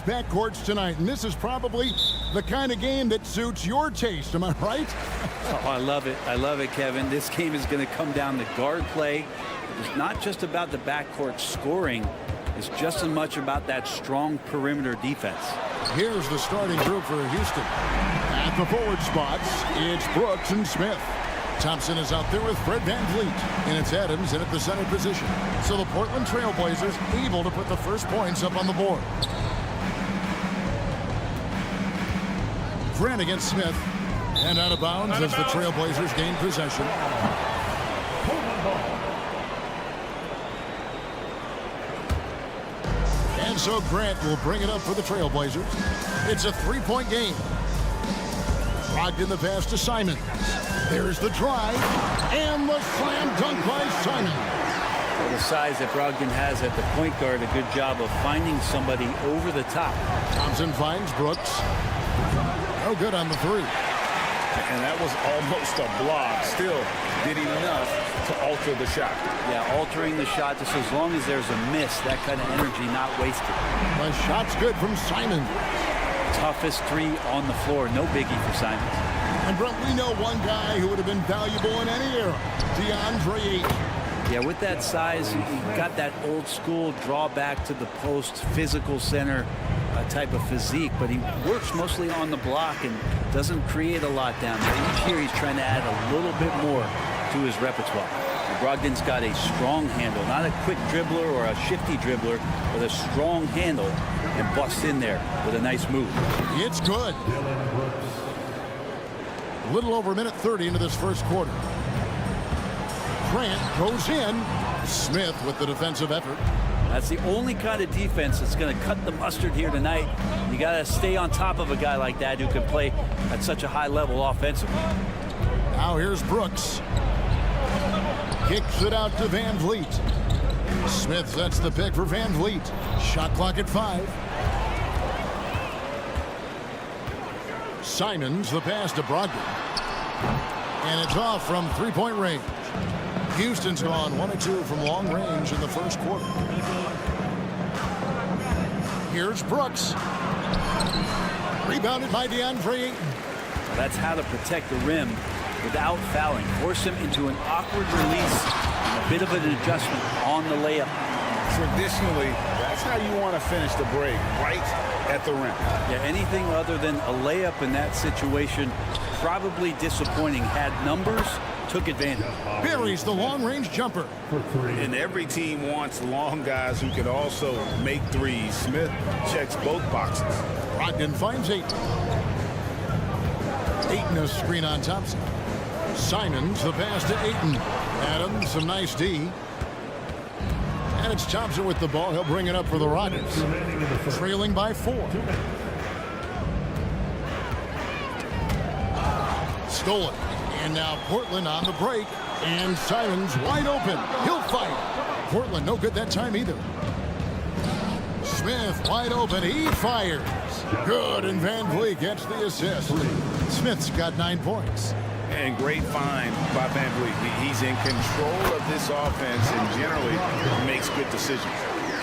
backcourts tonight, and this is probably the kind of game that suits your taste. Am I right? Oh, I love it. I love it, Kevin. This game is going to come down to guard play. It's not just about the backcourt scoring. It's just as much about that strong perimeter defense. Here's the starting group for Houston. At the forward spots, it's Brooks and Smith. Thompson is out there with Fred VanVleet, and it's Adams in at the center position. So the Portland Trailblazers able to put the first points up on the board. Grant against Smith, and out of bounds as the Trailblazers gain possession. And so Grant will bring it up for the Trailblazers. It's a three-point game. Brogdon the pass to Simon. There's the drive, and the slam dunk by Simon. Well, the size that Brogdon has at the point guard, a good job of finding somebody over the top. Thompson finds Brooks. No good on the three. And that was almost a block. Still did enough to alter the shot. Yeah, altering the shot just as long as there's a miss, that kind of energy not wasted. The shot's good from Simon. Toughest three on the floor. No biggie for Simon. And Brent, we know one guy who would have been valuable in any era, DeAndre Ayton. Yeah, with that size, he got that old school draw back to the post, physical center type of physique, but he works mostly on the block and doesn't create a lot down there. Each year he's trying to add a little bit more to his repertoire. And Brogdon's got a strong handle, not a quick dribbler or a shifty dribbler, but a strong handle, and busts in there with a nice move. It's good. A little over a minute 30 into this first quarter. Grant goes in. Smith with the defensive effort. That's the only kind of defense that's going to cut the mustard here tonight. You got to stay on top of a guy like that who can play at such a high level offensively. Now here's Brooks. Kicks it out to VanVleet. Smith sets the pick for VanVleet. Shot clock at 5. Simons the pass to Brogdon. And it's off from three-point range. Houston's gone 1 of 2 from long range in the first quarter. Here's Brooks. Rebounded by DeAndre Ayton. Well, that's how to protect the rim without fouling. Force him into an awkward release and a bit of an adjustment on the layup. Traditionally, that's how you want to finish the break, right at the rim. Yeah, anything other than a layup in that situation, probably disappointing. Had numbers, took advantage. Buries the long-range jumper. And every team wants long guys who can also make threes. Smith checks both boxes. Brogdon finds Ayton. Ayton a screen on Thompson. Simons the pass to Ayton. Adams, some nice D. And it's Thompson with the ball. He'll bring it up for the Rockets. Trailing by 4. Stolen. And now Portland on the break. And Simons wide open. He'll fight. Portland no good that time either. Smith wide open. He fires. Good. And VanVleet gets the assist. Smith's got 9 points. And great find by VanVleet. He's in control of this offense and generally makes good decisions.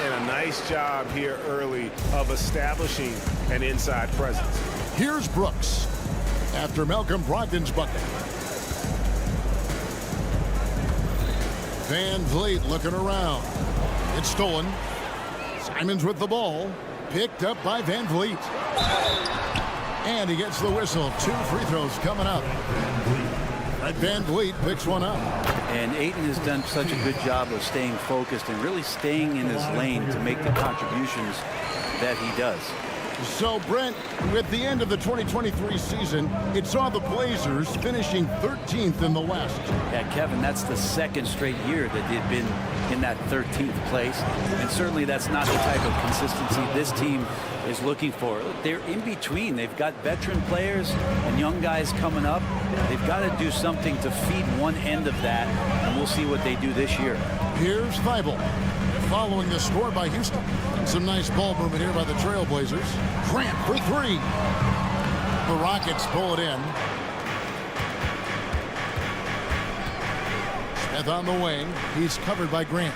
And a nice job here early of establishing an inside presence. Here's Brooks after Malcolm Brogdon's bucket. VanVleet looking around. It's stolen. Simons with the ball. Picked up by VanVleet. And he gets the whistle. 2 free throws coming up. VanVleet picks one up. And Ayton has done such a good job of staying focused and really staying in his lane to make the contributions that he does. So, Brent, with the end of the 2023 season, it saw the Blazers finishing 13th in the West. Yeah, Kevin, that's the second straight year that they've been in that 13th place. And certainly that's not the type of consistency this team is looking for. They're in between. They've got veteran players and young guys coming up. They've got to do something to feed one end of that, and we'll see what they do this year. Here's Thibault following the score by Houston. Some nice ball movement here by the Trailblazers. Grant for 3. The Rockets pull it in. Smith on the wing. He's covered by Grant.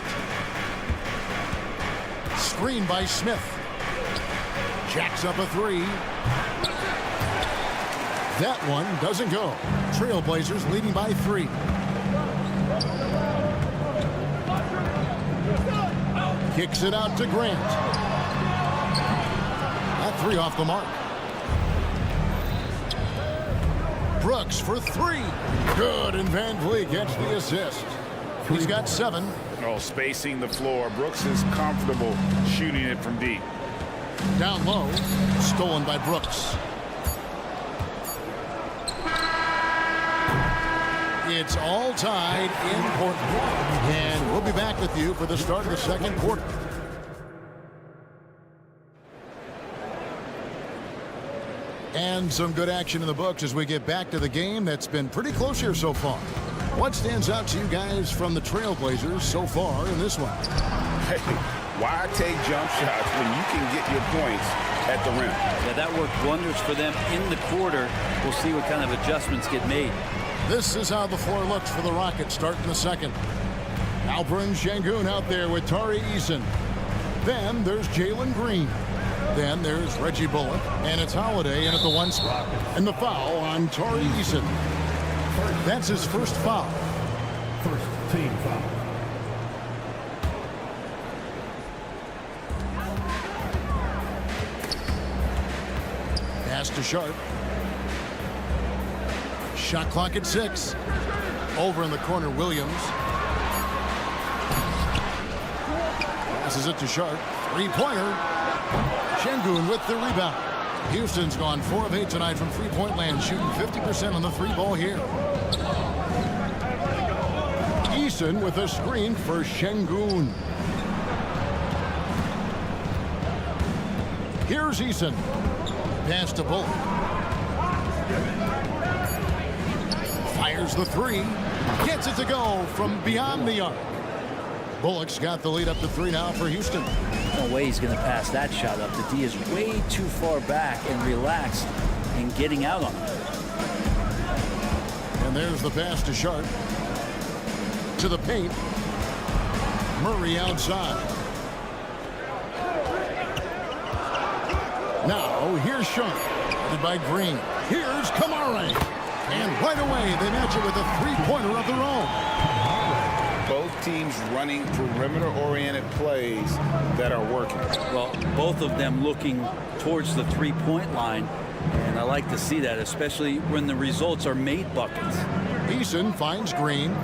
Screen by Smith. Jacks up a three. That one doesn't go. Trailblazers leading by 3. Kicks it out to Grant. That 3 off the mark. Brooks for 3. Good, and Van Vliet gets the assist. He's got 7. Oh, spacing the floor. Brooks is comfortable shooting it from deep. Down low, stolen by Brooks. It's all tied in Portland. And we'll be back with you for the start of the second quarter. And some good action in the books as we get back to the game that's been pretty close here so far. What stands out to you guys from the Trailblazers so far in this one? Hey, why take jump shots when you can get your points at the rim? Yeah, that worked wonders for them in the quarter. We'll see what kind of adjustments get made. This is how the floor looks for the Rockets starting the second. Alperen Sengun out there with Tari Eason. Then there's Jalen Green. Then there's Reggie Bullock. And it's Holiday in at the 1 spot. And the foul on Tari Eason. That's his first foul. First team foul. Pass to Sharp. Shot clock at 6. Over in the corner, Williams. Passes it to Sharp. 3-pointer. Sengun with the rebound. Houston's gone 4 of 8 tonight from three-point land, shooting 50% on the 3-ball here. Eason with a screen for Sengun. Here's Eason. Pass to Bullock. Fires the 3. Gets it to go from beyond the arc. Bullock's got the lead up to 3 now for Houston. No way he's going to pass that shot up. The D is way too far back and relaxed in getting out on it. And there's the pass to Sharp. To the paint. Murray outside. Now, here's Sharp. Headed by Green. Here's Kamara. And right away, they match it with a 3-pointer of their own. Both teams running perimeter-oriented plays that are working. Well, both of them looking towards the 3-point line. And I like to see that, especially when the results are made buckets. Eason finds Green.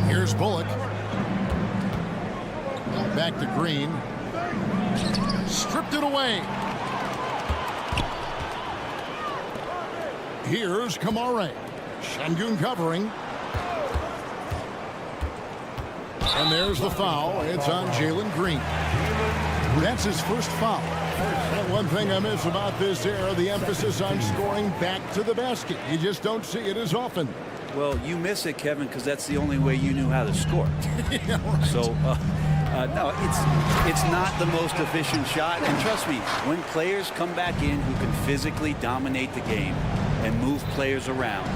Here's Bullock. Back to Green. Stripped it away. Here's Kamara. Sengun covering. And there's the foul. It's on Jalen Green. That's his first foul. And one thing I miss about this era, the emphasis on scoring back to the basket. You just don't see it as often. Well, you miss it, Kevin, because that's the only way you knew how to score. Yeah, right. So, no, it's not the most efficient shot. And trust me, when players come back in who can physically dominate the game and move players around,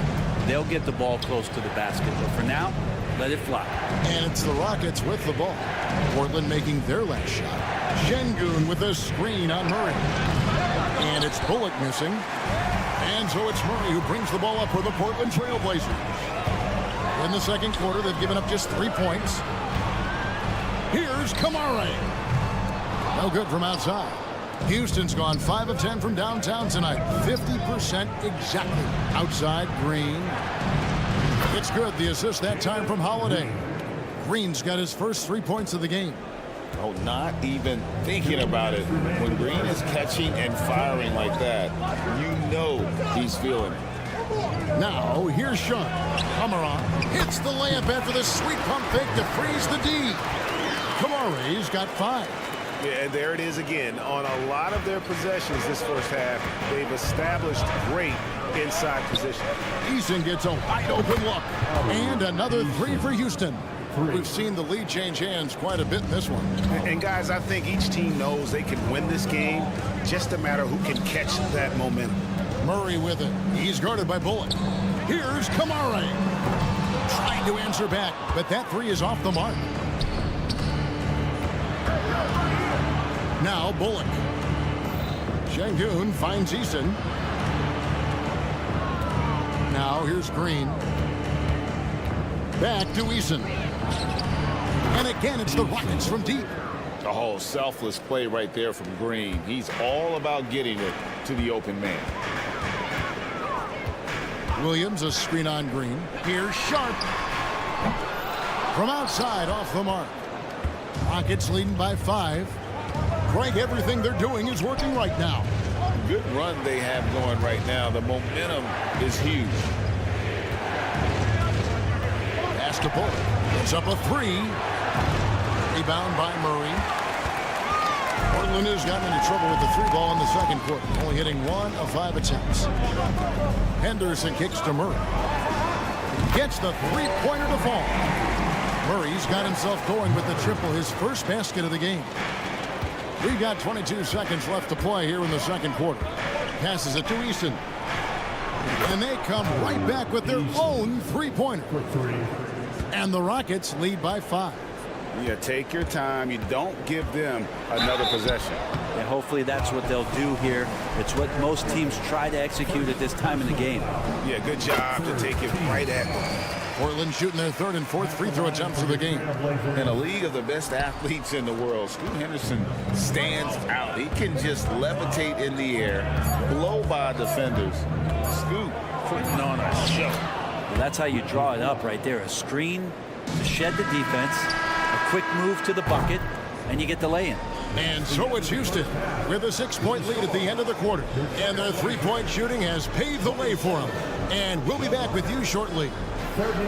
they'll get the ball close to the basket. But for now, let it fly. And it's the Rockets with the ball. Portland making their last shot. Sengun with a screen on Murray. And it's Bullock missing. And so it's Murray who brings the ball up for the Portland Trailblazers. In the second quarter, they've given up just 3 points. Here's Kamara. No good from outside. Houston's gone 5 of 10 from downtown tonight. 50% exactly. Outside, Green. It's good. The assist that time from Holiday. Green's got his first 3 points of the game. Oh, not even thinking about it. When Green is catching and firing like that, you know he's feeling it. Now, here's Sean. Kamara hits the layup after the sweet pump fake to freeze the D. Kamara's got 5. Yeah, and there it is again. On a lot of their possessions this first half, they've established great inside position. Eason gets a wide open look. And another 3 for Houston. We've seen the lead change hands quite a bit in this one. And guys, I think each team knows they can win this game. Just a matter who can catch that momentum. Murray with it. He's guarded by Bullock. Here's Kamara. Trying to answer back, but that 3 is off the mark. Now Bullock. Şengün finds Eason. Now here's Green. Back to Eason. And again, it's the Rockets from deep. A whole selfless play right there from Green. He's all about getting it to the open man. Williams, a screen on Green. Here's Sharp. From outside, off the mark. Rockets leading by 5. Craig, everything they're doing is working right now. Good run they have going right now. The momentum is huge. Pass to Bullock. It's up a 3. Rebound by Murray. Portland has gotten into trouble with the 3 ball in the second quarter, only hitting 1 of 5 attempts. Henderson kicks to Murray. Gets the 3-pointer to fall. Murray's got himself going with the triple, his first basket of the game. We've got 22 seconds left to play here in the second quarter. Passes it to Eason. And they come right back with their own 3-pointer. And the Rockets lead by 5. Yeah, take your time. You don't give them another possession. And hopefully that's what they'll do here. It's what most teams try to execute at this time in the game. Yeah, good job to take it right at them. Portland shooting their 3rd and 4th free throw attempts of the game. In a league of the best athletes in the world, Scoot Henderson stands out. He can just levitate in the air, blow by defenders. Scoot putting on a show. Well, that's how you draw it up right there. A screen to shed the defense, a quick move to the bucket, and you get the lay-in. And so it's Houston with a 6-point lead at the end of the quarter. And their 3-point shooting has paved the way for them. And we'll be back with you shortly. 33.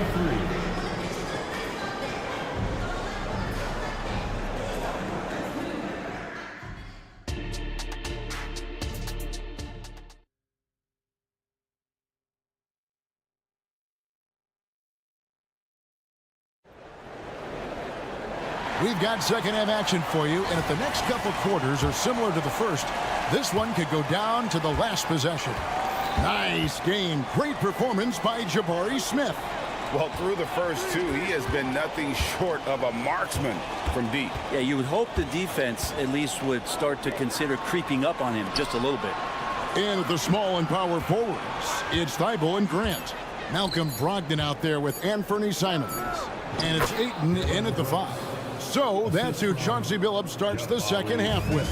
We've got second half action for you, and if the next couple quarters are similar to the first, this one could go down to the last possession. Nice game. Great performance by Jabari Smith. Well, through the first 2, he has been nothing short of a marksman from deep. Yeah, you would hope the defense at least would start to consider creeping up on him just a little bit. And at the small and power forwards, it's Thibault and Grant. Malcolm Brogdon out there with Anthony Simons. And it's Ayton in at the 5. So that's who Chauncey Billups starts the second half with.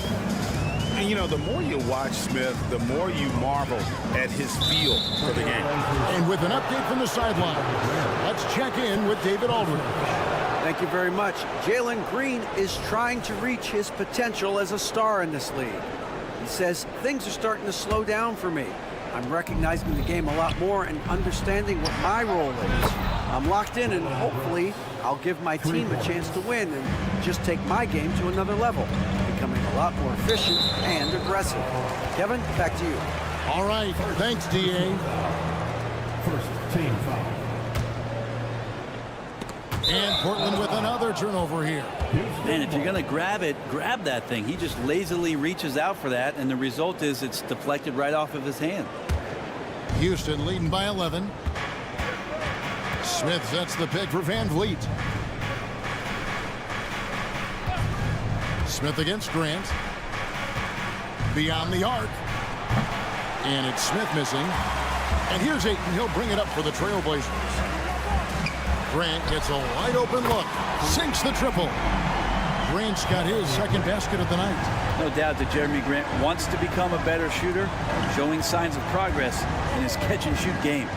And, you know, the more you watch Smith, the more you marvel at his feel for the game. And with an update from the sideline, let's check in with David Aldridge. Thank you very much. Jalen Green is trying to reach his potential as a star in this league. He says, things are starting to slow down for me. I'm recognizing the game a lot more and understanding what my role is. I'm locked in, and hopefully I'll give my team a chance to win and just take my game to another level, becoming a lot more efficient and aggressive. Kevin, back to you. All right. Thanks, D.A. First team foul. And Portland with another turnover here. Man, if you're going to grab it, grab that thing. He just lazily reaches out for that, and the result is it's deflected right off of his hand. Houston leading by 11. Smith sets the pick for Van Vliet. Smith against Grant. Beyond the arc. And it's Smith missing. And here's Ayton. He'll bring it up for the Trailblazers. Grant gets a wide open look. Sinks the triple. Grant's got his second basket of the night. No doubt that Jeremy Grant wants to become a better shooter, showing signs of progress in his catch-and-shoot game.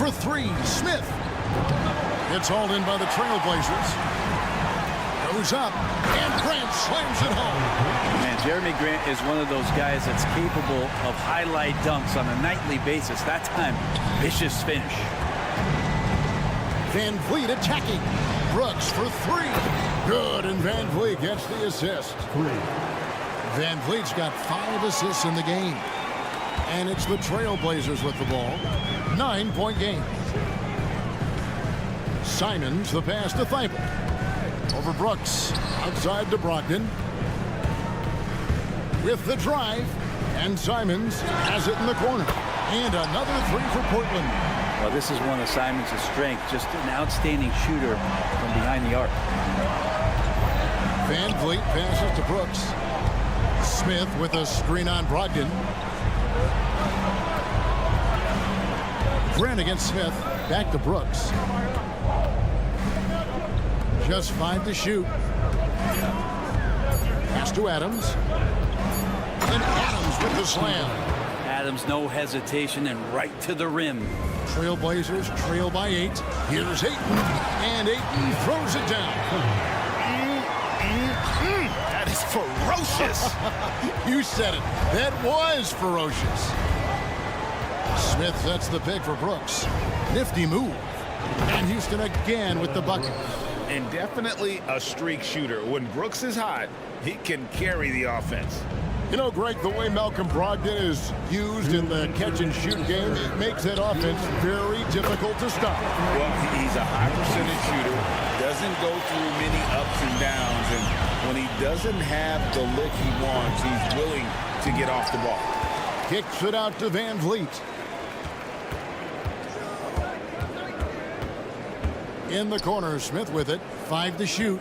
For 3, Smith. It's hauled in by the Trailblazers. Goes up, and Grant slams it home. Man, Jeremy Grant is one of those guys that's capable of highlight dunks on a nightly basis. That time, vicious finish. Van Vliet attacking. Brooks for 3. Good, and Van Vliet gets the assist. 3. Van Vliet's got 5 assists in the game. And it's the Trailblazers with the ball. 9-point game. Simons, the pass to Thibault. Over Brooks. Outside to Brogdon. With the drive. And Simons has it in the corner. And another 3 for Portland. Well, this is one of Simons' strengths. Just an outstanding shooter from behind the arc. Van Vliet passes to Brooks. Smith with a screen on Brogdon. Grant against Smith. Back to Brooks. Just 5 to shoot. Pass to Adams. And Adams with the slam. Adams, no hesitation, and right to the rim. Trailblazers trail by 8. Here's Ayton. And Ayton throws it down. That is ferocious. You said it. That was ferocious. Smith sets the pick for Brooks. Nifty move. And Houston again with the bucket. And definitely a streak shooter. When Brooks is hot, he can carry the offense. You know, Greg, the way Malcolm Brogdon is used in the catch-and-shoot game, it makes that offense very difficult to stop. Well, he's a high percentage shooter, doesn't go through many ups and downs, and when he doesn't have the lick he wants, he's willing to get off the ball. Kicks it out to Van Vliet. In the corner, Smith with it. 5 to shoot.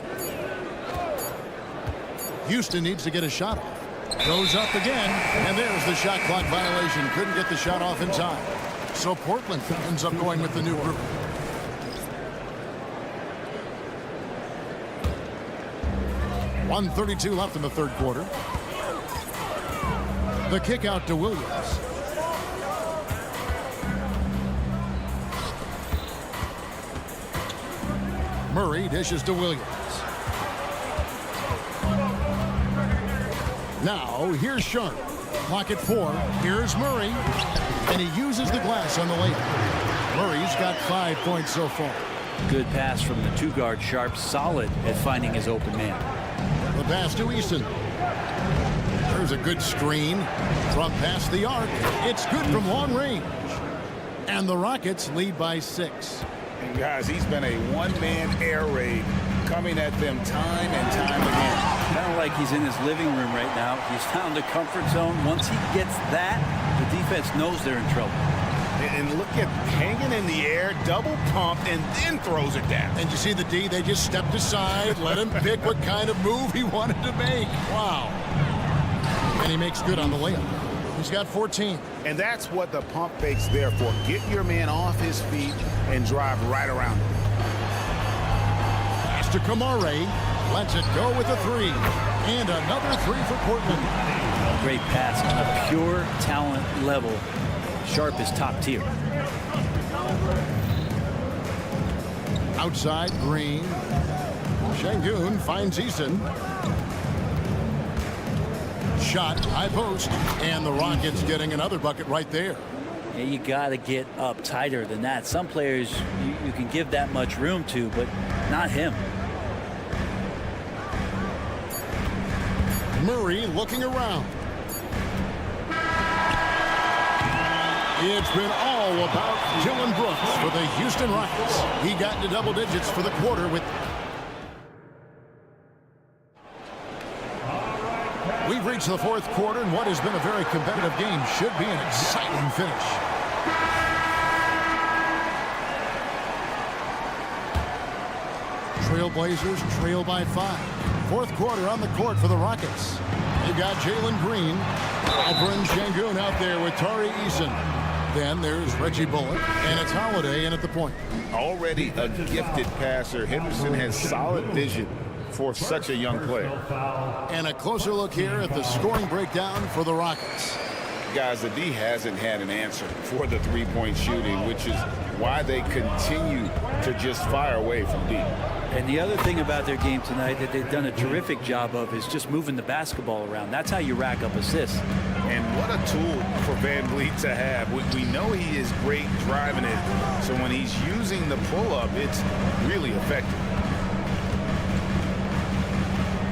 Houston needs to get a shot off. Goes up again, and there's the shot clock violation. Couldn't get the shot off in time. So Portland ends up going with the new group. .132 left in the third quarter. The kick out to Williams. Murray dishes to Williams. Now, here's Sharp. Clock at 4. Here's Murray. And he uses the glass on the layup. Murray's got 5 points so far. Good pass from the two-guard Sharp. Solid at finding his open man. The pass to Easton. There's a good screen from past the arc. It's good from long range. And the Rockets lead by 6. And guys, he's been a one-man air raid coming at them time and time again. Kind of like he's in his living room right now. He's found a comfort zone. Once he gets that, the defense knows they're in trouble. And look at hanging in the air, double pump, and then throws it down. And you see the D, they just stepped aside, let him pick what kind of move he wanted to make. Wow. And he makes good on the layup. He's got 14. And that's what the pump fake's there for. Get your man off his feet and drive right around him. Pass to Kamare. Lets it go with a 3. And another 3 for Portland. Great pass on a pure talent level. Sharp is top tier. Outside, Green. Şengün finds Eason. Shot, high post. And the Rockets getting another bucket right there. Yeah, you got to get up tighter than that. Some players you can give that much room to, but not him. Murray looking around. It's been all about Dylan Brooks for the Houston Rockets. He got into double digits for the quarter with... We've reached the fourth quarter, and what has been a very competitive game should be an exciting finish. Trailblazers trail by 5. Fourth quarter on the court for the Rockets. They've got Jalen Green, Alperen Şengün out there with Tari Eason. Then there's Reggie Bullock, and it's Holiday in at the point. Already a gifted passer, Henderson has solid vision for such a young player. And a closer look here at the scoring breakdown for the Rockets. Guys, the D hasn't had an answer for the three-point shooting, which is why they continue to just fire away from deep. And the other thing about their game tonight that they've done a terrific job of is just moving the basketball around. That's how you rack up assists. And what a tool for Van Vliet to have. We know he is great driving it, so when he's using the pull-up, it's really effective.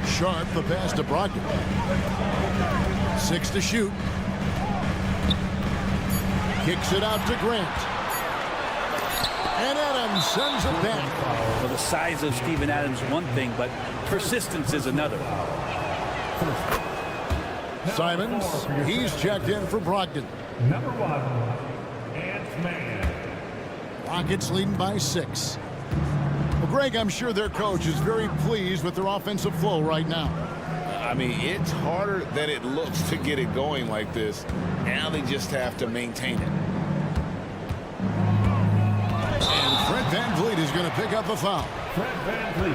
Sharp, the pass to Brogdon. 6 to shoot. Kicks it out to Grant. And Adams sends it back. Well, the size of Steven Adams one thing, but persistence is another. Simons, he's checked in for Brogdon. Number 1, Ant-Man. Rockets leading by 6. Well, Greg, I'm sure their coach is very pleased with their offensive flow right now. I mean, it's harder than it looks to get it going like this. Now they just have to maintain it. And Fred VanVleet is going to pick up the foul.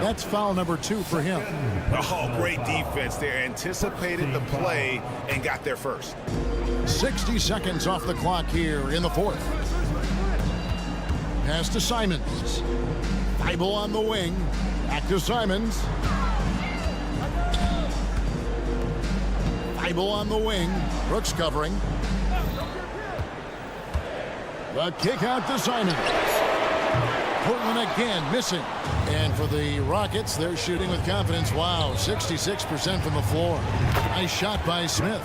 That's foul number 2 for him. Oh, great defense there. Anticipated the play and got there first. 60 seconds off the clock here in the 4th. Pass to Simons. Bible on the wing. Back to Simons. Bible on the wing. Brooks covering. The kick out to Simons. Portland again missing. And for the Rockets, they're shooting with confidence. Wow, 66% from the floor. Nice shot by Smith.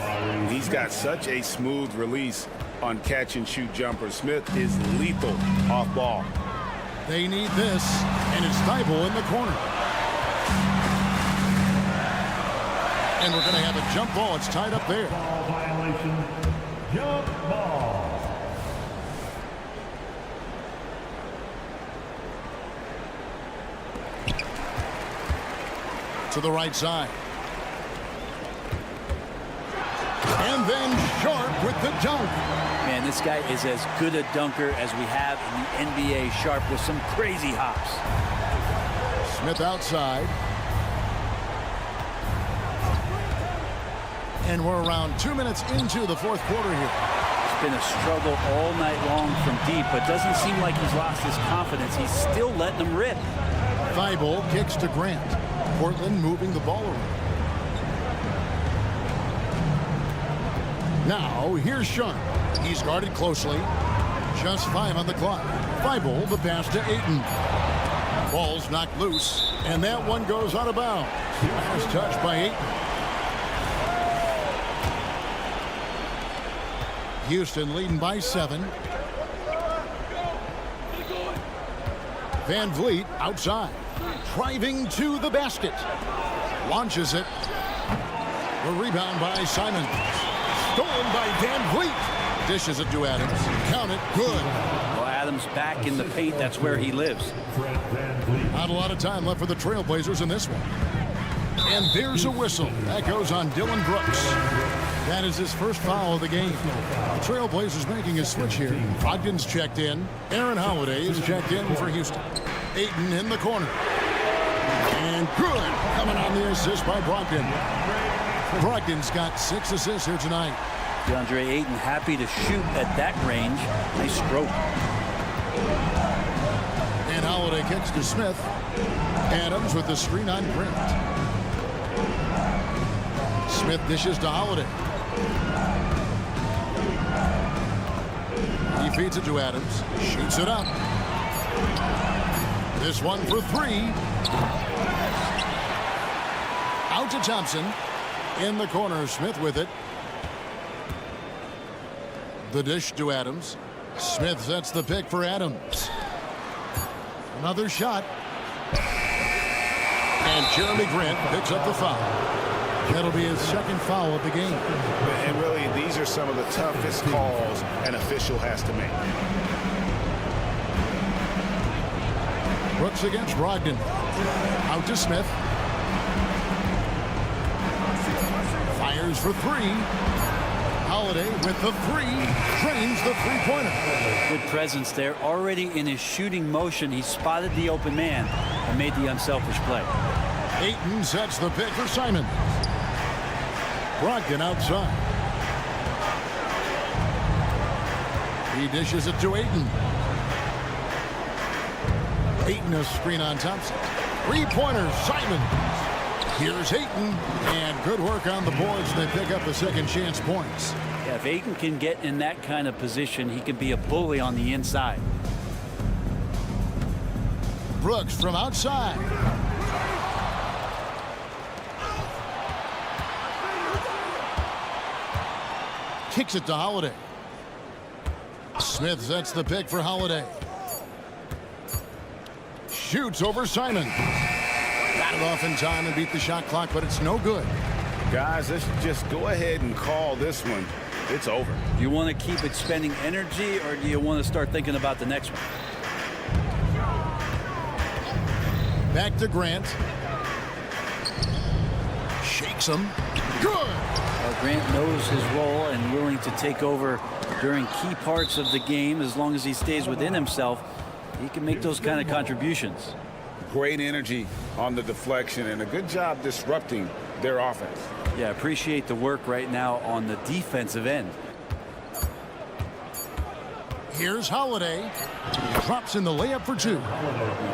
He's got such a smooth release on catch-and-shoot jumpers. Smith is lethal off ball. They need this, and it's Thibault in the corner. And we're going to have a jump ball. It's tied up there. Ball violation. Jump ball. To the right side. And then Sharp with the dunk. Man, this guy is as good a dunker as we have in the NBA. Sharp with some crazy hops. Smith outside. And we're around 2 minutes into the 4th quarter here. It's been a struggle all night long from deep, but doesn't seem like he's lost his confidence. He's still letting them rip. Thibault kicks to Grant. Portland moving the ball around. Now, here's Sharp. He's guarded closely. Just 5 on the clock. Thibault, the pass to Ayton. Ball's knocked loose, and that one goes out of bounds. Last touch by Ayton. Houston leading by 7. VanVleet outside. Driving to the basket. Launches it. The rebound by Simons. Stolen by VanVleet. Dishes it to Adams. Count it. Good. Well, Adams back in the paint. That's where he lives. Not a lot of time left for the Trailblazers in this one. And there's a whistle. That goes on Dylan Brooks. That is his first foul of the game. The Trailblazers making a switch here. Brogdon's checked in. Aaron Holiday is checked in for Houston. Ayton in the corner. And good. Coming on the assist by Brogdon. Brogdon's got 6 assists here tonight. DeAndre Ayton happy to shoot at that range. Nice stroke. And Holiday kicks to Smith. Adams with the screen on Grant. Smith dishes to Holiday. He feeds it to Adams. Shoots it up. This one for 3. Out to Thompson. In the corner, Smith with it. The dish to Adams. Smith sets the pick for Adams. Another shot. And Jeremy Grant picks up the foul. That'll be his 2nd foul of the game. And really, these are some of the toughest calls an official has to make. Brooks against Brogdon. Out to Smith. Fires for 3. Holiday with the 3. Drains the 3-pointer. Good presence there. Already in his shooting motion, he spotted the open man and made the unselfish play. Ayton sets the pick for Simon. Brogdon outside. He dishes it to Ayton. Ayton a screen on Thompson. 3-pointer, Simon. Here's Ayton, and good work on the boards. They pick up the second chance points. Yeah, if Ayton can get in that kind of position, he can be a bully on the inside. Brooks from outside. Kicks it to Holiday. Smith sets the pick for Holiday. Shoots over Simon. Got it off in time and beat the shot clock, but it's no good. Guys, let's just go ahead and call this one. It's over. Do you want to keep expending energy, or do you want to start thinking about the next one? Back to Grant. Shakes him. Good. Well, Grant knows his role and willing to take over during key parts of the game. As long as he stays within himself, he can make those kind of contributions. Great energy on the deflection and a good job disrupting their offense. Yeah, appreciate the work right now on the defensive end. Here's Holiday. He drops in the layup for two.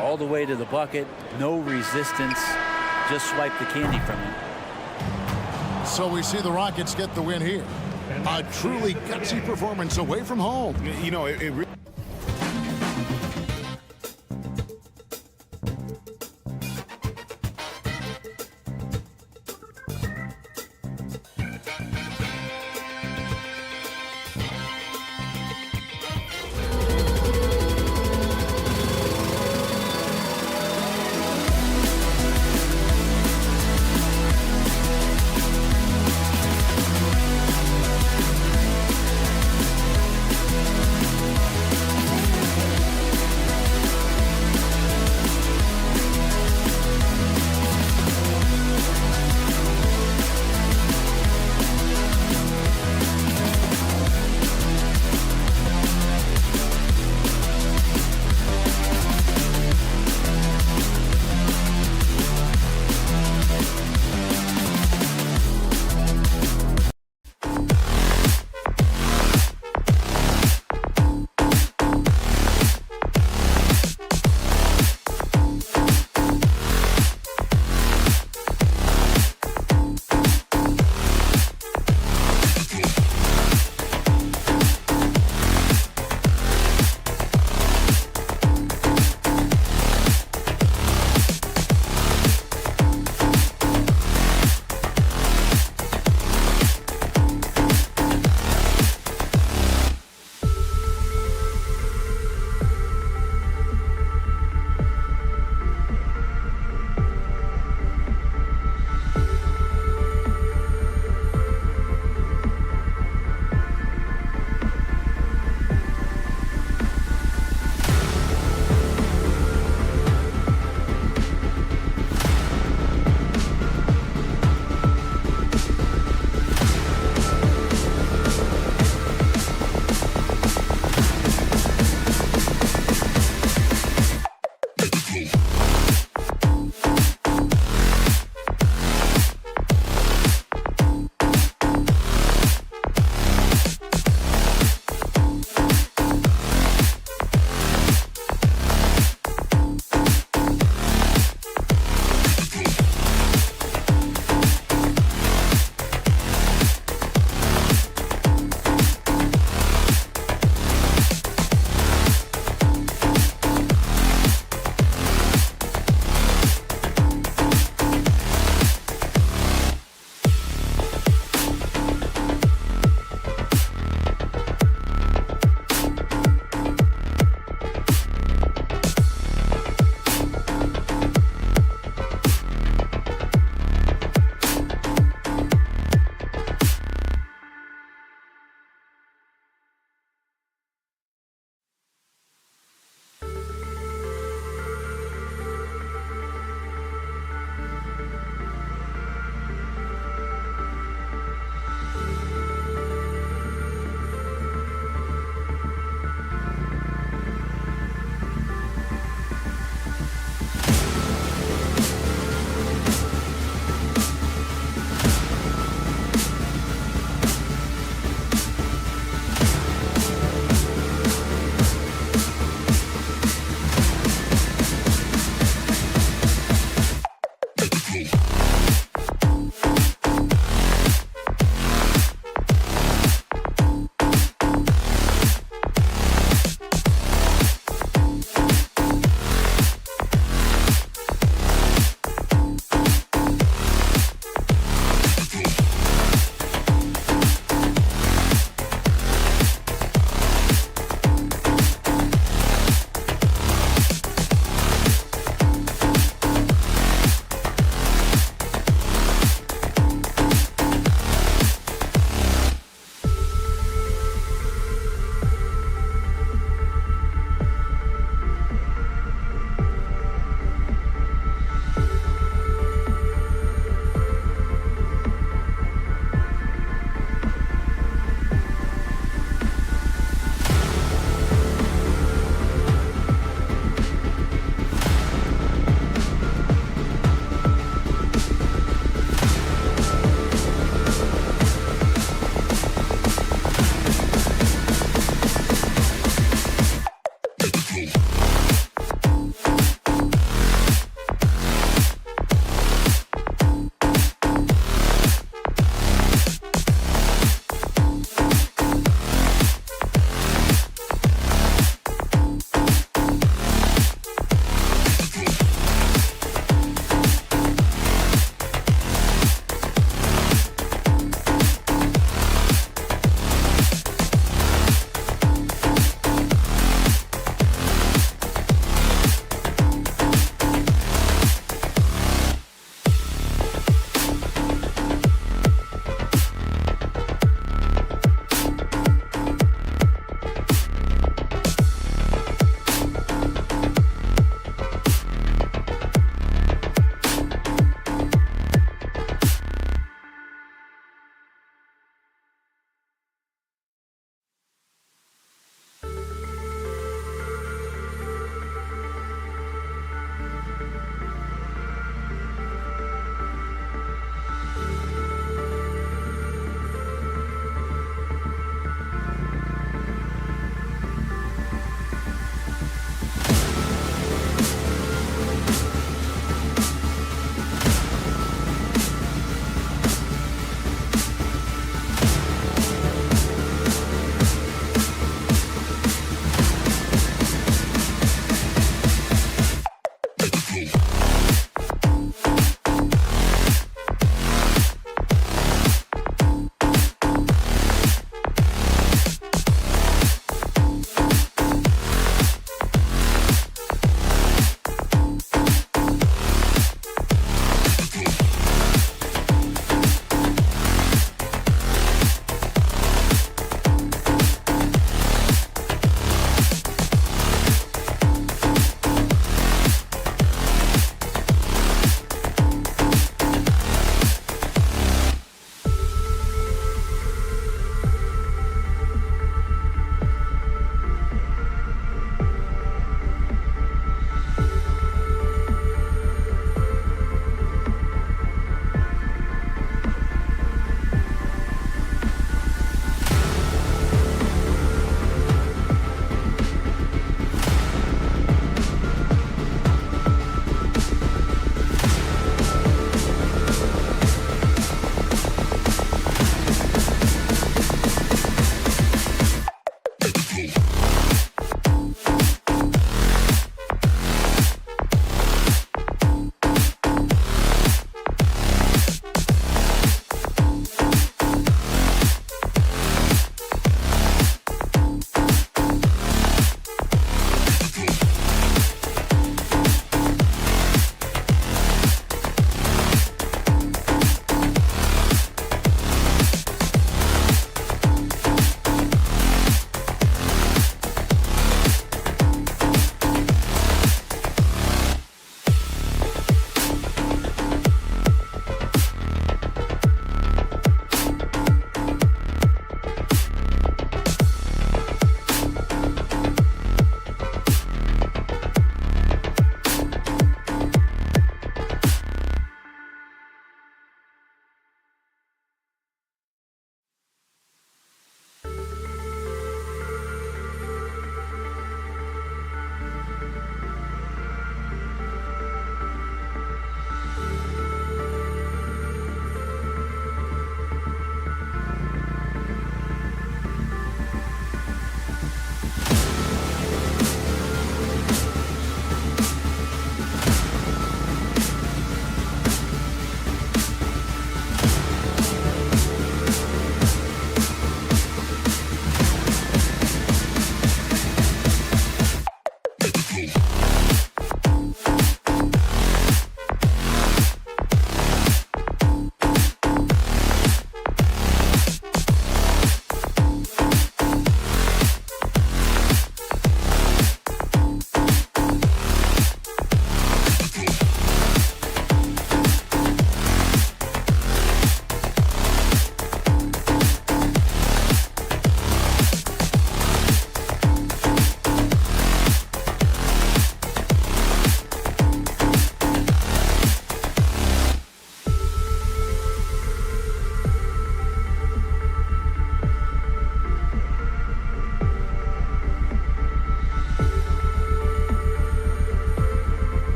All the way to the bucket, no resistance, just swipe the candy from him. So we see the Rockets get the win here. A truly gutsy performance away from home. You know, it really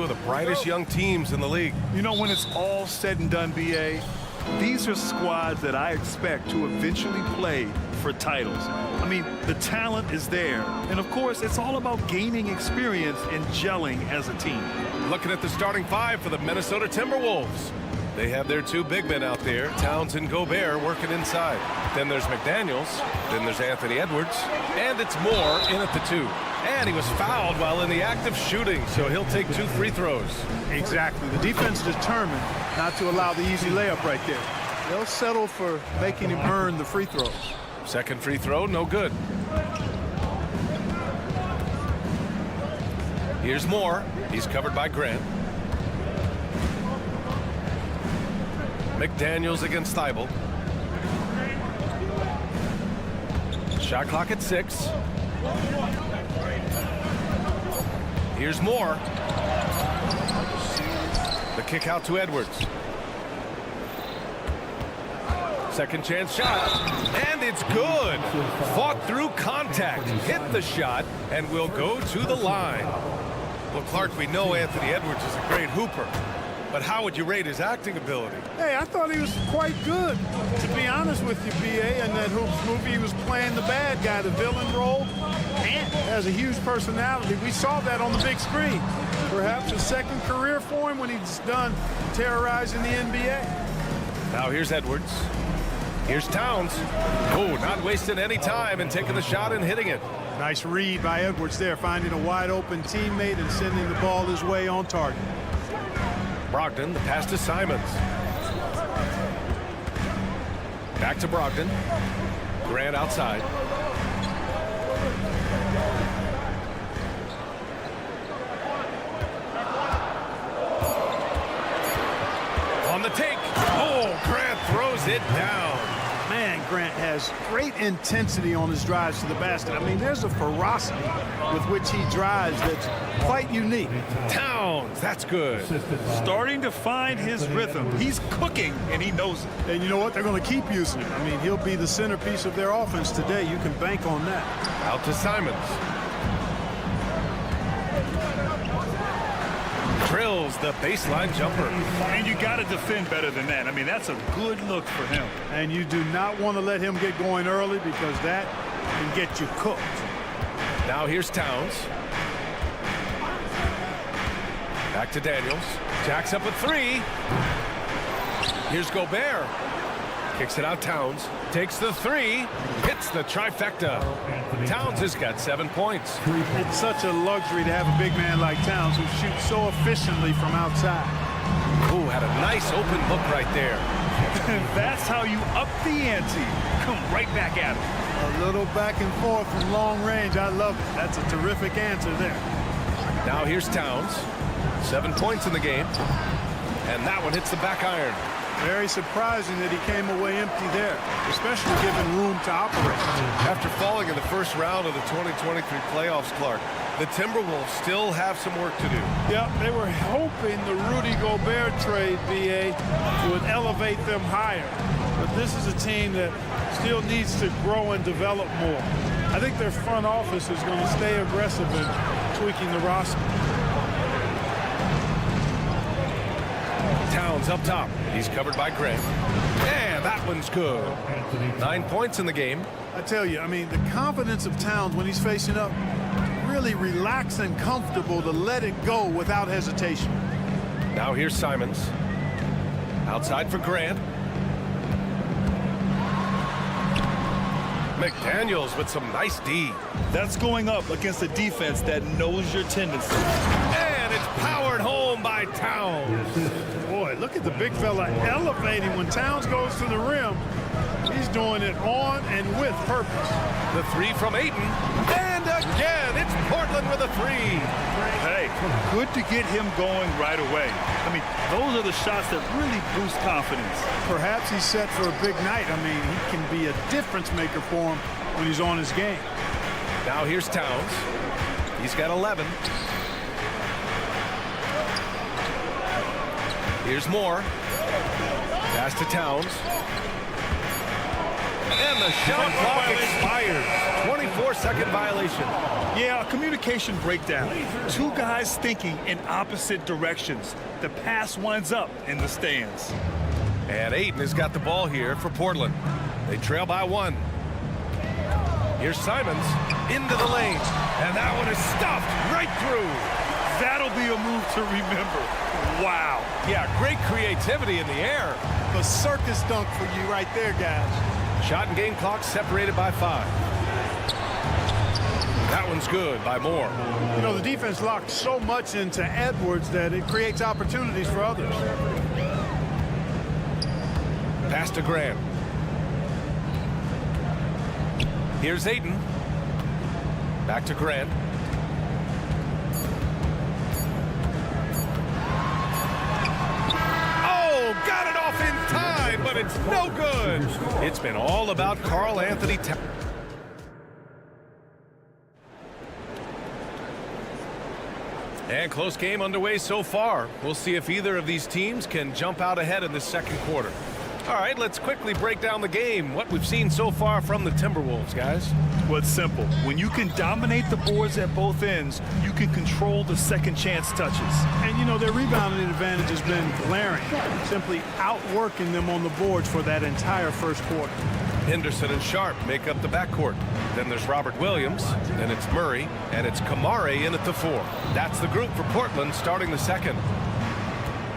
of the brightest young teams in the league. You know, when it's all said and done, B.A., these are squads that I expect to eventually play for titles. I mean, the talent is there. And, of course, it's all about gaining experience and gelling as a team. Looking at the starting five for the Minnesota Timberwolves. They have their two big men out there, Towns and Gobert, working inside. Then there's McDaniels. Then there's Anthony Edwards. And it's Moore in at the 2. And he was fouled while in the act of shooting, so he'll take 2 free throws. Exactly. The defense is determined not to allow the easy layup right there. They'll settle for making him earn the free throws. Second free throw, no good. Here's Moore. He's covered by Grant. McDaniels against Thibault. Shot clock at 6. Here's Moore. The kick out to Edwards. Second chance shot, and it's good. Fought through contact, hit the shot, and will go to the line. Well, Clark, we know Anthony Edwards is a great hooper, but how would you rate his acting ability? Hey, I thought he was quite good. To be honest with you, B.A., in that Hoops movie, he was playing the bad guy, the villain role. And has a huge personality. We saw that on the big screen. Perhaps a second career for him when he's done terrorizing the NBA. Now here's Edwards. Here's Towns. Oh, not wasting any time and taking the shot and hitting it. Nice read by Edwards there, finding a wide open teammate and sending the ball his way on target. Brogdon, the pass to Simons. Back to Brogdon. Grant outside. On the take. Oh, Grant throws it down. Man, Grant has great intensity on his drives to the basket. I mean, there's a ferocity with which he drives that's quite unique. Towns, that's good. Starting to find his rhythm. He's cooking, and he knows it. And you know what? They're going to keep using him. I mean, he'll be the centerpiece of their offense today. You can bank on that. Out to Simons. Drills the baseline jumper. And you got to defend better than that. I mean, that's a good look for him. And you do not want to let him get going early because that can get you cooked. Now here's Towns. Back to Daniels. Jacks up a 3. Here's Gobert. Kicks it out Towns. Takes the 3. Hits the trifecta. Towns has got 7 points. It's such a luxury to have a big man like Towns who shoots so efficiently from outside. Ooh, had a nice open look right there. And that's how you up the ante. Come right back at him. A little back and forth from long range. I love it. That's a terrific answer there. Now here's Towns. 7 points in the game. And that one hits the back iron. Very surprising that he came away empty there, especially given room to operate. After falling in the first round of the 2023 playoffs, Clark, the Timberwolves still have some work to do. Yeah, they were hoping the Rudy Gobert trade, B.A., would elevate them higher. But this is a team that still needs to grow and develop more. I think their front office is going to stay aggressive in tweaking the roster. Towns up top. He's covered by Grant. And that one's good. 9 points in the game. I tell you, I mean, the confidence of Towns when he's facing up, really relaxed and comfortable to let it go without hesitation. Now here's Simons. Outside for Grant. McDaniels with some nice D. That's going up against a defense that knows your tendencies. And it's powered home by Towns. Boy, look at the big fella elevating when Towns goes to the rim. He's doing it on and with purpose. The 3 from Ayton. And again, it's Portland with a 3. Hey, good to get him going right away. I mean, those are the shots that really boost confidence. Perhaps he's set for a big night. I mean, he can be a difference maker for him when he's on his game. Now here's Towns. He's got 11. Here's Moore. Pass to Towns. And the shot clock expires. 24-second violation. Yeah, a communication breakdown. Two guys thinking in opposite directions. The pass winds up in the stands. And Ayton has got the ball here for Portland. They trail by 1. Here's Simons into the lane. And that one is stuffed right through. That'll be a move to remember. Wow. Yeah, great creativity in the air. A circus dunk for you right there, guys. Shot and game clock separated by 5. That one's good by Moore. You know, the defense locked so much into Edwards that it creates opportunities for others. Pass to Grant. Here's Ayton. Back to Grant. Oh, got it off in time, but it's no good. It's been all about Karl Anthony Towns. And close game underway so far. We'll see if either of these teams can jump out ahead in the second quarter. All right, let's quickly break down the game. What we've seen so far from the Timberwolves, guys. Well, it's simple. When you can dominate the boards at both ends, you can control the second chance touches. And, you know, their rebounding advantage has been glaring, simply outworking them on the boards for that entire first quarter. Henderson and Sharp make up the backcourt. Then there's Robert Williams, then it's Murray, and it's Kamare in at the 4. That's the group for Portland starting the second.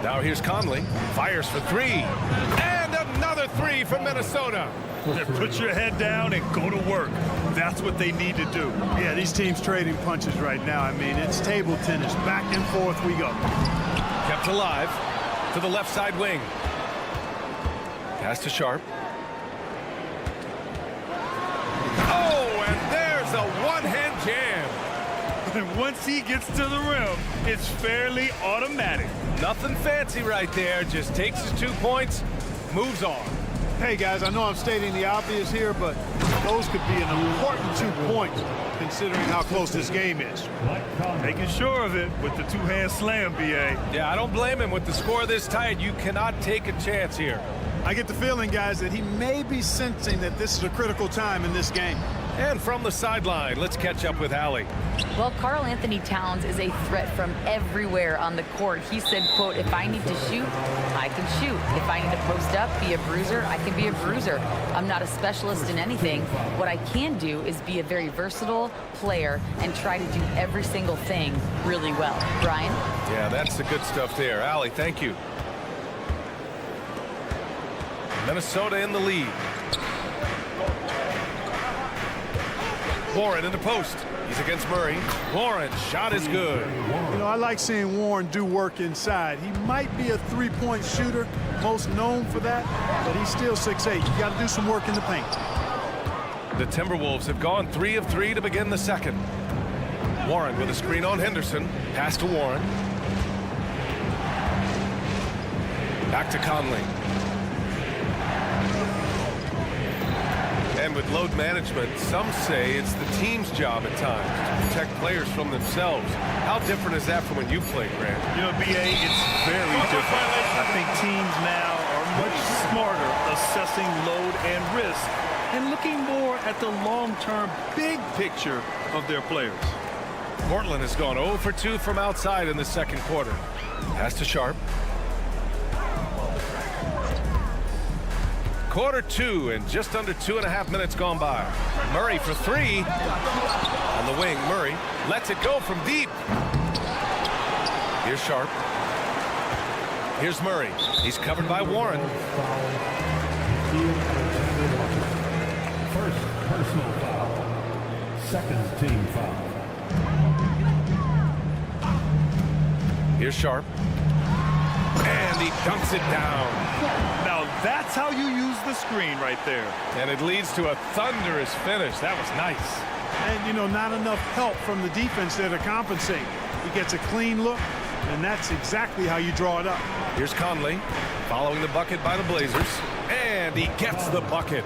Now here's Conley, fires for 3, and another 3 from Minnesota. Put your head down and go to work. That's what they need to do. Yeah, these teams trading punches right now. I mean, it's table tennis. Back and forth we go. Kept alive to the left side wing. Pass to Sharp. Oh, and there's a one-hand jam. And once he gets to the rim, it's fairly automatic. Nothing fancy right there. Just takes his 2 points, moves on. Hey, guys, I know I'm stating the obvious here, but those could be an important 2 points considering how close this game is. Making sure of it with the two-hand slam, B.A. Yeah, I don't blame him. With the score this tight, you cannot take a chance here. I get the feeling, guys, that he may be sensing that this is a critical time in this game. And from the sideline, let's catch up with Allie. Well, Karl Anthony Towns is a threat from everywhere on the court. He said, quote, if I need to shoot, I can shoot. If I need to post up, be a bruiser, I can be a bruiser. I'm not a specialist in anything. What I can do is be a very versatile player and try to do every single thing really well. Brian? Yeah, that's the good stuff there. Allie, thank you. Minnesota in the lead. Warren in the post. He's against Murray. Warren's shot is good. You know, I like seeing Warren do work inside. He might be a three-point shooter, most known for that, but he's still 6'8". You got to do some work in the paint. The Timberwolves have gone 3 of 3 to begin the second. Warren with a screen on Henderson. Pass to Warren. Back to Conley. And with load management, some say it's the team's job at times to protect players from themselves. How different is that from when you played, Grant? You know, B.A., it's very different. I think teams now are much smarter assessing load and risk and looking more at the long-term big picture of their players. Portland has gone 0 for 2 from outside in the second quarter. Pass to Sharp. Quarter 2 and just under 2.5 minutes gone by. Murray for 3. On the wing, Murray lets it go from deep. Here's Sharp. Here's Murray. He's covered by Warren. First personal foul. Second team foul. Here's Sharp. And he dunks it down. Now that's how you use the screen right there. And it leads to a thunderous finish. That was nice. And, you know, not enough help from the defense there to compensate. He gets a clean look, and that's exactly how you draw it up. Here's Conley following the bucket by the Blazers. And he gets the bucket.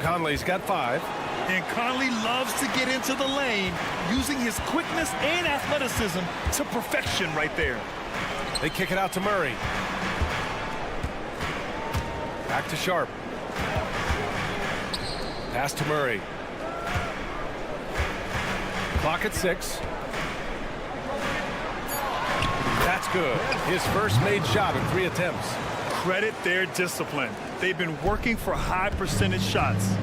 Conley's got 5. And Conley loves to get into the lane, using his quickness and athleticism to perfection right there. They kick it out to Murray. Back to Sharp. Pass to Murray. Clock at 6. That's good. His first made shot in 3 attempts. Credit their discipline. They've been working for high percentage shots.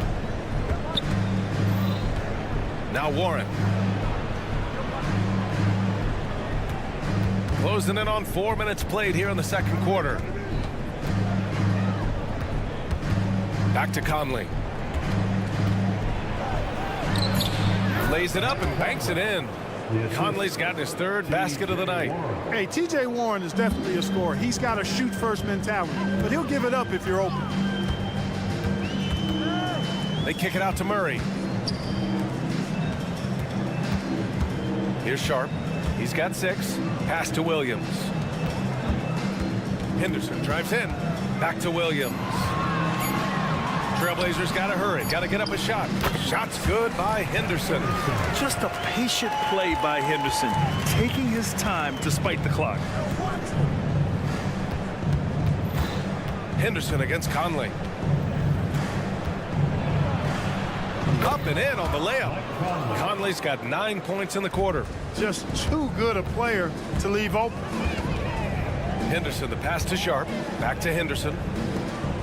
Now Warren. Closing in on 4 minutes played here in the second quarter. Back to Conley. Lays it up and banks it in. Conley's got his 3rd basket of the night. Hey, T.J. Warren is definitely a scorer. He's got a shoot-first mentality, but he'll give it up if you're open. They kick it out to Murray. Here's Sharp. He's got 6. Pass to Williams. Henderson drives in. Back to Williams. Trailblazers got to hurry. Got to get up a shot. Shot's good by Henderson. Just a patient play by Henderson, taking his time despite the clock. Henderson against Conley. Up and in on the layup. Conley's got 9 points in the quarter. Just too good a player to leave open. Henderson, the pass to Sharp. Back to Henderson.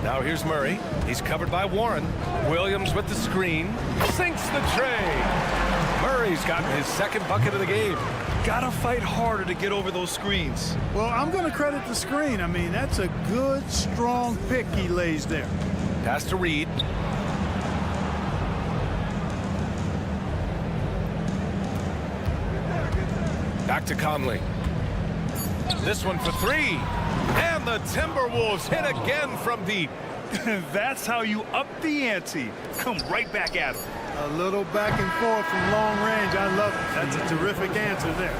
Now here's Murray. He's covered by Warren. Williams with the screen. Sinks the tray. Murray's gotten his 2nd bucket of the game. Gotta fight harder to get over those screens. Well, I'm going to credit the screen. I mean, that's a good, strong pick he lays there. Pass to Reed. Back to Conley. This one for 3. And the Timberwolves hit again from deep. That's how you up the ante. Come right back at him. A little back and forth from long range. I love it. That's a terrific answer there.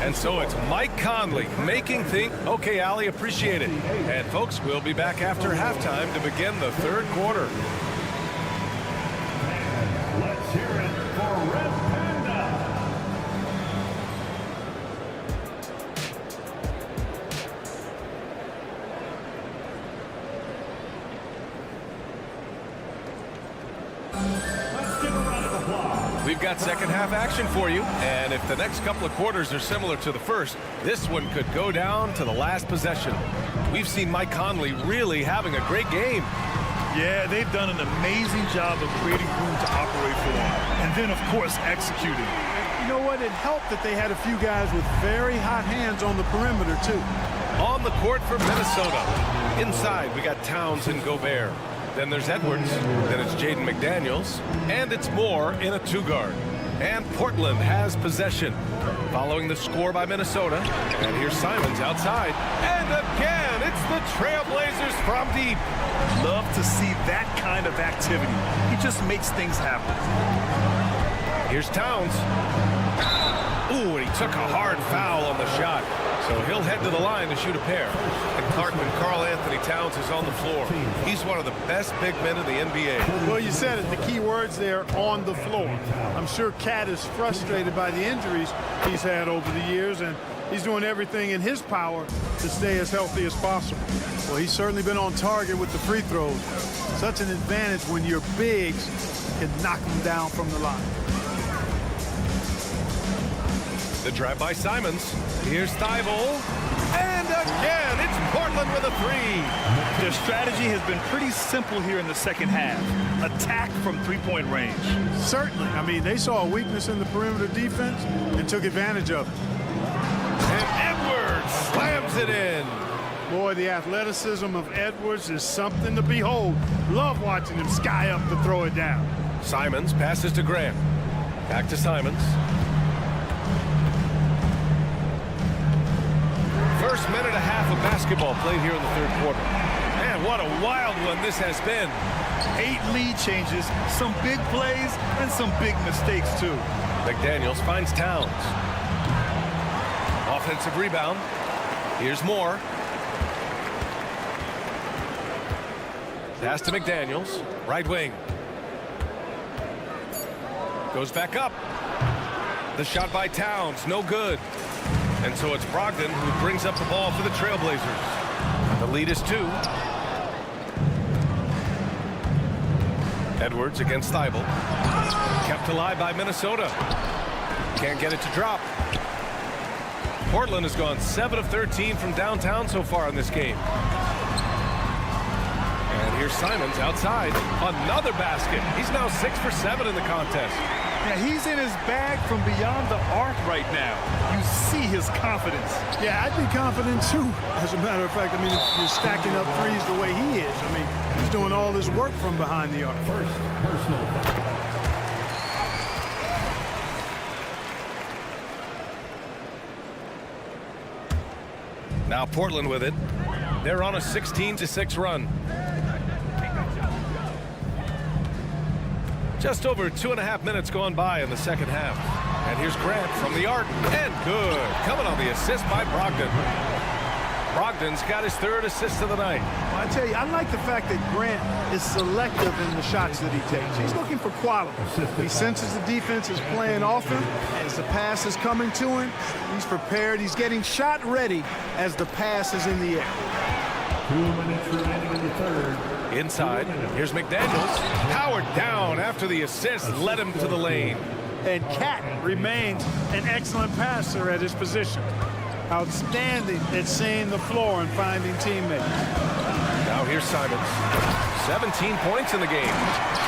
And so it's Mike Conley making think, okay, Allie, appreciate it. And folks, we'll be back after halftime to begin the 3rd quarter. Let's hear it for Red Panda. We've got second half action for you, and if the next couple of quarters are similar to the first, this one could go down to the last possession. We've seen Mike Conley really having a great game. Yeah, they've done an amazing job of creating room to operate for him, and then, of course, executing. You know what? It helped that they had a few guys with very hot hands on the perimeter, too. On the court for Minnesota. Inside, we got Towns and Gobert. Then there's Edwards, then it's Jaden McDaniels, and it's Moore in a 2-guard. And Portland has possession. Following the score by Minnesota, and here's Simons outside. And again, it's the Trailblazers from deep. Love to see that kind of activity. He just makes things happen. Here's Towns. Ooh, and he took a hard foul on the shot. So he'll head to the line to shoot a pair. And Clarkman, Karl Anthony Towns is on the floor. He's one of the best big men in the NBA. Well, you said it. The key words there, on the floor. I'm sure Cat is frustrated by the injuries he's had over the years, and he's doing everything in his power to stay as healthy as possible. Well, he's certainly been on target with the free throws. Such an advantage when your bigs can knock them down from the line. The drive by Simons. Here's Thibault. And again, it's Portland with a 3. Their strategy has been pretty simple here in the second half. Attack from 3-point range. Certainly. I mean, they saw a weakness in the perimeter defense and took advantage of it. And Edwards slams it in. Boy, the athleticism of Edwards is something to behold. Love watching him sky up to throw it down. Simons passes to Grant. Back to Simons. First minute and a half of basketball played here in the 3rd quarter. Man, what a wild one this has been. 8 lead changes, some big plays, and some big mistakes, too. McDaniels finds Towns. Offensive rebound. Here's Moore. Pass to McDaniels. Right wing. Goes back up. The shot by Towns, no good. And so it's Brogdon who brings up the ball for the Trailblazers. The lead is 2. Edwards against Thibault. Kept alive by Minnesota. Can't get it to drop. Portland has gone 7 of 13 from downtown so far in this game. And here's Simons outside. Another basket. He's now 6 for 7 in the contest. Yeah, he's in his bag from beyond the arc right now. You see his confidence. Yeah, I'd be confident too. As a matter of fact, I mean, if you're stacking up threes the way he is, I mean, he's doing all this work from behind the arc. First personal. Now Portland with it. They're on a 16-6 run. Just over 2.5 minutes gone by in the second half. And here's Grant from the arc. And good. Coming on the assist by Brogdon. Brogdon's got his 3rd assist of the night. Well, I tell you, I like the fact that Grant is selective in the shots that he takes. He's looking for quality. He senses the defense is playing off him. As the pass is coming to him, he's prepared. He's getting shot ready as the pass is in the air. 2 minutes remaining in the third. Inside, here's McDaniels. Powered down after the assist led him to the lane. And Cat remains an excellent passer at his position. Outstanding at seeing the floor and finding teammates. Now here's Simons. 17 points in the game.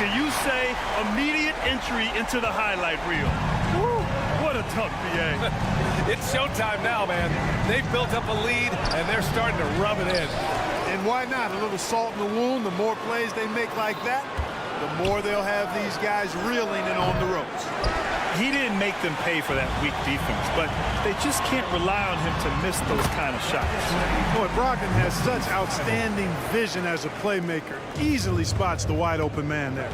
Can you say immediate entry into the highlight reel? Woo, what a dunk, BA. It's showtime now, man. They've built up a lead, and they're starting to rub it in. And why not? A little salt in the wound. The more plays they make like that, the more they'll have these guys reeling and on the ropes. He didn't make them pay for that weak defense, but they just can't rely on him to miss those kind of shots. Boy, Brogdon has such outstanding vision as a playmaker. Easily spots the wide open man there.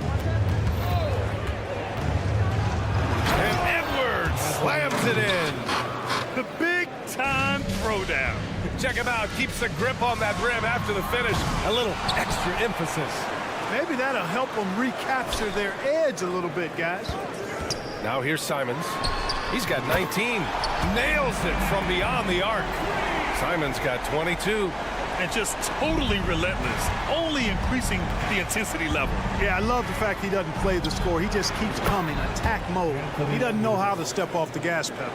And Edwards slams it in. The big-time throwdown. Check him out. Keeps the grip on that rim after the finish. A little extra emphasis. Maybe that'll help them recapture their edge a little bit, guys. Now here's Simons. He's got 19. Nails it from beyond the arc. Simons got 22. And just totally relentless, only increasing the intensity level. Yeah, I love the fact he doesn't play the score. He just keeps coming, attack mode. He doesn't know how to step off the gas pedal.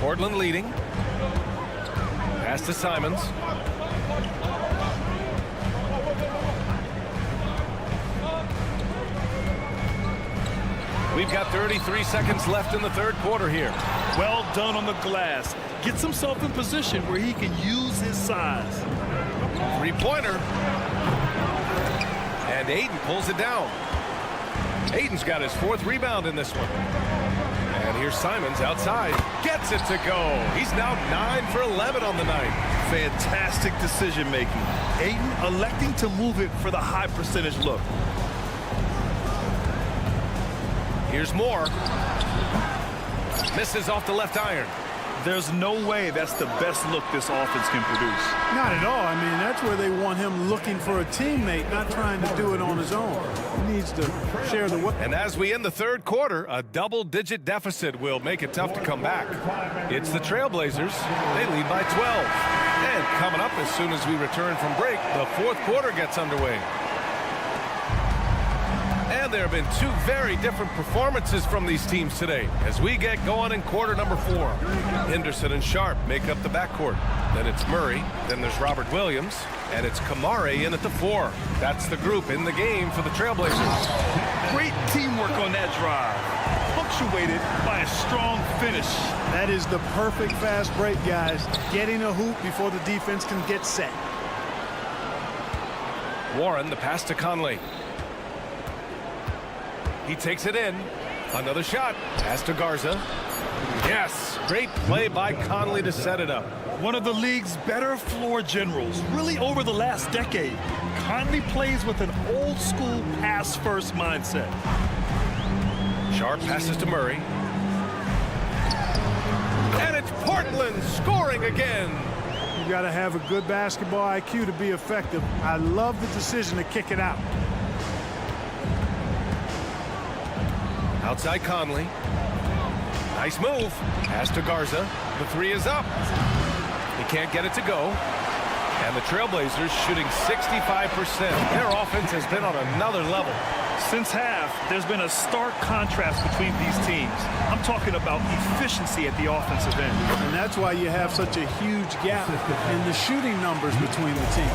Portland leading. Pass to Simons. We've got 33 seconds left in the third quarter here. Well done on the glass. Gets himself in position where he can use his size. Three-pointer. And Ayton pulls it down. Ayton's got his 4th rebound in this one. And here's Simons outside. Gets it to go. He's now 9 for 11 on the night. Fantastic decision-making. Ayton electing to move it for the high percentage look. Here's Moore. Misses off the left iron. There's no way that's the best look this offense can produce. Not at all. I mean, that's where they want him looking for a teammate, not trying to do it on his own. He needs to share the work. And as we end the third quarter, a double-digit deficit will make it tough to come back. It's the Trailblazers. They lead by 12. And coming up as soon as we return from break, the fourth quarter gets underway. And there have been 2 very different performances from these teams today as we get going in quarter number 4. Henderson and Sharp make up the backcourt. Then it's Murray. Then there's Robert Williams. And it's Kamare in at the 4. That's the group in the game for the Trailblazers. Great teamwork on that drive. Punctuated by a strong finish. That is the perfect fast break, guys. Getting a hoop before the defense can get set. Warren, the pass to Conley. He takes it in. Another shot. Pass to Garza. Yes. Great play by Conley to set it up. One of the league's better floor generals, really over the last decade. Conley plays with an old-school pass-first mindset. Sharp passes to Murray. And it's Portland scoring again. You got to have a good basketball IQ to be effective. I love the decision to kick it out. Outside Conley. Nice move. Pass to Garza. The 3 is up. He can't get it to go. And the Trailblazers shooting 65%. Their offense has been on another level. Since half, there's been a stark contrast between these teams. I'm talking about efficiency at the offensive end. And that's why you have such a huge gap in the shooting numbers between the teams.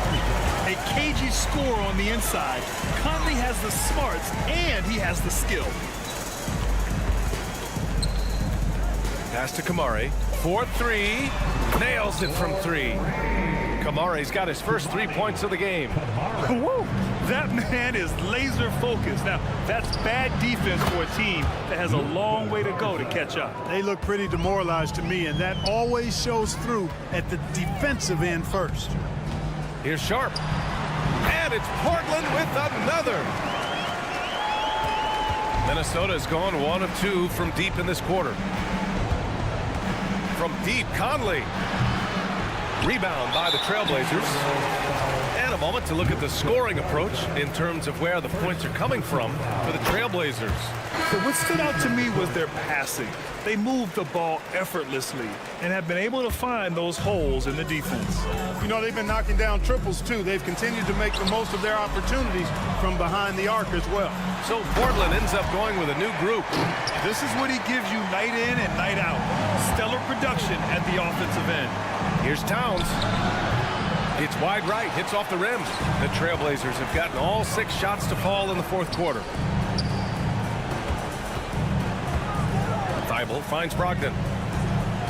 A cagey score on the inside. Conley has the smarts and he has the skill. Pass to Kamari. 4-3. Nails it from 3. Kamari's got his first 3 points of the game. Woo! That man is laser focused. Now, that's bad defense for a team that has a long way to go to catch up. They look pretty demoralized to me, and that always shows through at the defensive end first. Here's Sharp. And it's Portland with another. Minnesota's gone 1 of 2 from deep in this quarter. From deep, Conley. Rebound by the Trailblazers. And a moment to look at the scoring approach in terms of where the points are coming from for the Trailblazers. So what stood out to me was their passing. They moved the ball effortlessly and have been able to find those holes in the defense. You know, they've been knocking down triples, too. They've continued to make the most of their opportunities from behind the arc as well. So Portland ends up going with a new group. This is what he gives you night in and night out. Stellar production at the offensive end. Here's Towns. It's wide right, hits off the rim. The Trailblazers have gotten all 6 shots to fall in the fourth quarter. Thibault finds Brogdon.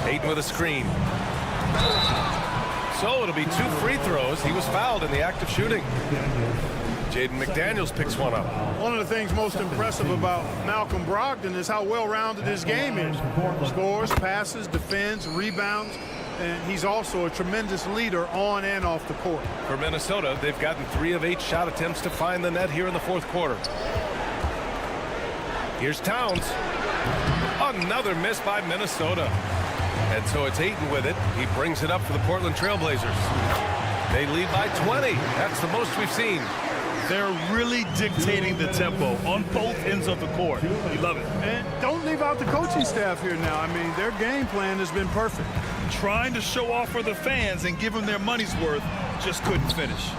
Ayton with a screen. So it'll be 2 free throws. He was fouled in the act of shooting. Jaden McDaniels picks one up. One of the things most impressive about Malcolm Brogdon is how well-rounded his game is. Scores, passes, defends, rebounds, and he's also a tremendous leader on and off the court. For Minnesota, they've gotten 3 of 8 shot attempts to find the net here in the fourth quarter. Here's Towns. Another miss by Minnesota. And so it's Ayton with it. He brings it up for the Portland Trailblazers. They lead by 20. That's the most we've seen. They're really dictating the tempo on both ends of the court. You love it. And don't leave out the coaching staff here now. I mean, their game plan has been perfect. Trying to show off for the fans and give them their money's worth, just couldn't finish.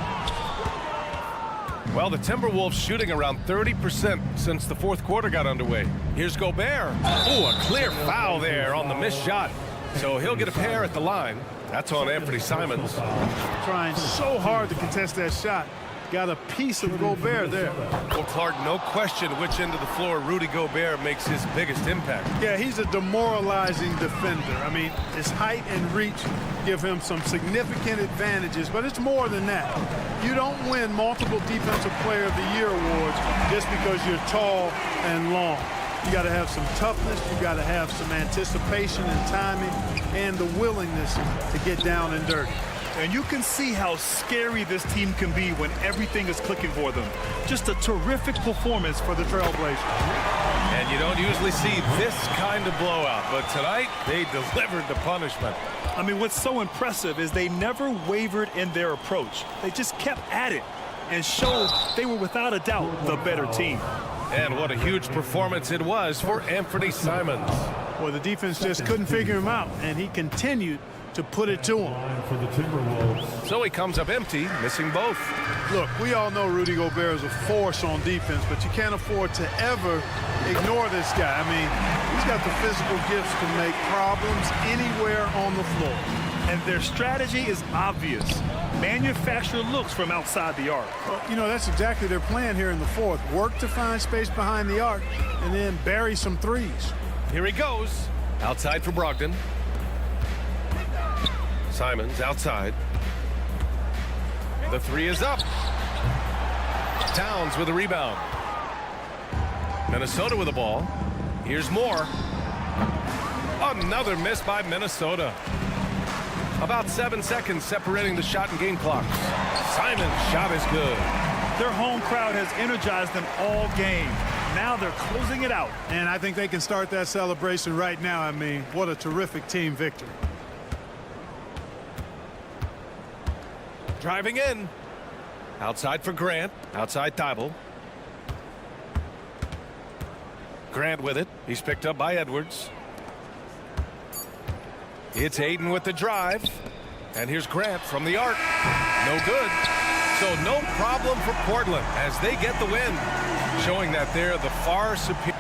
Well, the Timberwolves shooting around 30% since the fourth quarter got underway. Here's Gobert. Oh, a clear foul there on the missed shot. So he'll get a pair at the line. That's on Anthony Simons. Trying so hard to contest that shot. Got a piece of Gobert there. Well, Clark, no question which end of the floor Rudy Gobert makes his biggest impact. Yeah, he's a demoralizing defender. I mean, his height and reach give him some significant advantages, but it's more than that. You don't win multiple Defensive Player of the Year awards just because you're tall and long. You got to have some toughness, you got to have some anticipation and timing, and the willingness to get down and dirty. And you can see how scary this team can be when everything is clicking for them. Just a terrific performance for the Trailblazers. And you don't usually see this kind of blowout, but tonight they delivered the punishment. I mean, what's so impressive is they never wavered in their approach. They just kept at it and showed they were without a doubt the better team. And what a huge performance it was for Anthony Simons. Well, the defense just couldn't figure him out, and he continued to put it to him. For the Timberwolves. So he comes up empty, missing both. Look, we all know Rudy Gobert is a force on defense, but you can't afford to ever ignore this guy. I mean, he's got the physical gifts to make problems anywhere on the floor. And their strategy is obvious. Manufacture looks from outside the arc. Well, you know, that's exactly their plan here in the fourth. Work to find space behind the arc and then bury some threes. Here he goes. Outside for Brogdon. Simons outside. The 3 is up. Towns with a rebound. Minnesota with the ball. Here's more. Another miss by Minnesota. About 7 seconds separating the shot and game clock. Simons' shot is good. Their home crowd has energized them all game. Now they're closing it out. And I think they can start that celebration right now. I mean, what a terrific team victory. Driving in. Outside for Grant. Outside Thibault. Grant with it. He's picked up by Edwards. It's Ayton with the drive. And here's Grant from the arc. No good. So no problem for Portland as they get the win, showing that they're the far superior.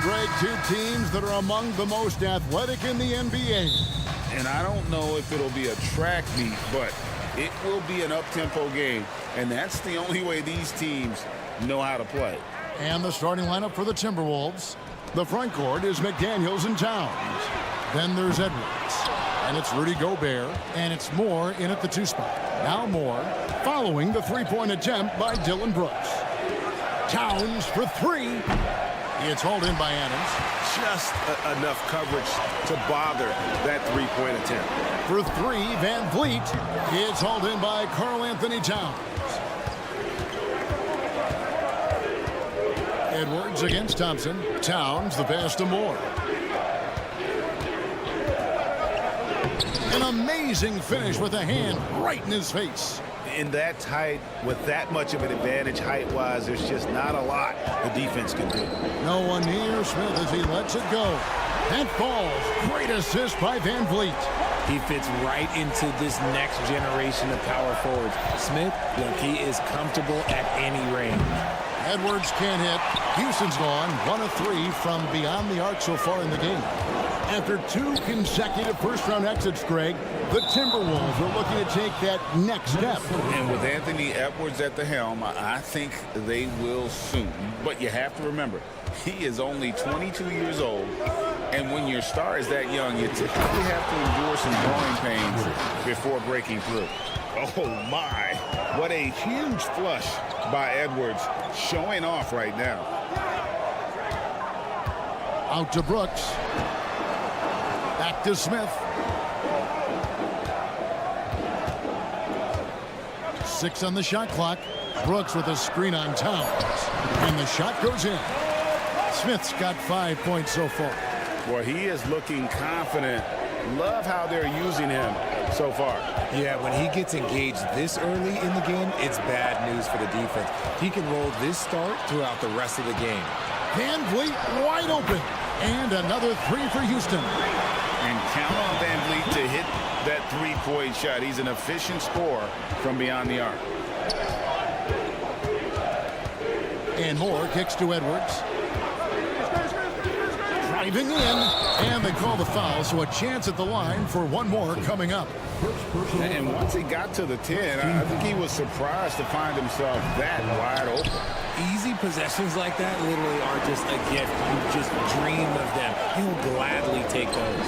Greg, two teams that are among the most athletic in the NBA. And I don't know if it'll be a track meet, but it will be an up-tempo game. And that's the only way these teams know how to play. And the starting lineup for the Timberwolves. The front court is McDaniels and Towns. Then there's Edwards. And it's Rudy Gobert. And it's Moore in at the 2 spot. Now Moore following the three-point attempt by Dylan Brooks. Towns for 3. It's hauled in by Adams. Just enough coverage to bother that three-point attempt. For 3, Van Vliet. It's hauled in by Karl Anthony Towns. Edwards against Thompson. Towns the pass to Moore. An amazing finish with a hand right in his face. In that tight, with that much of an advantage height-wise, there's just not a lot the defense can do. No one near Smith as he lets it go. That falls. Great assist by Van Vliet. He fits right into this next generation of power forwards. Smith, look, he is comfortable at any range. Edwards can't hit. Houston's gone 1 of 3 from beyond the arc so far in the game. After 2 consecutive first-round exits, Greg, the Timberwolves are looking to take that next step. And with Anthony Edwards at the helm, I think they will soon. But you have to remember, he is only 22 years old. And when your star is that young, you typically have to endure some growing pains before breaking through. Oh, my. What a huge flush by Edwards, showing off right now. Out to Brooks. Back to Smith. 6 on the shot clock. Brooks with a screen on Towns. And the shot goes in. Smith's got 5 points so far. Well, he is looking confident. Love how they're using him so far. Yeah, when he gets engaged this early in the game, it's bad news for the defense. He can roll this start throughout the rest of the game. Van Vliet wide open. And another 3 for Houston. And count on Van Vliet to hit that three-point shot. He's an efficient scorer from beyond the arc. And Moore kicks to Edwards. Driving in. And they call the foul, so a chance at the line for one more coming up. And once he got to the 10, I think he was surprised to find himself that wide open. Easy possessions like that literally are just a gift. You just dream of them. He'll gladly take those.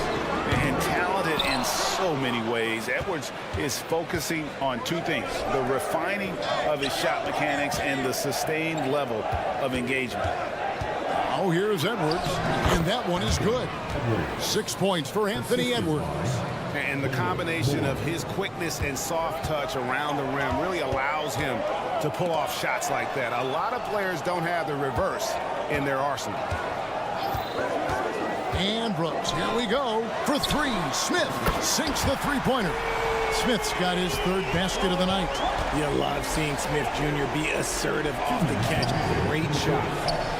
And talented in so many ways. Edwards is focusing on 2 things: the refining of his shot mechanics and the sustained level of engagement. Oh, here's Edwards, and that one is good. 6 points for Anthony Edwards. And the combination of his quickness and soft touch around the rim really allows him to pull off shots like that. A lot of players don't have the reverse in their arsenal. And Brooks, here we go for 3. Smith sinks the three-pointer. Smith's got his 3rd basket of the night. You love seeing Smith Jr. be assertive off the catch. Great shot.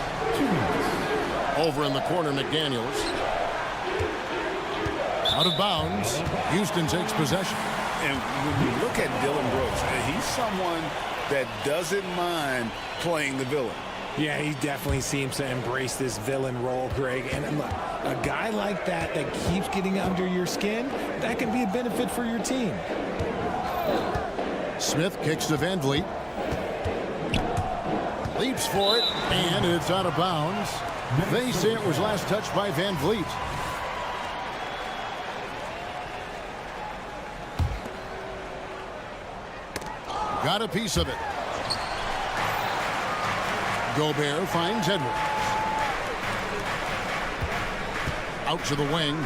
Over in the corner, McDaniels. Out of bounds. Houston takes possession. And when you look at Dylan Brooks, he's someone that doesn't mind playing the villain. Yeah, he definitely seems to embrace this villain role, Greg. And look, a guy like that keeps getting under your skin, that can be a benefit for your team. Smith kicks to Van Vliet. Leaps for it, and it's out of bounds. They say it was last touched by Van Vliet. Got a piece of it. Gobert finds Edwards. Out to the wing.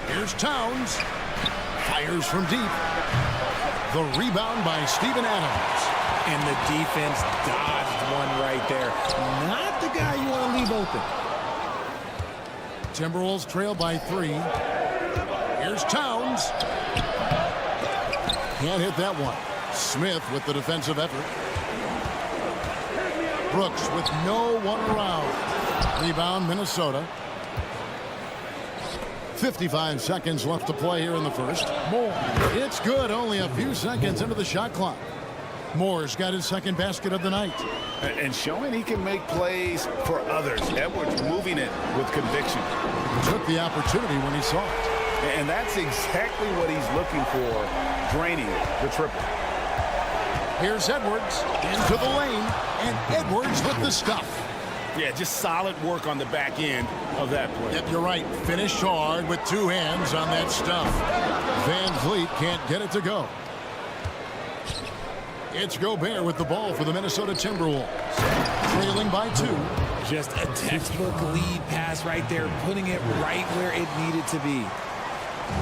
Here's Towns. Fires from deep. The rebound by Steven Adams. And the defense dodged one right there. Not the guy you want to leave open. Timberwolves trail by 3. Here's Towns. Can't hit that one. Smith with the defensive effort. Brooks with no one around. Rebound, Minnesota. 55 seconds left to play here in the first. More. It's good. Only a few seconds into the shot clock. Moore's got his second basket of the night. And showing he can make plays for others. Edwards moving it with conviction. Took the opportunity when he saw it. And that's exactly what he's looking for, draining the triple. Here's Edwards into the lane, and Edwards with the stuff. Yeah, just solid work on the back end of that play. Yep, you're right. Finished hard with two hands on that stuff. Van Vliet can't get it to go. It's Gobert with the ball for the Minnesota Timberwolves. Trailing by 2. Just a textbook lead pass right there, putting it right where it needed to be.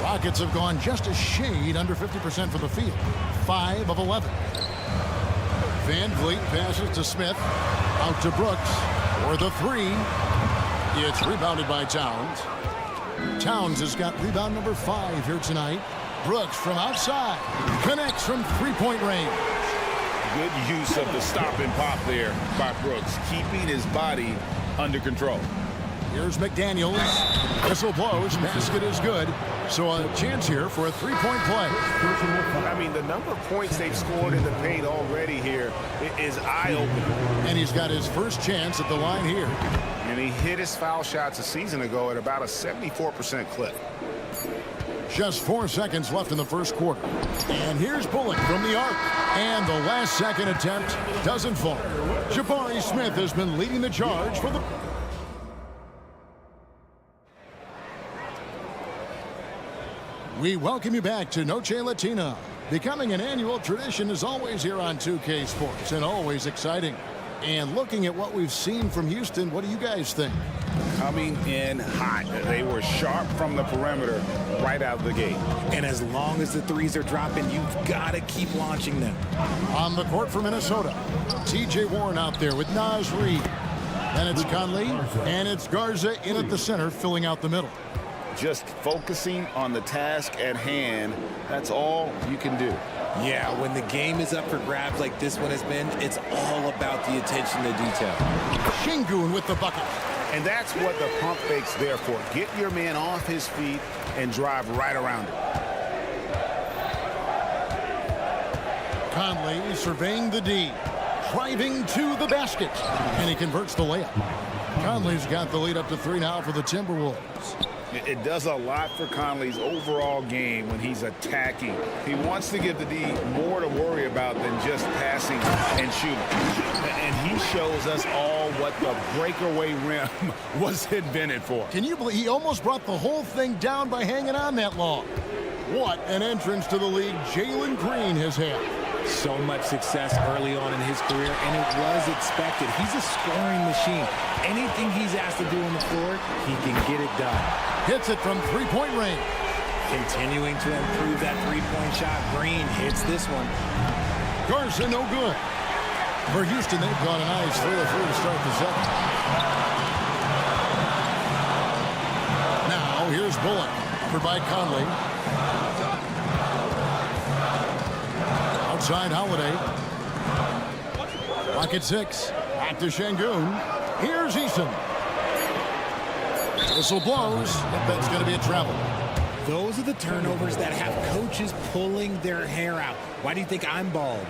Rockets have gone just a shade under 50% for the field. 5 of 11. Van Vliet passes to Smith. Out to Brooks for the 3. It's rebounded by Towns. Towns has got rebound number 5 here tonight. Brooks from outside. Connects from three-point range. Good use of the stop and pop there by Brooks, keeping his body under control. Here's McDaniels. Whistle blows. Basket is good. So a chance here for a three-point play. I mean, the number of points they've scored in the paint already here is eye-opening. And he's got his first chance at the line here. And he hit his foul shots a season ago at about a 74% clip. Just 4 seconds left in the first quarter. And here's Bullock from the arc. And the last second attempt doesn't fall. Jabari Smith has been leading the charge for the... We welcome you back to Noche Latina. Becoming an annual tradition is always here on 2K Sports and always exciting. And looking at what we've seen from Houston, what do you guys think? Coming in hot. They were sharp from the perimeter right out of the gate. And as long as the threes are dropping, you've got to keep launching them. On the court for Minnesota, T.J. Warren out there with Naz Reid. Then it's Conley, and it's Garza in at the center, filling out the middle. Just focusing on the task at hand, that's all you can do. Yeah, when the game is up for grabs like this one has been, it's all about the attention to detail. Şengün with the bucket. And that's what the pump fake's there for. Get your man off his feet and drive right around him. Conley surveying the D, driving to the basket, and he converts the layup. Conley's got the lead up to 3 now for the Timberwolves. It does a lot for Conley's overall game when he's attacking. He wants to give the D more to worry about than just passing and shooting. And he shows us all what the breakaway rim was invented for. Can you believe he almost brought the whole thing down by hanging on that long? What an entrance to the league Jalen Green has had. So much success early on in his career, and it was expected. He's a scoring machine. Anything he's asked to do on the floor, he can get it done. Hits it from three-point range. Continuing to improve that three-point shot. Green hits this one. Garza no good. For Houston, they've gone a nice 3-3 to start the second. Now, here's Bullock. Covered by Conley. Outside Holiday. Rocket 6. Back to Şengün. Here's Eason. Whistle blows. That's going to be a travel. Those are the turnovers that have coaches pulling their hair out. Why do you think I'm bald?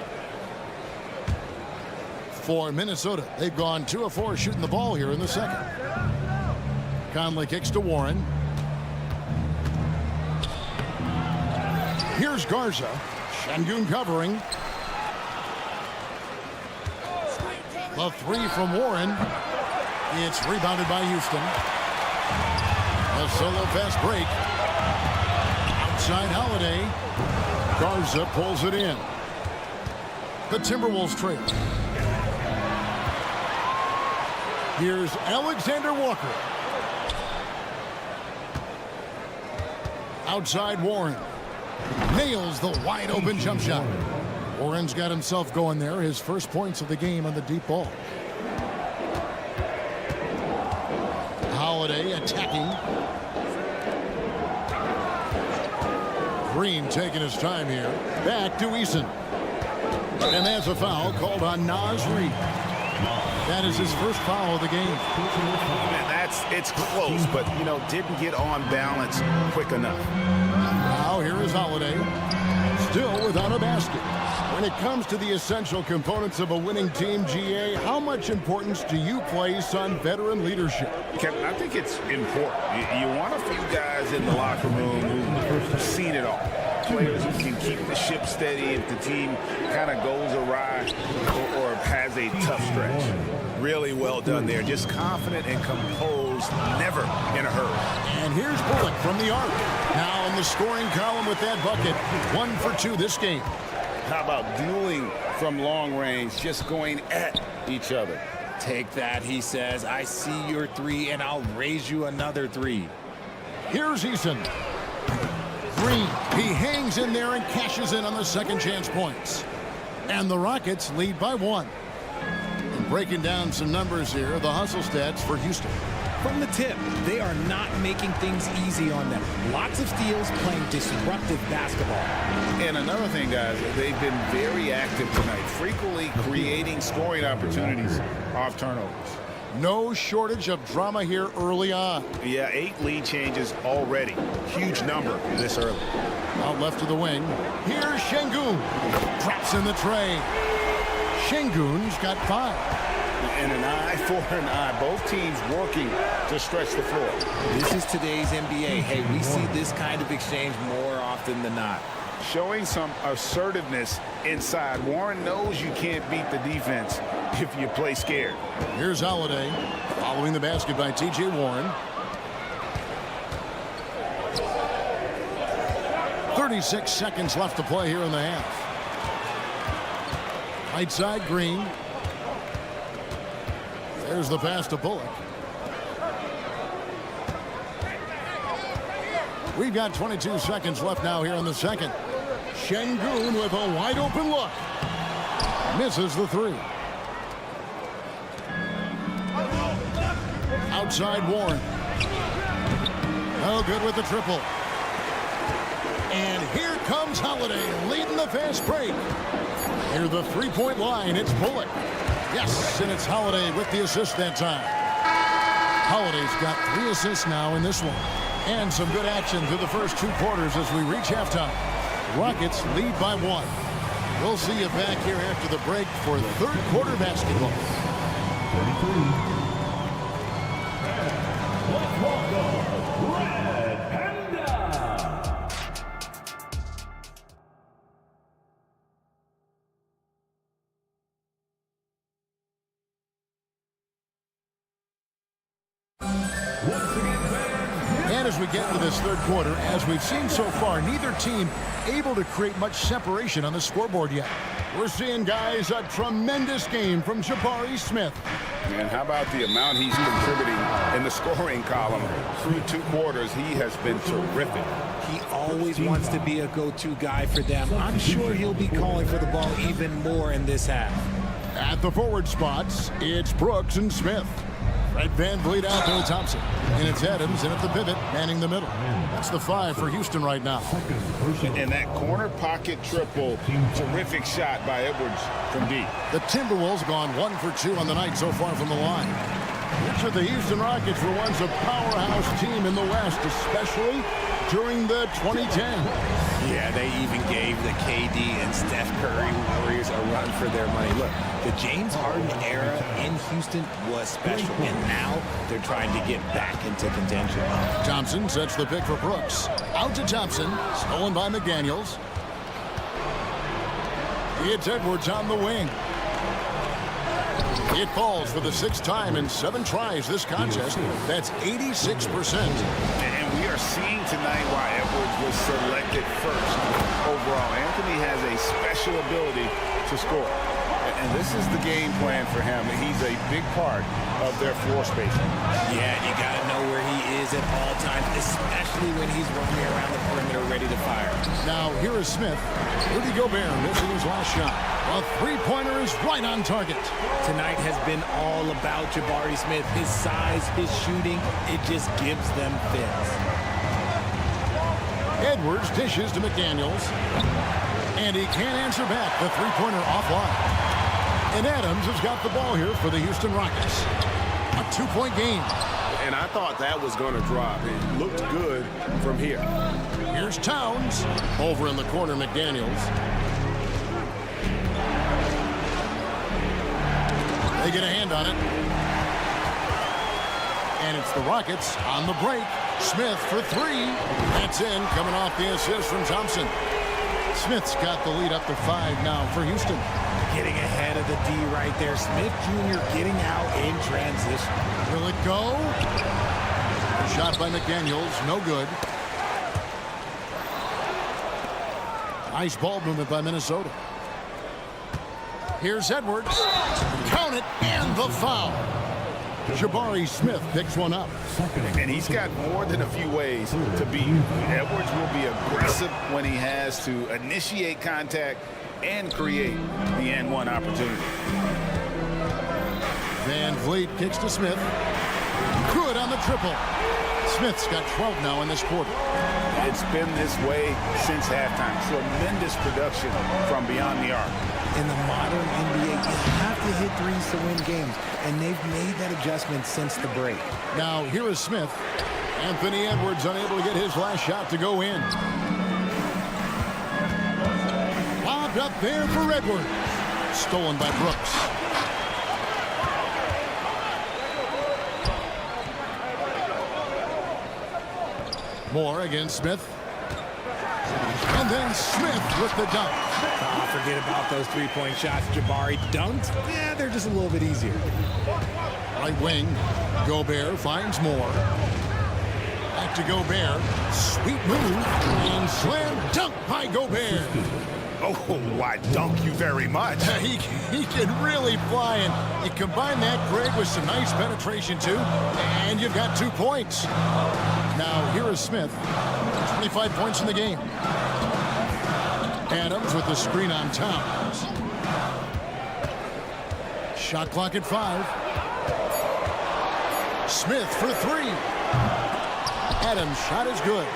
For Minnesota, they've gone 2 of 4 shooting the ball here in the second. Conley kicks to Warren. Here's Garza. Şengün covering. The 3 from Warren. It's rebounded by Houston. A solo fast break. Outside Holiday. Garza pulls it in. The Timberwolves trail. Here's Alexander Walker. Outside Warren. Nails the wide open jump shot. Warren's got himself going there. His first points of the game on the deep ball. Holiday attacking. Green taking his time here. Back to Eason. And that's a foul called on Naz Reid. That is his first foul of the game. And it's close, but, you know, didn't get on balance quick enough. Now here is Holiday. still without a basket. When it comes to the essential components of a winning team, GA, how much importance do you place on veteran leadership? Kevin, I think it's important. You want a few guys in the locker room who've seen it all. Players who can keep the ship steady if the team kind of goes awry or has a tough stretch. Really well done there. Just confident and composed, never in a hurry. And here's Bullock from the arc. Now in the scoring column with that bucket. 1 for 2 this game. How about dueling from long range, just going at each other? Take that, he says. I see your 3, and I'll raise you another 3. Here's Eason. Green, he hangs in there and cashes in on the second chance points. And the Rockets lead by 1. And breaking down some numbers here, the hustle stats for Houston. From the tip, they are not making things easy on them. Lots of steals, playing disruptive basketball. And another thing, guys, they've been very active tonight, frequently creating scoring opportunities off turnovers. No shortage of drama here early on. Yeah, 8 lead changes already. Huge number this early. Out left to the wing. Here's Şengün. Drops in the tray. Şengün's got 5. And an eye for an eye. Both teams working to stretch the floor. This is today's NBA. Hey, we see this kind of exchange more often than not. Showing some assertiveness inside. Warren knows you can't beat the defense if you play scared. Here's Holiday following the basket by T.J. Warren. 36 seconds left to play here in the half. Right side, Green. There's the pass to Bullock. We've got 22 seconds left now here in the second. Şengün with a wide open look. Misses the 3. Outside Warren. No good with the triple. And here comes Holiday leading the fast break. Near the three-point line, it's Bullock. Yes, and it's Holiday with the assist that time. Holiday's got 3 assists now in this one. And some good action through the first 2 quarters as we reach halftime. Rockets lead by 1. We'll see you back here after the break for third quarter basketball. 33. Let's welcome Red Panda. And as we get into this third quarter, as we've seen so far, neither team able to create much separation on the scoreboard yet. We're seeing, guys, a tremendous game from Jabari Smith. And how about the amount he's contributing in the scoring column through 2 quarters? He has been terrific. He always wants to be a go-to guy for them. I'm sure he'll be calling for the ball even more in this half. At the forward spots, it's Brooks and Smith. Fred VanVleet out there with Thompson. And it's Adams in at the pivot, manning the middle. That's the 5 for Houston right now. And that corner pocket triple, terrific shot by Edwards from deep. The Timberwolves gone 1 for 2 on the night so far from the line. Which of the Houston Rockets were once a powerhouse team in the West, especially during the 2010s. Yeah, they even gave the KD and Steph Curry Warriors a run for their money. Look, the James Harden era in Houston was special, and now they're trying to get back into contention. Thompson sets the pick for Brooks. Out to Thompson, stolen by McDaniels. It's Edwards on the wing. It falls for the 6th time in 7 tries this contest. That's 86%. And we are seeing tonight why Edwards was selected first overall. Anthony has a special ability to score. And this is the game plan for him. He's a big part of their floor spacing. Yeah, you got to know where he is at all times, especially when he's roaming around the perimeter ready to fire. Now, here is Smith. Rudy Gobert missing his last shot. A 3-pointer is right on target. Tonight has been all about Jabari Smith. His size, his shooting, it just gives them fits. Edwards dishes to McDaniels. And he can't answer back. The 3-pointer offline. And Adams has got the ball here for the Houston Rockets. A 2-point game. And I thought that was going to drop. It looked good from here. Here's Towns. Over in the corner, McDaniels. They get a hand on it. And it's the Rockets on the break. Smith for 3. That's in, coming off the assist from Thompson. Smith's got the lead up to 5 now for Houston. Getting ahead of the D right there. Smith Jr. getting out in transition. Will it go? Shot by McDaniels, no good. Nice ball movement by Minnesota. Here's Edwards. Count it, and the foul. Jabari Smith picks one up. And he's got more than a few ways to beat you. Edwards will be aggressive when he has to initiate contact and create the and-one opportunity. Van Vliet kicks to Smith. Good on the triple. Smith's got 12 now in this quarter. It's been this way since halftime. Tremendous production from beyond the arc. In the modern NBA, you have to hit threes to win games, and they've made that adjustment since the break. Now, here is Smith. Anthony Edwards unable to get his last shot to go in. Lobbed up there for Edwards. Stolen by Brooks. Moore against Smith. And then Smith with the dunk. Oh, forget about those three-point shots. Jabari dunked. Yeah, they're just a little bit easier. Right wing. Gobert finds Moore. Back to Gobert. Sweet move. And slam dunk by Gobert. Oh, why, dunk you very much. He can really fly, and you combine that, Greg, with some nice penetration, too, and you've got 2 points. Now, here is Smith. 25 points in the game. Adams with the screen on Towns. Shot clock at 5. Smith for 3. Adams' shot is good.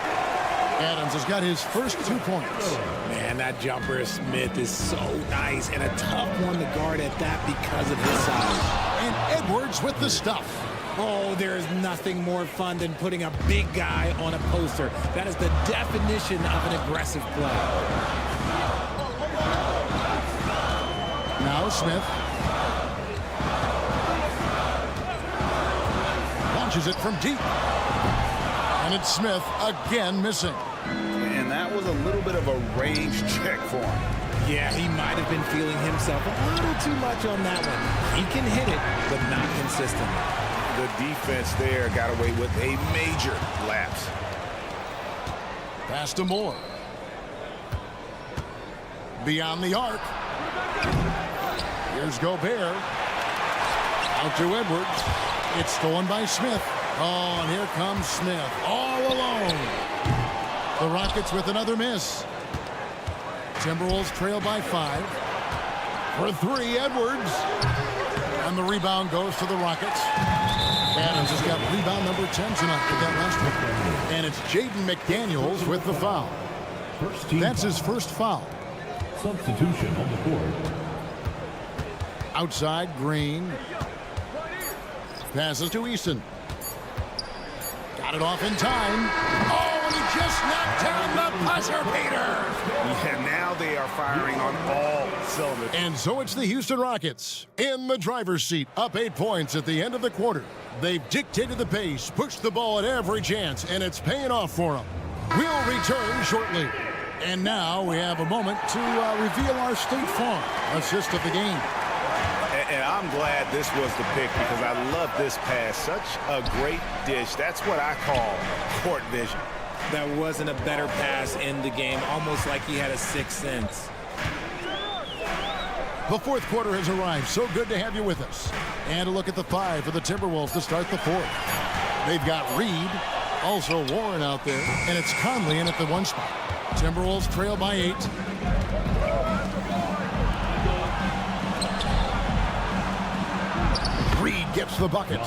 Adams has got his first 2 points. Man, that jumper of Smith is so nice, and a tough one to guard at that because of his size. And Edwards with the stuff. Oh, there is nothing more fun than putting a big guy on a poster. That is the definition of an aggressive play. Now Smith. Launches it from deep. And it's Smith again missing. And that was a little bit of a range check for him. Yeah, he might have been feeling himself a little too much on that one. He can hit it, but not consistently. The defense there got away with a major lapse. Pass to Moore. Beyond the arc. Here's Gobert. Out to Edwards. It's stolen by Smith. Oh, and here comes Smith. All alone. The Rockets with another miss. Timberwolves trail by 5. For 3, Edwards. And the rebound goes to the Rockets. Adams has got rebound number 10 tonight with that last one. And it's Jaden McDaniels with the foul. That's his first foul. Substitution on the court. Outside, Green. Passes to Easton. Got it off in time. Oh, and he just knocked down the buzzer beater. Yeah, now they are firing on all cylinders. And so it's the Houston Rockets in the driver's seat, up 8 points at the end of the quarter. They've dictated the pace, pushed the ball at every chance, and it's paying off for them. We'll return shortly. And now we have a moment to reveal our State Farm assist of the game. And I'm glad this was the pick because I love this pass. Such a great dish. That's what I call court vision. That wasn't a better pass in the game, almost like he had a sixth sense. The fourth quarter has arrived. So good to have you with us. And a look at the 5 for the Timberwolves to start the fourth. They've got Reed, also Warren out there, and it's Conley in at the 1 spot. Timberwolves trail by 8. Reed gets the bucket.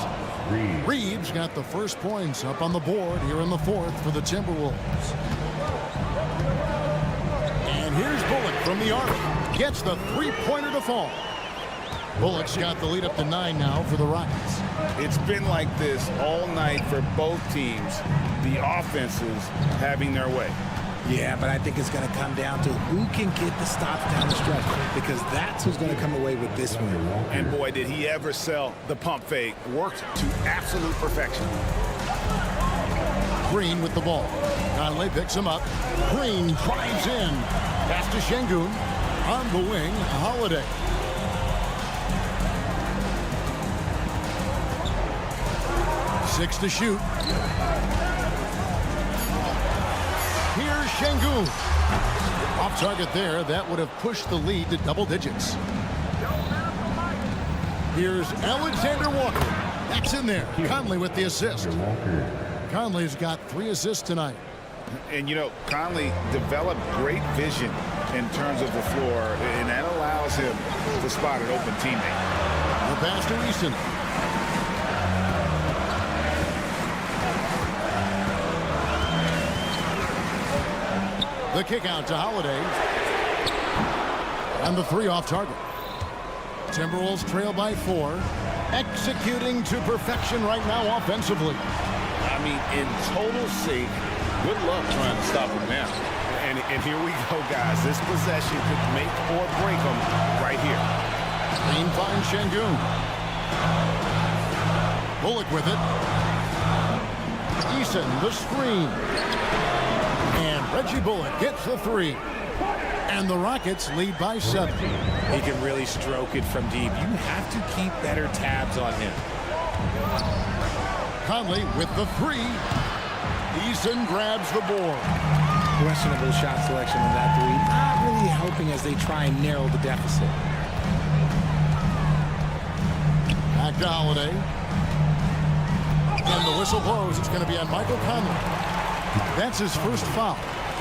Reed's got the first points up on the board here in the fourth for the Timberwolves. And here's Bullock from the arc. Gets the 3-pointer to fall. Bullock's got the lead up to 9 now for the Rockets. It's been like this all night for both teams. The offenses having their way. Yeah, but I think it's going to come down to who can get the stops down the stretch, because that's who's going to come away with this one. And boy, did he ever sell the pump fake. Worked to absolute perfection. Green with the ball. Conley picks him up. Green drives in. Pass to Şengün. On the wing, Holiday. Six to shoot. Here's Şengün. Off target there. That would have pushed the lead to double digits. Here's Alexander Walker. That's in there. Conley with the assist. Conley's got 3 assists tonight. And, you know, Conley developed great vision in terms of the floor, and that allows him to spot an open teammate. The pass to Easton. The kick out to Holiday. And the 3 off target. Timberwolves trail by 4. Executing to perfection right now offensively. I mean, in total sync. Good luck trying to stop him now. And here we go, guys. This possession could make or break them right here. Green finds Şengün. Bullock with it. Eason, the screen. And Reggie Bullock gets the 3. And the Rockets lead by 7. He can really stroke it from deep. You have to keep better tabs on him. Conley with the 3. Eason grabs the board. Questionable shot selection on that 3. Not really helping as they try and narrow the deficit. Back to Holiday. And the whistle blows. It's going to be on Michael Conley. That's his first foul.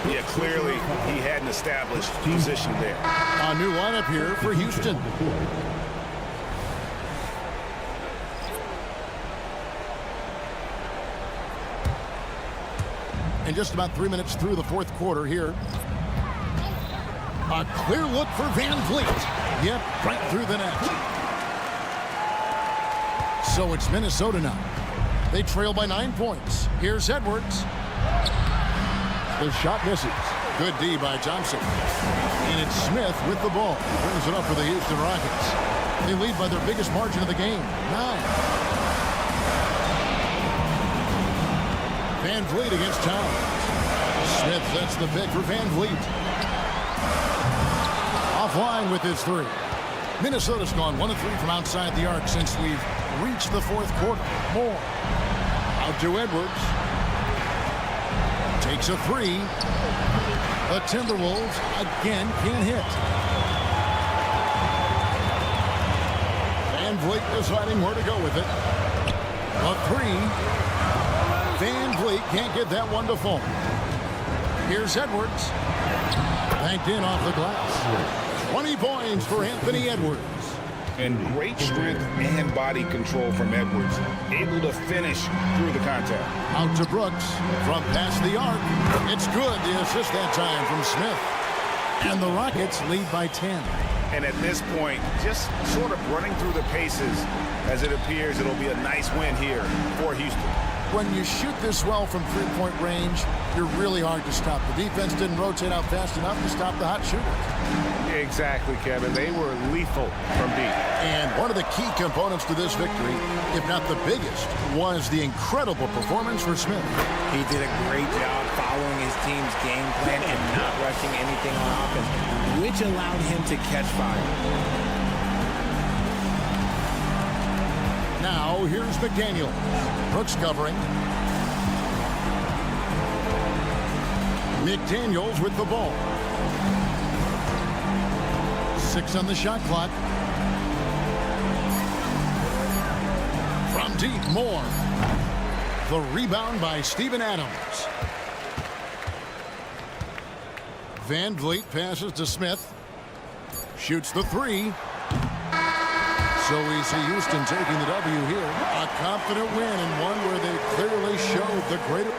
Yeah, clearly he had an established position there. A new lineup here for Houston. And just about 3 minutes through the 4th quarter here. A clear look for Van Vliet. Yep, right through the net. So it's Minnesota now. They trail by 9 points. Here's Edwards. The shot misses. Good D by Thompson. And it's Smith with the ball. Brings it up for the Houston Rockets. They lead by their biggest margin of the game, 9. Van Vliet against Towns. Smith sets the pick for Van Vliet. Offline with his 3. Minnesota's gone 1 of 3 from outside the arc since we've reached the 4th quarter. Moore. Out to Edwards. Takes a 3. The Timberwolves again can't hit. Van Vliet deciding where to go with it. A 3. Van Vliet can't get that one to fall. Here's Edwards. Banked in off the glass. 20 points for Anthony Edwards. And great strength and body control from Edwards. Able to finish through the contact. Out to Brooks. From past the arc. It's good. The assist that time from Smith. And the Rockets lead by 10. And at this point, just sort of running through the paces as it appears it'll be a nice win here for Houston. When you shoot this well from 3-point range, you're really hard to stop. The defense didn't rotate out fast enough to stop the hot shooters. Exactly, Kevin. They were lethal from deep. And one of the key components to this victory, if not the biggest, was the incredible performance for Smith. He did a great job following his team's game plan and not rushing anything on offense, which allowed him to catch fire. Now, here's McDaniel. Brooks covering. McDaniels with the ball. 6 on the shot clock. From deep, Moore. The rebound by Steven Adams. Van Vliet passes to Smith. Shoots the 3. So we see Houston taking the W here. A confident win and one where they clearly showed the greater...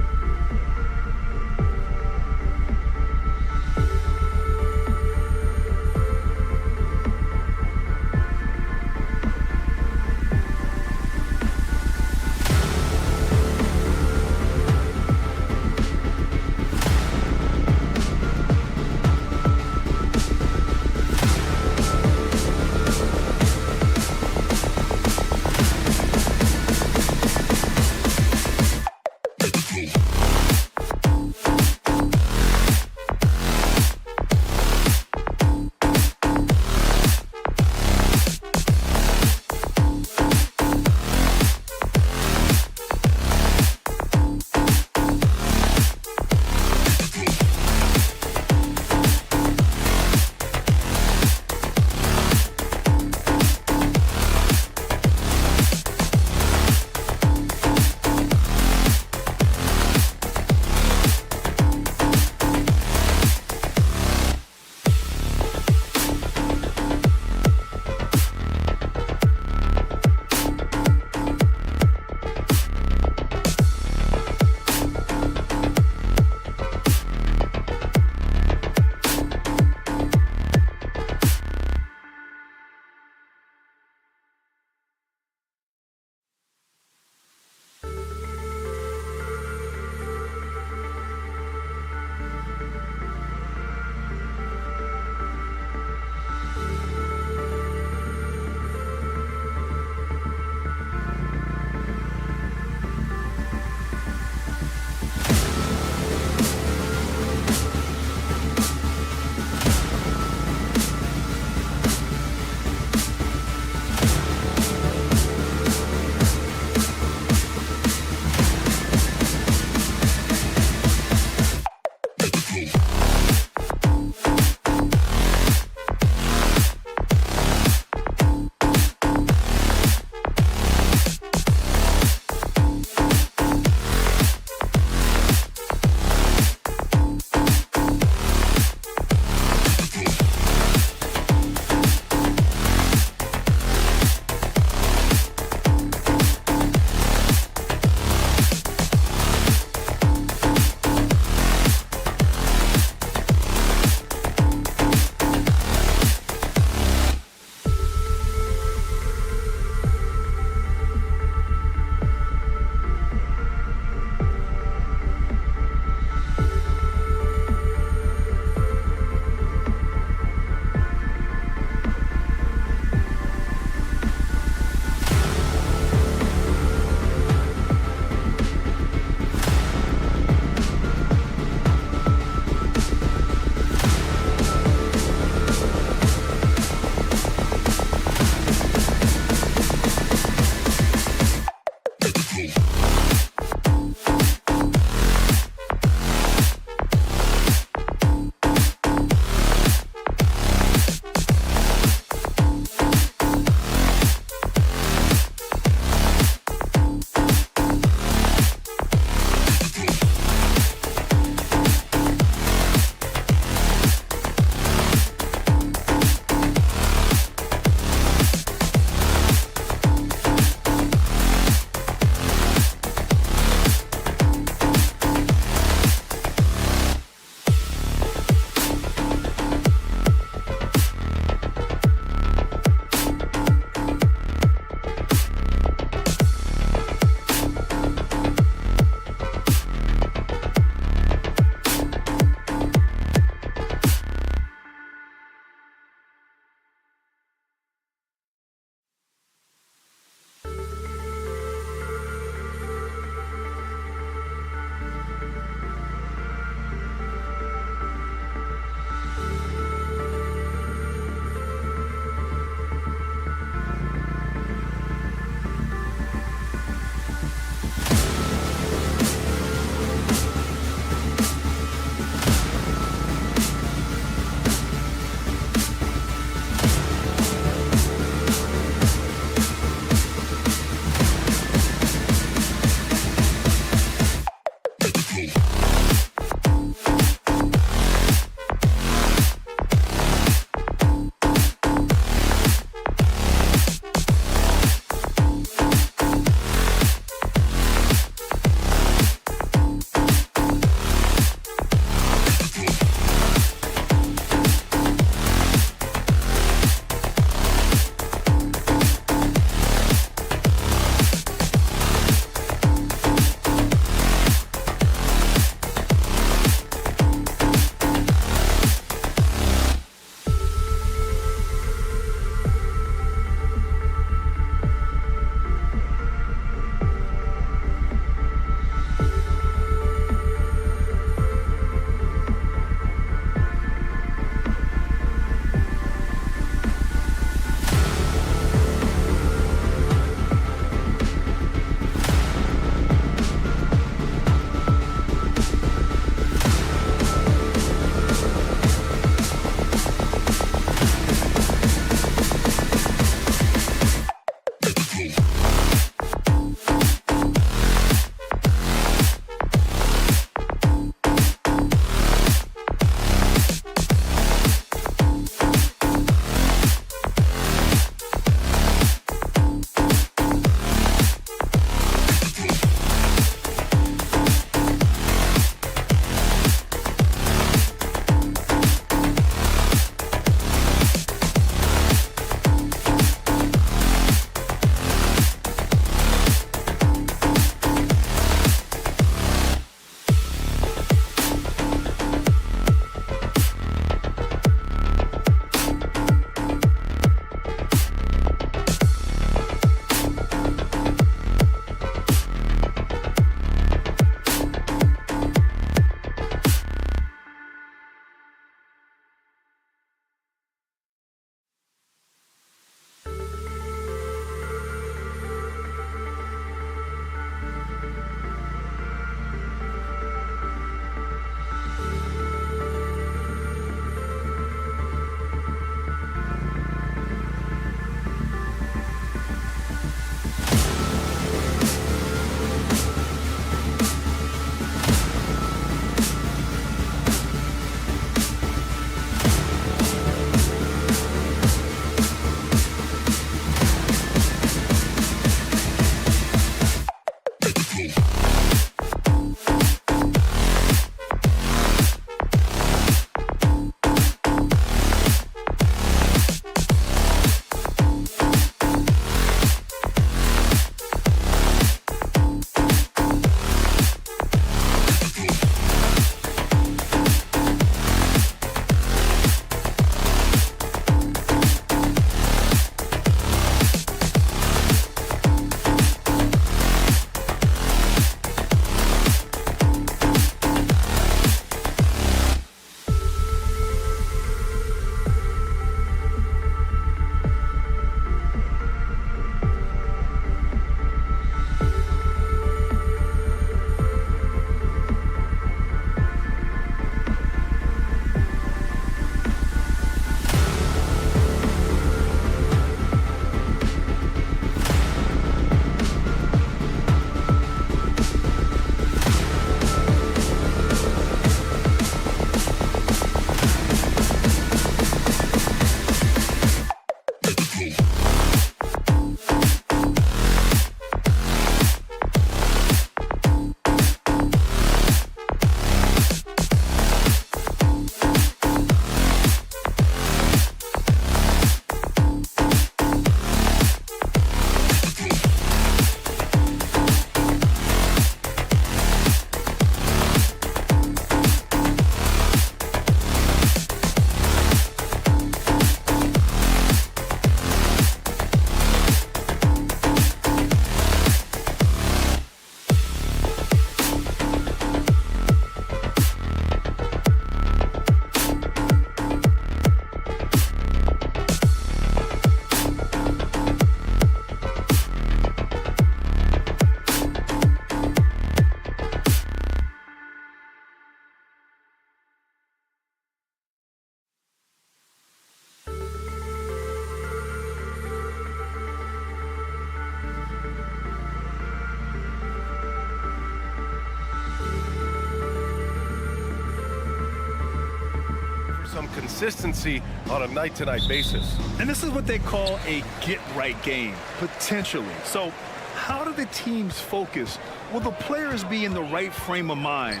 some consistency on a night-to-night basis. And this is what they call a get-right game, potentially. So how do the teams focus? Will the players be in the right frame of mind,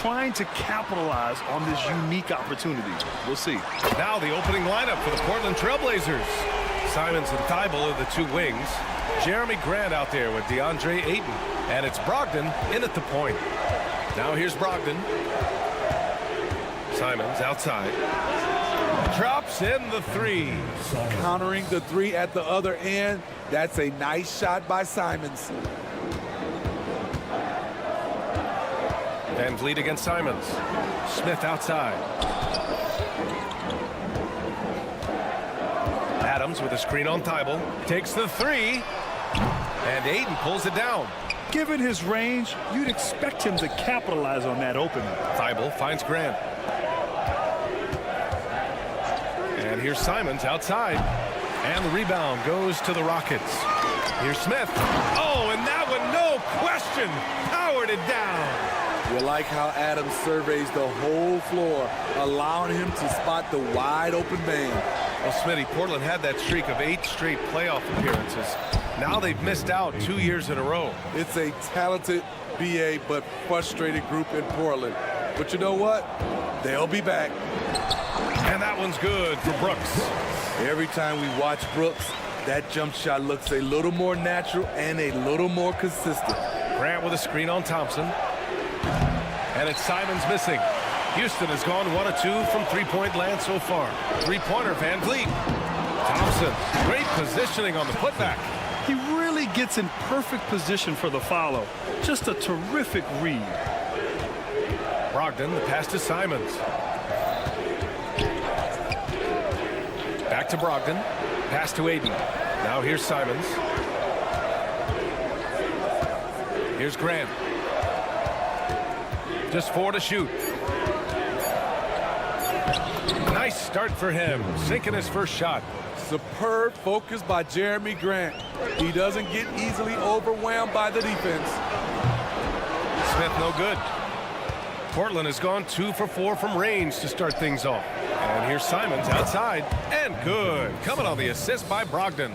trying to capitalize on this unique opportunity? We'll see. Now the opening lineup for the Portland Trailblazers. Simons and Thibault are the two wings. Jeremy Grant out there with DeAndre Ayton. And it's Brogdon in at the point. Now here's Brogdon. Simons outside. Drops in the three. Countering the three at the other end. That's a nice shot by Simons. Van Vliet against Simons. Smith outside. Adams with a screen on Thibault. Takes the three. And Ayton pulls it down. Given his range, you'd expect him to capitalize on that opening. Thibault finds Grant. And here's Simons outside. And the rebound goes to the Rockets. Here's Smith. Oh, and that one, no question, powered it down. You like how Adams surveys the whole floor, allowing him to spot the wide open man. Well, Smitty, Portland had that streak of 8 straight playoff appearances. Now they've missed out 2 years in a row. It's a talented BA but frustrated group in Portland. But you know what? They'll be back. And that one's good for Brooks. Every time we watch Brooks, that jump shot looks a little more natural and a little more consistent. Grant with a screen on Thompson. And it's Simons missing. Houston has gone 1 of 2 from three-point land so far. Three-pointer, Van Vliet. Thompson, great positioning on the putback. He really gets in perfect position for the follow. Just a terrific read. Brogdon, the pass to Simons. Back to Brogdon. Pass to Ayton. Now here's Simons. Here's Grant. Just 4 to shoot. Nice start for him, sinking his first shot. Superb focus by Jeremy Grant. He doesn't get easily overwhelmed by the defense. Smith no good. Portland has gone 2 for 4 from range to start things off. And here's Simons outside, and good. Coming on the assist by Brogdon.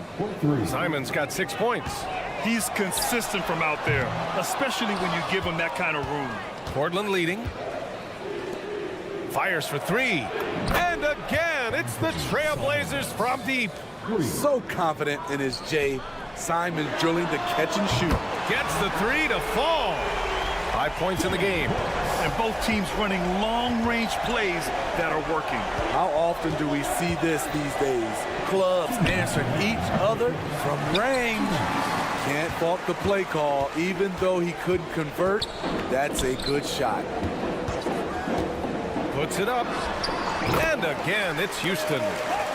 Simons got 6 points. He's consistent from out there, especially when you give him that kind of room. Portland leading. Fires for 3. And again, it's the Trailblazers from deep. So confident in his J. Simons drilling the catch and shoot. Gets the 3 to fall. 5 points in the game. And both teams running long-range plays that are working. How often do we see this these days? Clubs answering each other from range. Can't fault the play call, even though he couldn't convert. That's a good shot. Puts it up. And again, it's Houston.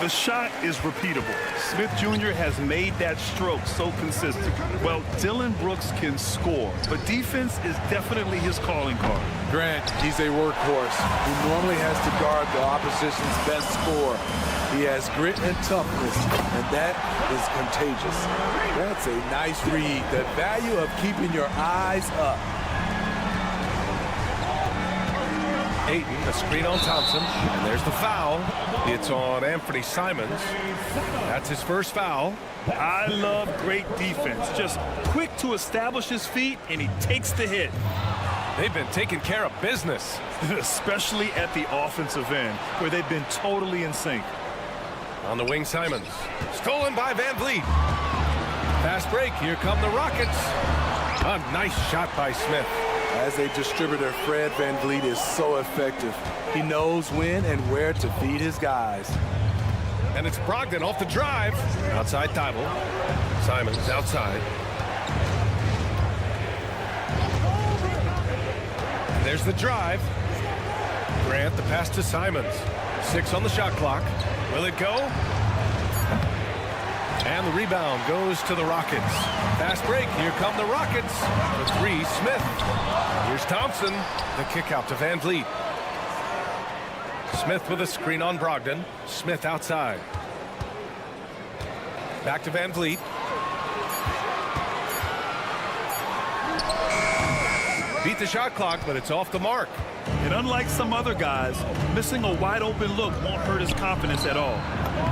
The shot is repeatable. Smith Jr. has made that stroke so consistent. Well, Dylan Brooks can score, but defense is definitely his calling card. Grant, he's a workhorse who normally has to guard the opposition's best scorer. He has grit and toughness, and that is contagious. That's a nice read. The value of keeping your eyes up. Ayton, a screen on Thompson, and there's the foul. It's on Anthony Simons. That's his first foul. I love great defense. Just quick to establish his feet, and he takes the hit. They've been taking care of business. Especially at the offensive end, where they've been totally in sync. On the wing, Simons. Stolen by Van Vliet. Fast break. Here come the Rockets. A nice shot by Smith. As a distributor, Fred Van Vliet is so effective. He knows when and where to feed his guys. And it's Brogdon off the drive. Outside Thibault. Simons outside. And there's the drive. Grant, the pass to Simons. 6 on the shot clock. Will it go? And the rebound goes to the Rockets. Fast break. Here come the Rockets. The 3, Smith. Here's Thompson. The kick out to Van Vliet. Smith with a screen on Brogdon. Smith outside. Back to Van Vliet. beat the shot clock, but it's off the mark. And unlike some other guys, missing a wide open look won't hurt his confidence at all.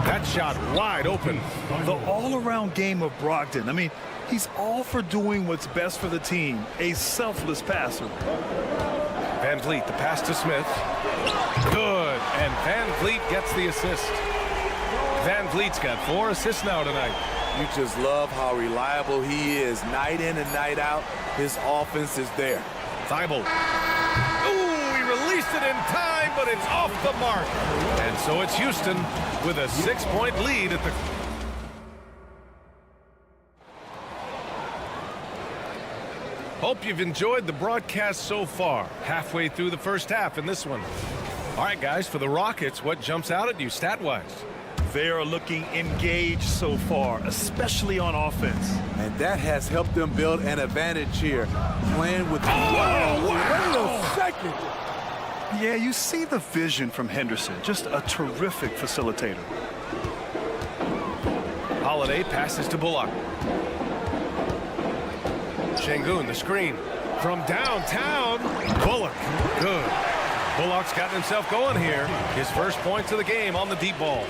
That shot wide open. The all-around game of Brogdon. I mean, he's all for doing what's best for the team. A selfless passer. Van Vliet, the pass to Smith. Good, and Van Vliet gets the assist. Van Vliet's got 4 assists now tonight. You just love how reliable he is. Night in and night out, his offense is there. Thibault. Ooh, he released it in time, but it's off the mark. And so it's Houston with a 6-point lead at the... Hope you've enjoyed the broadcast so far. Halfway through the first half in this one. All right, guys, for the Rockets, what jumps out at you stat-wise? They are looking engaged so far, especially on offense. And that has helped them build an advantage here. Playing with... Oh, wow! Wait a second! Yeah, you see the vision from Henderson. Just a terrific facilitator. Holiday passes to Bullock. Şengün, the screen. From downtown, Bullock. Good. Bullock's gotten himself going here. His first points of the game on the deep ball.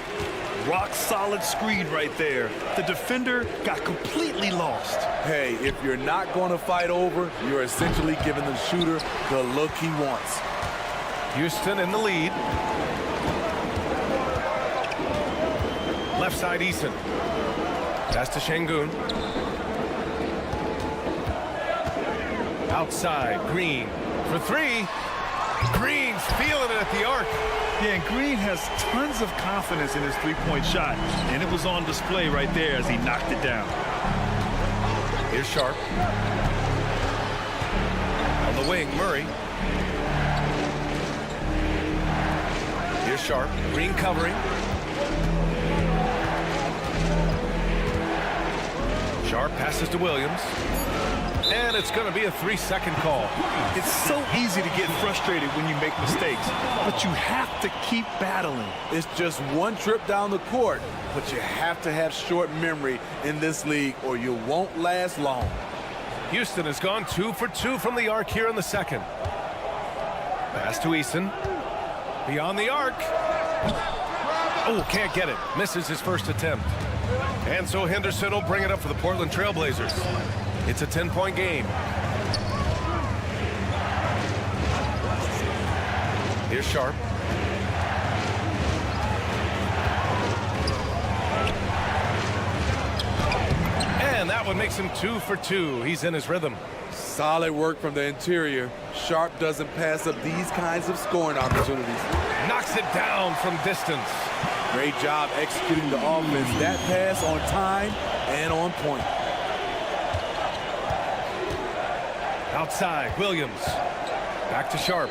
Rock solid screen right there. The defender got completely lost. Hey, if you're not going to fight over, you're essentially giving the shooter the look he wants. Houston in the lead. Left side, Eason. Pass to Şengün. Outside, Green for 3. Green's feeling it at the arc. Yeah, and Green has tons of confidence in his three-point shot, and it was on display right there as he knocked it down. Here's Sharp. On the wing, Murray. Here's Sharp. Green covering. Sharp passes to Williams. And it's going to be a 3-second call. It's so easy to get frustrated when you make mistakes, but you have to keep battling. It's just one trip down the court, but you have to have short memory in this league or you won't last long. Houston has gone 2 for 2 from the arc here in the second. Pass to Eason. Beyond the arc. Oh, can't get it. Misses his first attempt. And so Henderson will bring it up for the Portland Trail Blazers. It's a 10-point game. Here's Sharp. And that one makes him 2 for 2. He's in his rhythm. Solid work from the interior. Sharp doesn't pass up these kinds of scoring opportunities. Knocks it down from distance. Great job executing the offense. That pass on time and on point. Outside, Williams. Back to Sharp.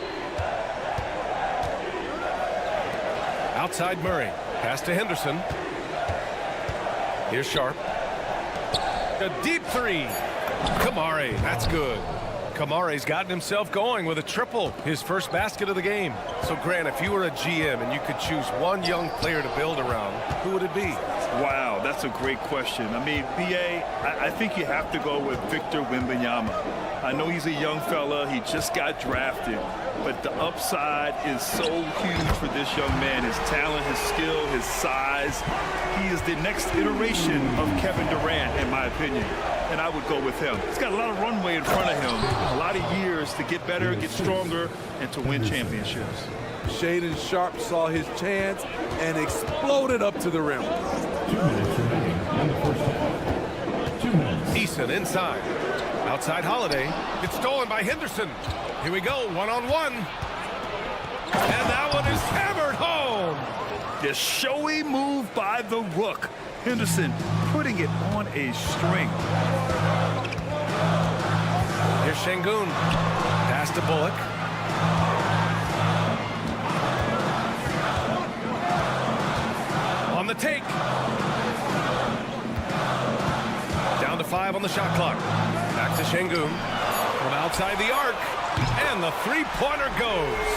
Outside, Murray. Pass to Henderson. Here's Sharp. A deep 3. Kamari, that's good. Kamari's gotten himself going with a triple, his first basket of the game. So, Grant, if you were a GM and you could choose one young player to build around, who would it be? Wow, that's a great question. I mean, BA, I think you have to go with Victor Wembanyama. I know he's a young fella. He just got drafted. But the upside is so huge for this young man. His talent, his skill, his size. He is the next iteration of Kevin Durant, in my opinion. And I would go with him. He's got a lot of runway in front of him. A lot of years to get better, get stronger, and to win championships. Shaedon Sharp saw his chance and exploded up to the rim. 2 minutes remaining in the first half. 2 minutes. Eason inside. Outside Holiday. It's stolen by Henderson. Here we go, one-on-one. And that one is hammered home. The showy move by the Rook. Henderson putting it on a string. Here's Şengün. Pass to Bullock. On the take. Down to 5 on the shot clock. Back to Şengün. From outside the arc. And the three-pointer goes.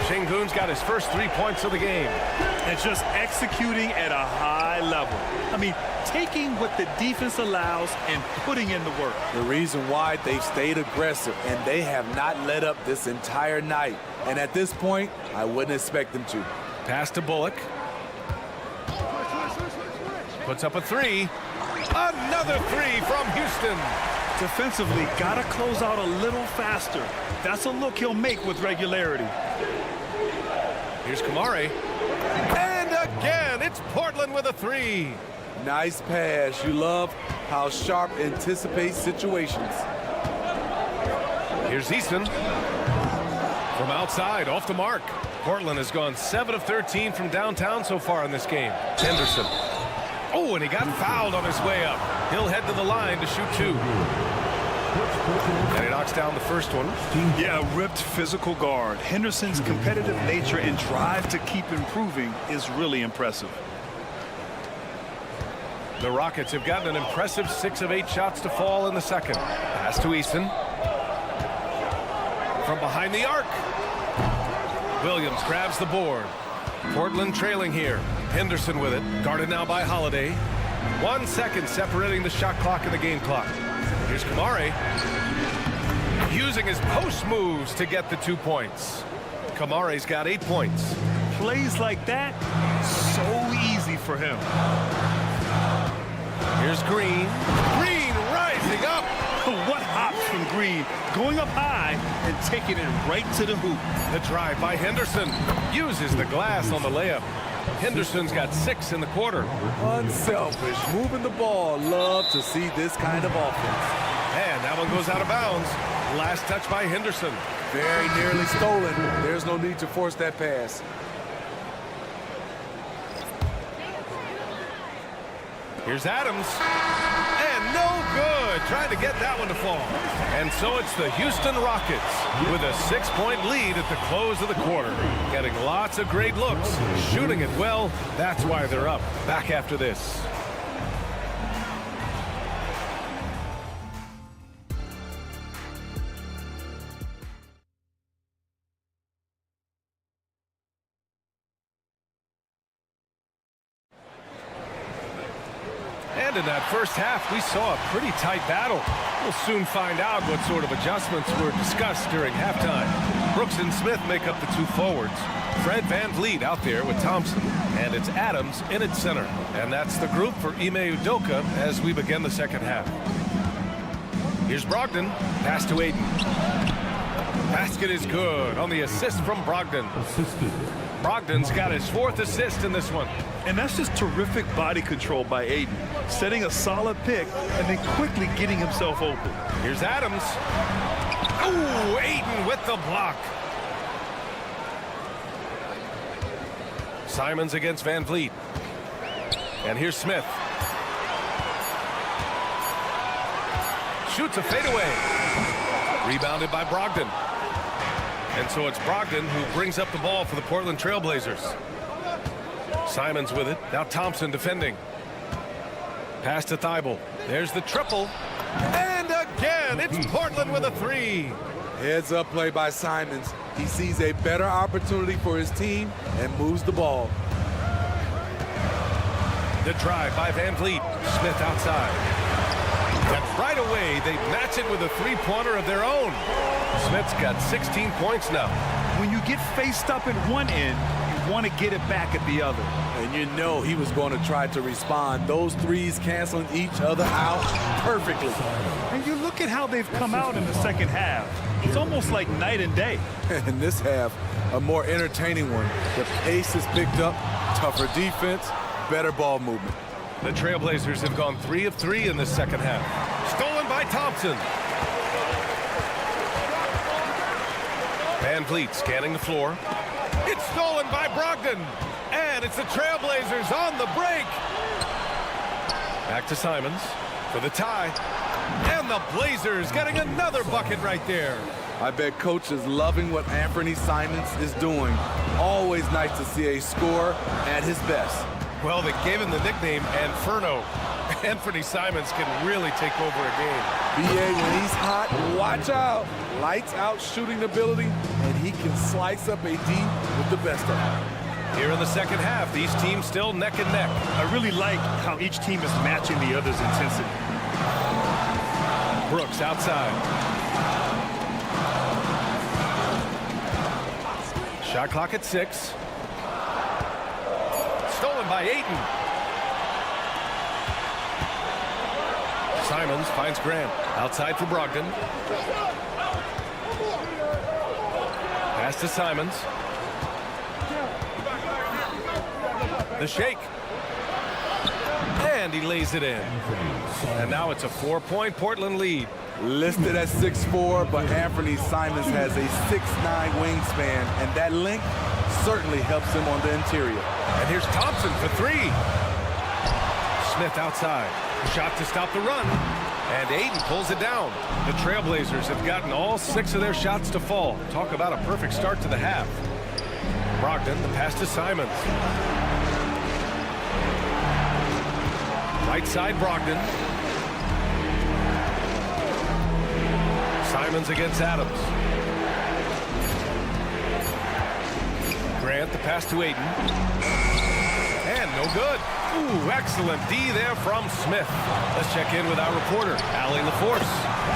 Şengün's got his first 3 points of the game. And just executing at a high level. I mean, taking what the defense allows and putting in the work. The reason why they've stayed aggressive, and they have not let up this entire night. And at this point, I wouldn't expect them to. Pass to Bullock. Puts up a 3. Another 3 from Houston. Defensively, got to close out a little faster. That's a look he'll make with regularity. Here's Kamari. And again, it's Portland with a 3. Nice pass. You love how Sharp anticipates situations. Here's Easton. From outside, off the mark. Portland has gone 7 of 13 from downtown so far in this game. Henderson. Oh, and he got fouled on his way up. He'll head to the line to shoot 2. And he knocks down the first one. Yeah, ripped physical guard. Henderson's competitive nature and drive to keep improving is really impressive. The Rockets have gotten an impressive 6 of 8 shots to fall in the second. Pass to Easton. From behind the arc. Williams grabs the board. Portland trailing here. Henderson with it. Guarded now by Holiday. 1 second separating the shot clock and the game clock. Here's Kamari. Using his post moves to get the 2 points. Kamari's got 8 points. Plays like that, so easy for him. Here's Green. Green rising up. What hops from Green, going up high and taking it right to the hoop. The drive by Henderson. Uses the glass on the layup. Henderson's got 6 in the quarter. Unselfish, moving the ball. Love to see this kind of offense. And that one goes out of bounds. Last touch by Henderson. Very nearly stolen. There's no need to force that pass. Here's Adams. And no good. Trying to get that one to fall. And so it's the Houston Rockets with a 6-point lead at the close of the quarter. Getting lots of great looks. Shooting it well. That's why they're up. Back after this. And in that first half, we saw a pretty tight battle. We'll soon find out what sort of adjustments were discussed during halftime. Brooks and Smith make up the 2 forwards. Fred VanVleet out there with Thompson. And it's Adams in its center. And that's the group for Ime Udoka as we begin the second half. Here's Brogdon. Pass to Aiden. Basket is good on the assist from Brogdon. Brogdon's got his 4th assist in this one. And that's just terrific body control by Aiden. Setting a solid pick and then quickly getting himself open. Here's Adams. Oh, Aiden with the block. Simons against VanVleet. And here's Smith. Shoots a fadeaway. Rebounded by Brogdon. And so it's Brogdon who brings up the ball for the Portland Trailblazers. Simons with it. Now Thompson defending. Pass to Thibault. There's the triple. And again, it's Portland with a 3. Heads up play by Simons. He sees a better opportunity for his team and moves the ball. The drive by VanVleet. Smith outside. And right away, they match it with a 3-pointer of their own. Smith's got 16 points now. When you get faced up at one end, you want to get it back at the other. And you know he was going to try to respond. Those threes canceling each other out perfectly. And you look at how they've come out in the second half. It's almost like night and day. In this half, a more entertaining one. The pace is picked up, tougher defense, better ball movement. The Trailblazers have gone 3 of 3 in this second half. Stolen by Thompson. VanVleet scanning the floor. It's stolen by Brogdon. And it's the Trailblazers on the break. Back to Simons for the tie. And the Blazers getting another bucket right there. I bet coach is loving what Anthony Simons is doing. Always nice to see a scorer at his best. Well, they gave him the nickname Inferno. Anthony Simons can really take over a game. BA, when he's hot, watch out. Lights out shooting ability, and he can slice up a D with the best of them. Here in the second half, these teams still neck and neck. I really like how each team is matching the other's intensity. Brooks outside. Shot clock at 6. Stolen by Ayton. Simons finds Grant. Outside for Brogdon. Pass to Simons. The shake. And he lays it in. And now it's a 4-point Portland lead. Listed at 6'4", but Anthony Simons has a 6'9" wingspan, and that length certainly helps him on the interior. And here's Thompson for 3. Smith outside. Shot to stop the run. And Ayton pulls it down. The Trailblazers have gotten all 6 of their shots to fall. Talk about a perfect start to the half. Brogdon, the pass to Simons. Right side, Brogdon. Simons against Adams. Grant, the pass to Ayton. And no good. Ooh, excellent D there from Smith. Let's check in with our reporter, Allie LaForce.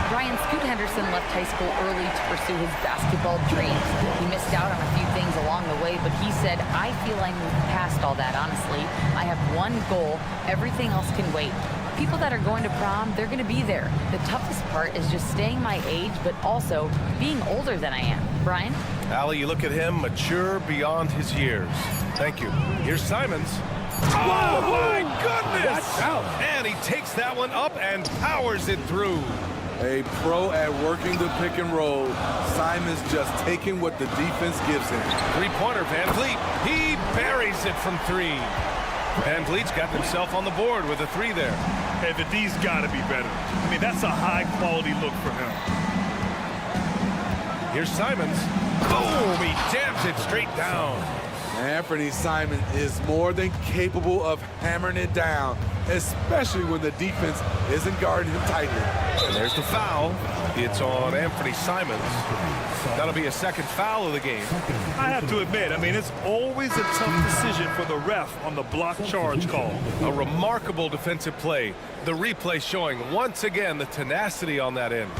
Brian, Scoot Henderson left high school early to pursue his basketball dreams. He missed out on a few things along the way, but he said, I feel I moved past all that, honestly. I have one goal. Everything else can wait. People that are going to prom, they're going to be there. The toughest part is just staying my age, but also being older than I am. Brian? Allie, you look at him, mature beyond his years. Thank you. Here's Simons. Oh, my goodness! Watch out. And he takes that one up and powers it through. A pro at working the pick and roll. Simons just taking what the defense gives him. Three-pointer, Van Vliet. He buries it from 3. Van Vliet's got himself on the board with a 3 there. Hey, the D's got to be better. I mean, that's a high-quality look for him. Here's Simons. Boom! He jams it straight down. Anthony Simons is more than capable of hammering it down, especially when the defense isn't guarding him tightly. And there's the foul. It's on Anthony Simons. That'll be a second foul of the game. I have to admit, I mean, it's always a tough decision for the ref on the block charge call. A remarkable defensive play. The replay showing once again the tenacity on that end.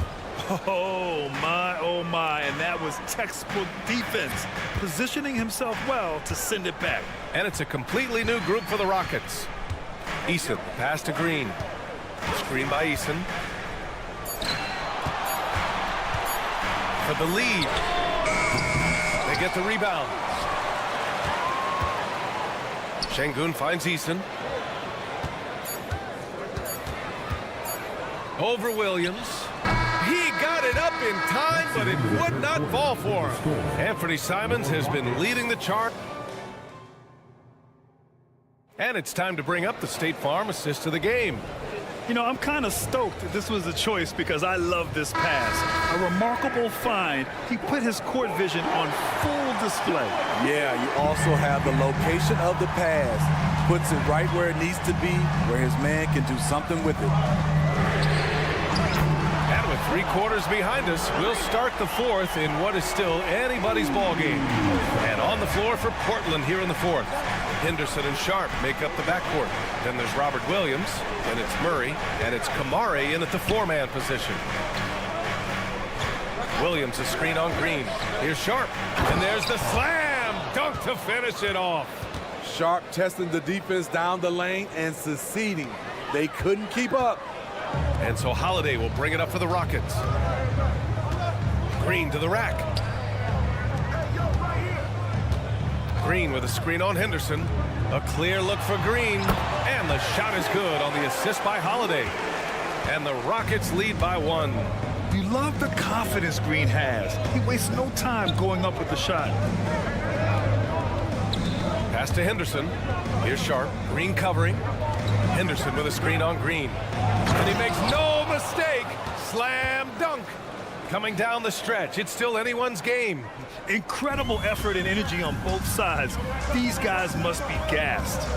Oh my, and that was textbook defense, positioning himself well to send it back. And it's a completely new group for the Rockets. Eason, pass to Green. Screen by Eason. For the lead. They get the rebound. Şengün finds Eason. Over Williams. He got it up in time, but it would not fall for him. Anthony Simons has been leading the charge. And it's time to bring up the State Farm assist of the game. You know, I'm kind of stoked that this was a choice because I love this pass. A remarkable find. He put his court vision on full display. Yeah, you also have the location of the pass. Puts it right where it needs to be, where his man can do something with it. And with 3 quarters behind us, we'll start the 4th in what is still anybody's ball game. And on the floor for Portland here in the 4th. Henderson and Sharp make up the backcourt. Then there's Robert Williams, and it's Murray, and it's Kamare in at the 4-man position. Williams a screen on Green. Here's Sharp, and there's the slam dunk to finish it off. Sharp testing the defense down the lane and succeeding. They couldn't keep up. And so Holiday will bring it up for the Rockets. Green to the rack. Green with a screen on Henderson. A clear look for Green. And the shot is good on the assist by Holiday. And the Rockets lead by 1. You love the confidence Green has. He wastes no time going up with the shot. Pass to Henderson. Here's Sharp. Green covering. Henderson with a screen on Green. And he makes no mistake. Slam dunk. Coming down the stretch. It's still anyone's game. Incredible effort and energy on both sides. These guys must be gassed.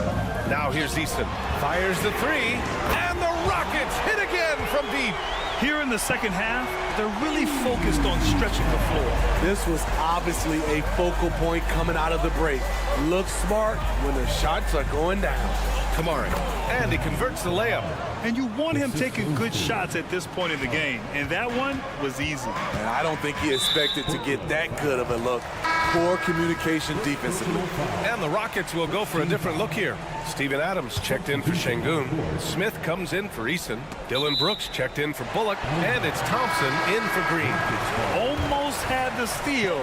Now here's Easton. Fires the 3. And the Rockets hit again from deep. Here in the second half, they're really focused on stretching the floor. This was obviously a focal point coming out of the break. Look smart when the shots are going down. Kamari, and he converts the layup. And you want him taking good shots at this point in the game, and that one was easy. And I don't think he expected to get that good of a look. Poor communication defensively. And the Rockets will go for a different look here. Steven Adams checked in for Şengün. Smith comes in for Eason. Dylan Brooks checked in for Bullock. And it's Thompson in for Green. Almost had the steal.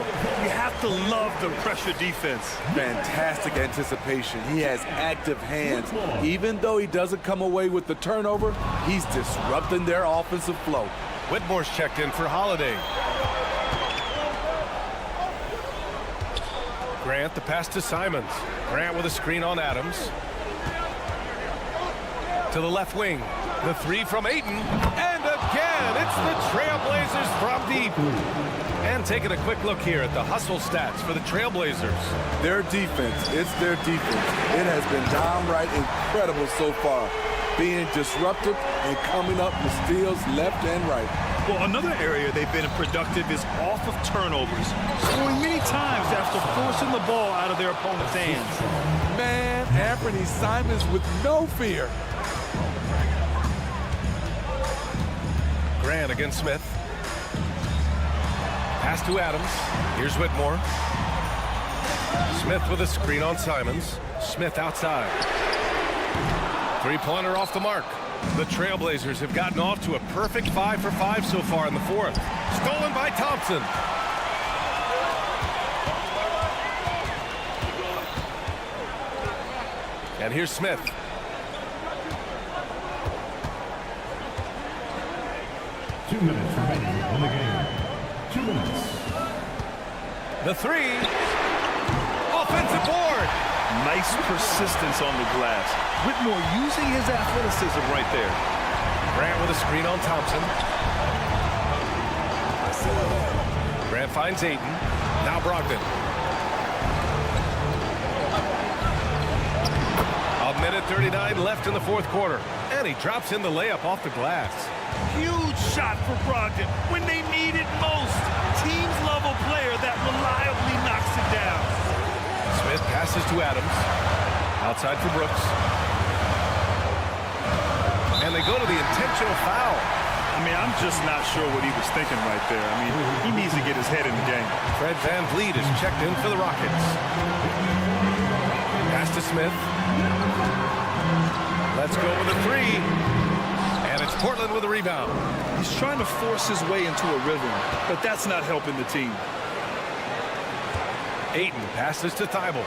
You have to love the pressure defense. Fantastic anticipation. He has active hands. Even though he doesn't come away with the turnover, he's disrupting their offensive flow. Whitmore's checked in for Holiday. Grant, the pass to Simons. Grant with a screen on Adams. To the left wing. The three from Ayton. And again, it's the Trailblazers from deep. And taking a quick look here at the hustle stats for the Trailblazers. Their defense, it's their defense. It has been downright incredible so far. Being disruptive and coming up with steals left and right. Well, another area they've been productive is off of turnovers, scoring many times after forcing the ball out of their opponent's hands. Man, Anthony Simons with no fear. Grant against Smith. Pass to Adams. Here's Whitmore. Smith with a screen on Simons. Smith outside. Three-pointer off the mark. The Trailblazers have gotten off to a perfect 5 for 5 so far in the fourth. Stolen by Thompson. And here's Smith. Two minutes remaining in the game. 2 minutes. The three. Offensive board. Nice persistence on the glass. Whitmore using his athleticism right there. Grant with a screen on Thompson. Grant finds Ayton. Now Brogdon. A minute 39 left in the fourth quarter. And he drops in the layup off the glass. Huge shot for Brogdon when they need it most. Teams love a player that reliably knocks it down. Smith passes to Adams. Outside for Brooks. And they go to the intentional foul. I mean, I'm just not sure what he was thinking right there. I mean, he needs to get his head in the game. Fred VanVleet is checked in for the Rockets. Pass to Smith. Let's go with a three. And it's Portland with a rebound. He's trying to force his way into a rhythm, but that's not helping the team. Ayton passes to Thibault.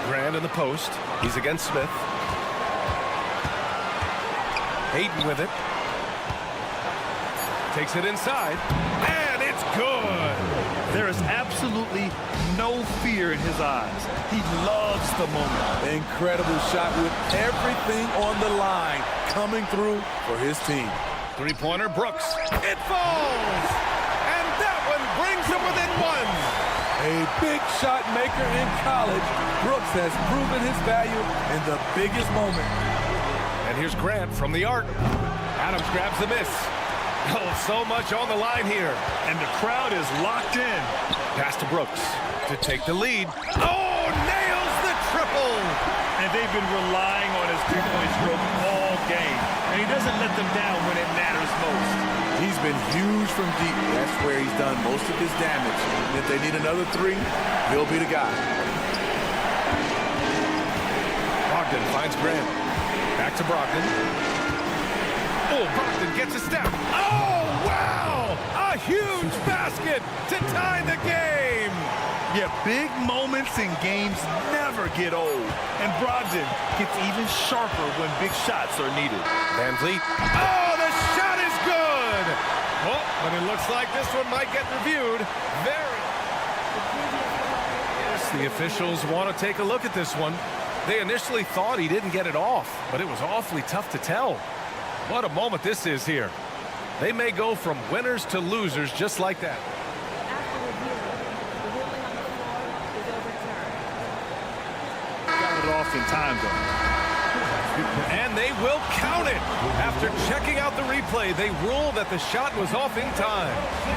Grant in the post. He's against Smith. Ayton with it. Takes it inside. And it's good. There is absolutely no fear in his eyes. He loves the moment. Incredible shot with everything on the line coming through for his team. Three-pointer, Brooks. It falls! And that one brings him within one. A big shot maker in college, Brooks has proven his value in the biggest moment. And here's Grant from the arc. Adams grabs the miss. Oh, so much on the line here. And the crowd is locked in. Pass to Brooks to take the lead. Oh, nails the triple. And they've been relying on his three-point stroke all game. And he doesn't let them down when it matters most. He's been huge from deep. That's where he's done most of his damage. And if they need another three, he'll be the guy. Brogdon finds Grant. Back to Brogdon. Oh, Brogdon gets a step. Oh, wow! A huge basket to tie the game. Yeah, big moments in games never get old. And Brogdon gets even sharper when big shots are needed. VanVleet. Oh, the shot is good! Oh, but it looks like this one might get reviewed. Yes, the officials want to take a look at this one. They initially thought he didn't get it off, but it was awfully tough to tell. What a moment this is here. They may go from winners to losers just like that. Got it off in time, though. And they will count it. After checking out the replay, they rule that the shot was off in time.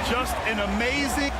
Just an amazing...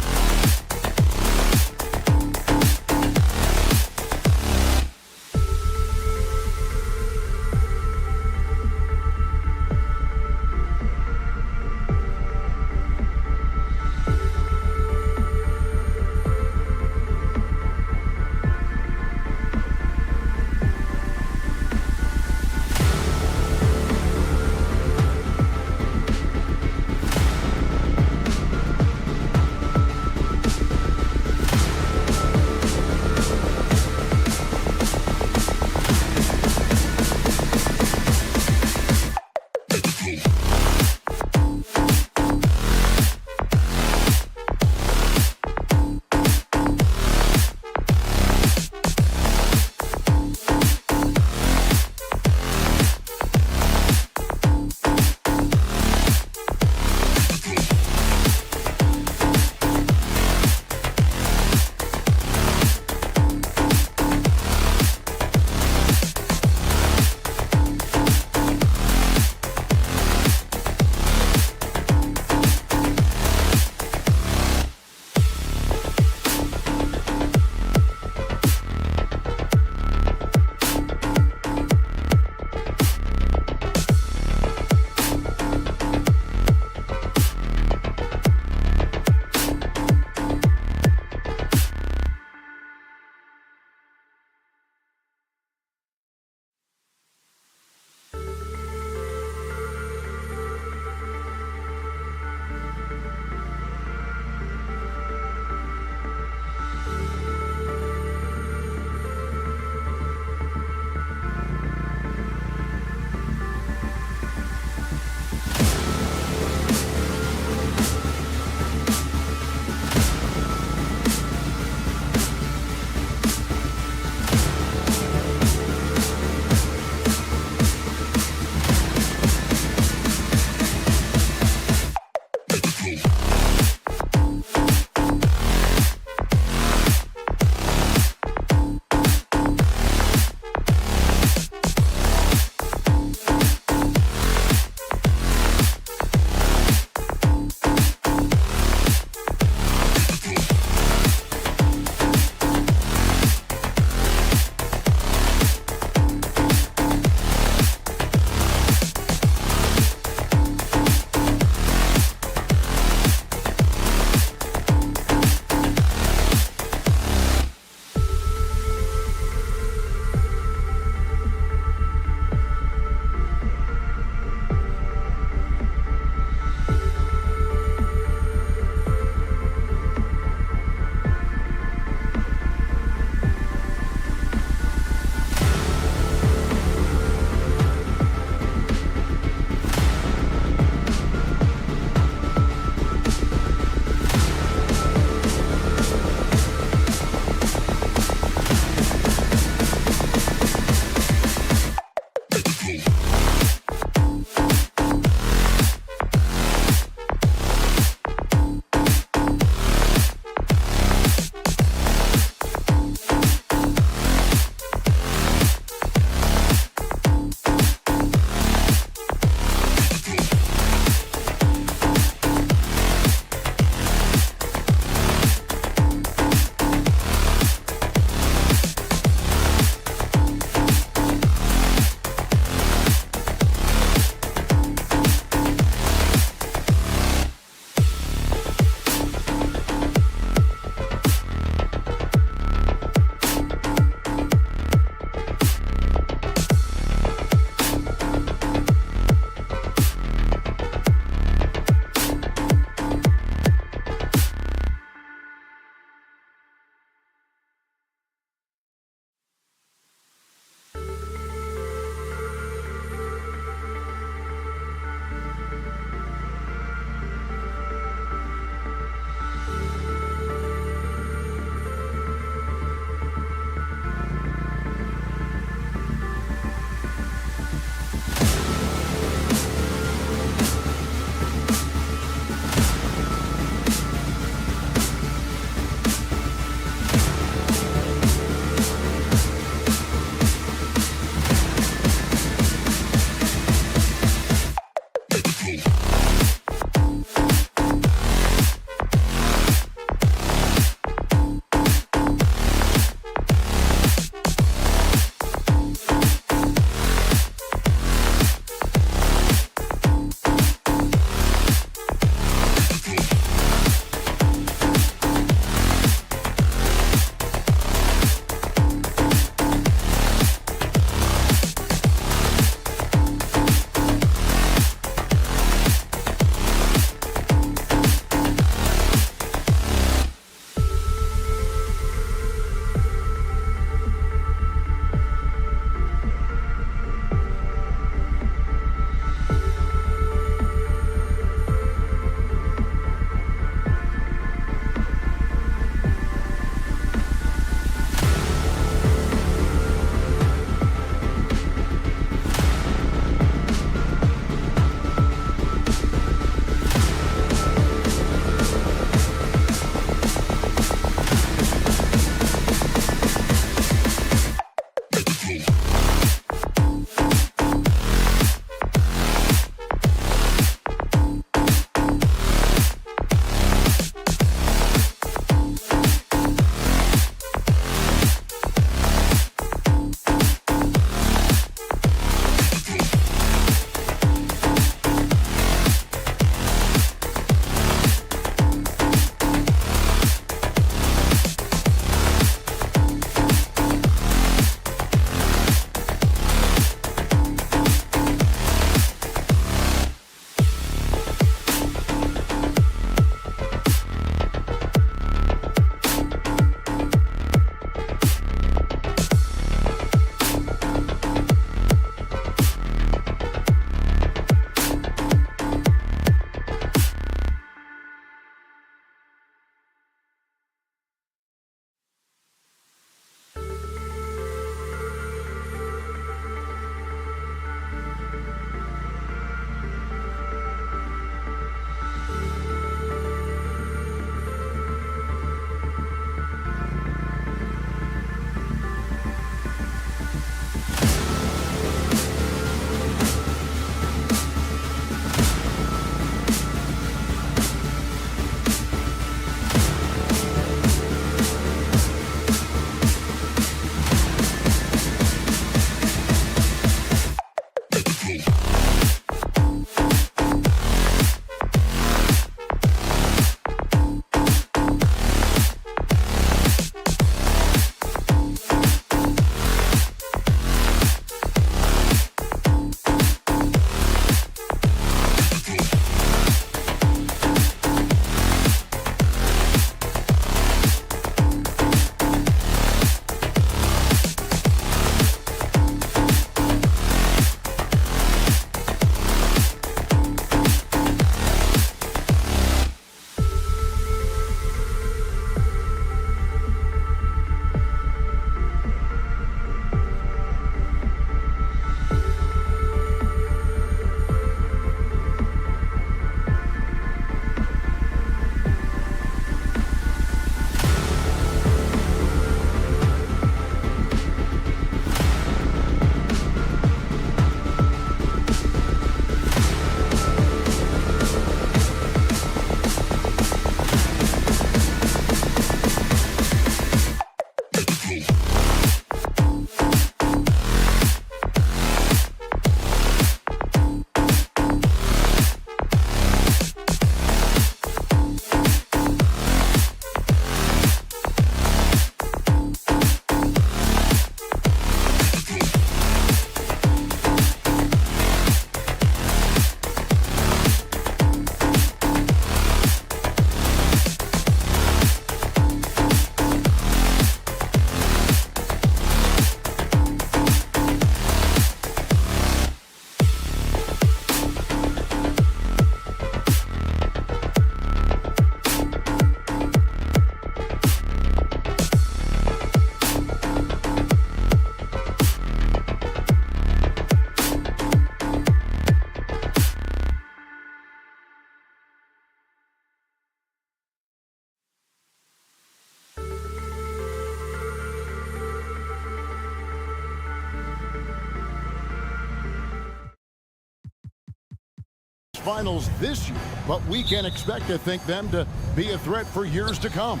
finals this year, but we can expect to think them to be a threat for years to come.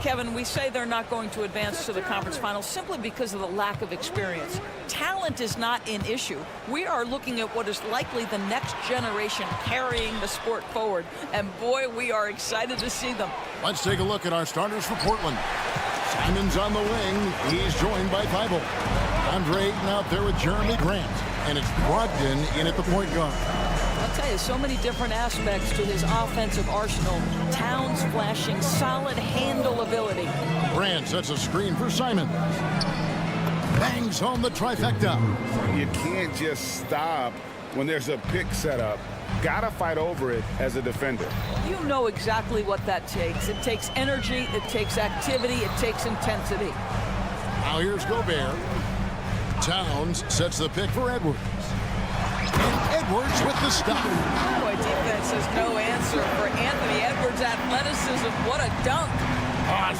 Kevin, we say they're not going to advance to the conference finals simply because of the lack of experience. Talent is not an issue. We are looking at what is likely the next generation carrying the sport forward. And boy, we are excited to see them. Let's take a look at our starters for Portland. Simon's on the wing. He's joined by Thibault. Andre Ayton out there with Jeremy Grant. And it's Brogdon in at the point guard. I'll tell you, so many different aspects to his offensive arsenal. Towns flashing solid handle ability. Grant sets a screen for Simon. Bangs home the trifecta. You can't just stop when there's a pick set up. Gotta fight over it as a defender. You know exactly what that takes. It takes energy, it takes activity, it takes intensity. Now here's Gobert. Towns sets the pick for Edwards. And Edwards with the stop. Boy, defense has no answer for Anthony Edwards' athleticism. What a dunk.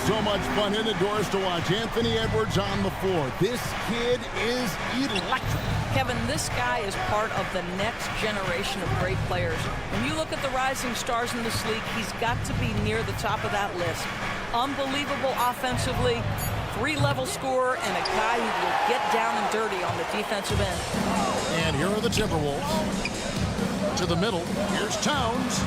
So much fun indoors to watch Anthony Edwards on the floor. This kid is electric. Kevin, this guy is part of the next generation of great players. When you look at the rising stars in this league, he's got to be near the top of that list. Unbelievable offensively, three-level scorer, and a guy who will get down and dirty on the defensive end. And here are the Timberwolves. To the middle, here's Towns.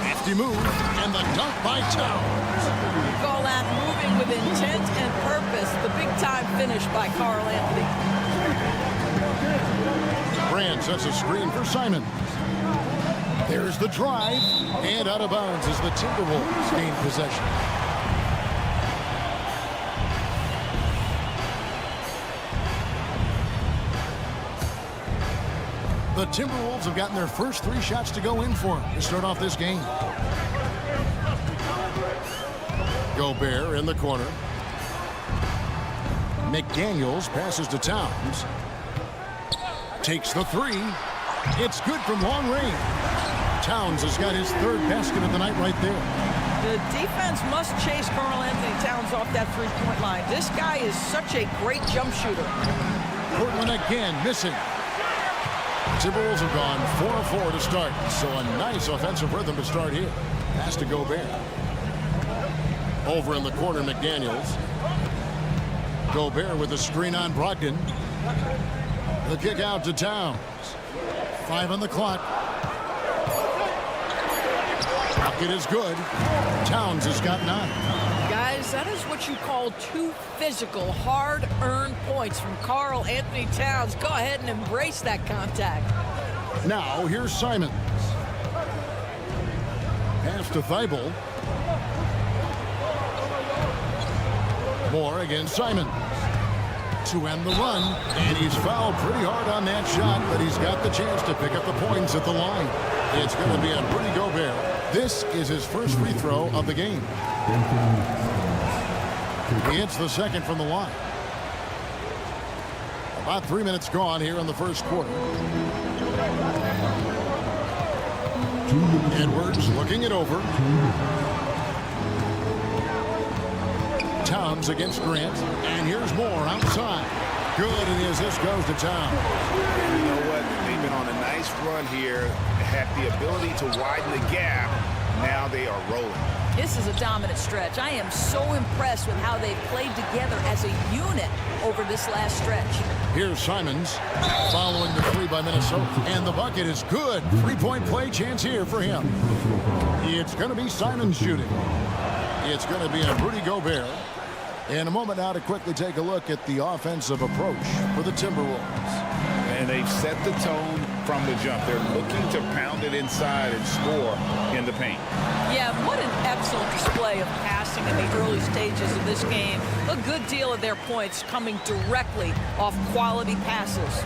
Crafty move, and the dunk by Towns. We call that moving with intent and purpose. The big-time finish by Carl Anthony. Grant sets a screen for Simon. There's the drive, and out of bounds as the Timberwolves gain possession. The Timberwolves have gotten their first 3 shots to go in for to start off this game. Gobert in the corner. McDaniels passes to Towns. Takes the 3. It's good from long range. Towns has got his 3rd basket of the night right there. The defense must chase Carl Anthony Towns off that three-point line. This guy is such a great jump shooter. Portland again missing. Timberwolves have gone 4 of 4 to start, so a nice offensive rhythm to start here. Pass to Gobert. Over in the corner, McDaniels. Gobert with a screen on Brogdon. The kick out to Towns. 5 on the clock. Bucket is good. Towns has got 9. Guys, that is what you call 2 physical, hard-earned points from Carl Anthony Towns. Go ahead and embrace that contact. Now, here's Simons. Pass to Thibault. Moore against Simons. To end the run, and he's fouled pretty hard on that shot, but he's got the chance to pick up the points at the line. It's going to be a pretty Gobert. This is his first free throw of the game. He hits the second from the line. About 3 minutes gone here in the first quarter. Edwards looking it over. Towns against Grant, and here's Moore outside. Good, and the assist goes to Towns. You know what? They've been on a nice run here, had the ability to widen the gap. Now they are rolling. This is a dominant stretch. I am so impressed with how they've played together as a unit over this last stretch. Here's Simons following the 3 by Minnesota, and the bucket is good. 3-point play chance here for him. It's going to be Simons shooting. It's going to be a Rudy Gobert. In a moment now to quickly take a look at the offensive approach for the Timberwolves. And they've set the tone from the jump. They're looking to pound it inside and score in the paint. Yeah, what an excellent display of passing in the early stages of this game. A good deal of their points coming directly off quality passes.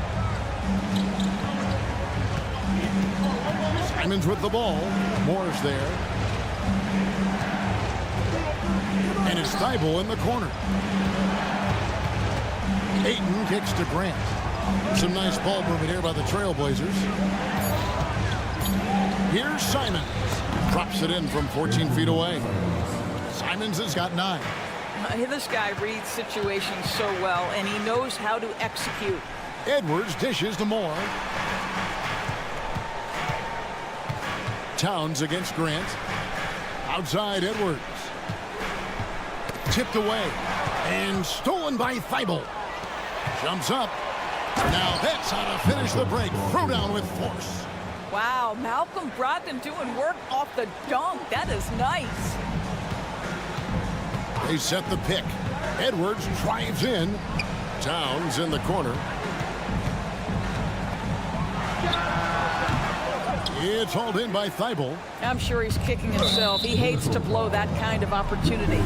Simons with the ball. Moore's there. And it's Thibault in the corner. Ayton kicks to Grant. Some nice ball movement here by the Trailblazers. Here's Simons. Drops it in from 14 feet away. Simons has got 9. This guy reads situations so well, and he knows how to execute. Edwards dishes to Moore. Towns against Grant. Outside Edwards. Tipped away. And stolen by Thibault. Jumps up. Now that's how to finish the break. Throw down with force. Wow, Malcolm Brogdon doing work off the dunk. That is nice. They set the pick. Edwards drives in. Towns in the corner. It's hauled in by Thibault. I'm sure he's kicking himself. He hates to blow that kind of opportunity.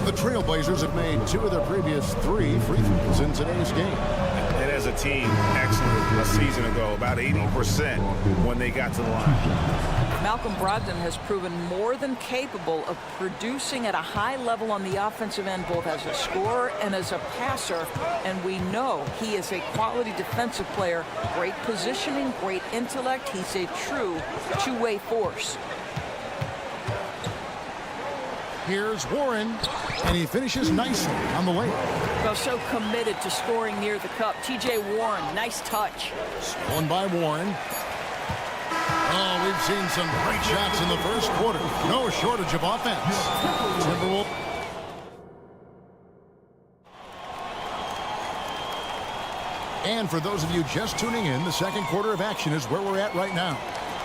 The Trailblazers have made 2 of their previous 3 free throws in today's game. And as a team, excellent a season ago, about 80% when they got to the line. Malcolm Brogdon has proven more than capable of producing at a high level on the offensive end, both as a scorer and as a passer. And we know he is a quality defensive player. Great positioning, great intellect. He's a true two-way force. Here's Warren, and he finishes nicely on the layup. Well, so committed to scoring near the cup. T.J. Warren, nice touch. Stolen by Warren. Oh, we've seen some great shots in the first quarter. No shortage of offense. Timberwolves. And for those of you just tuning in, the second quarter of action is where we're at right now.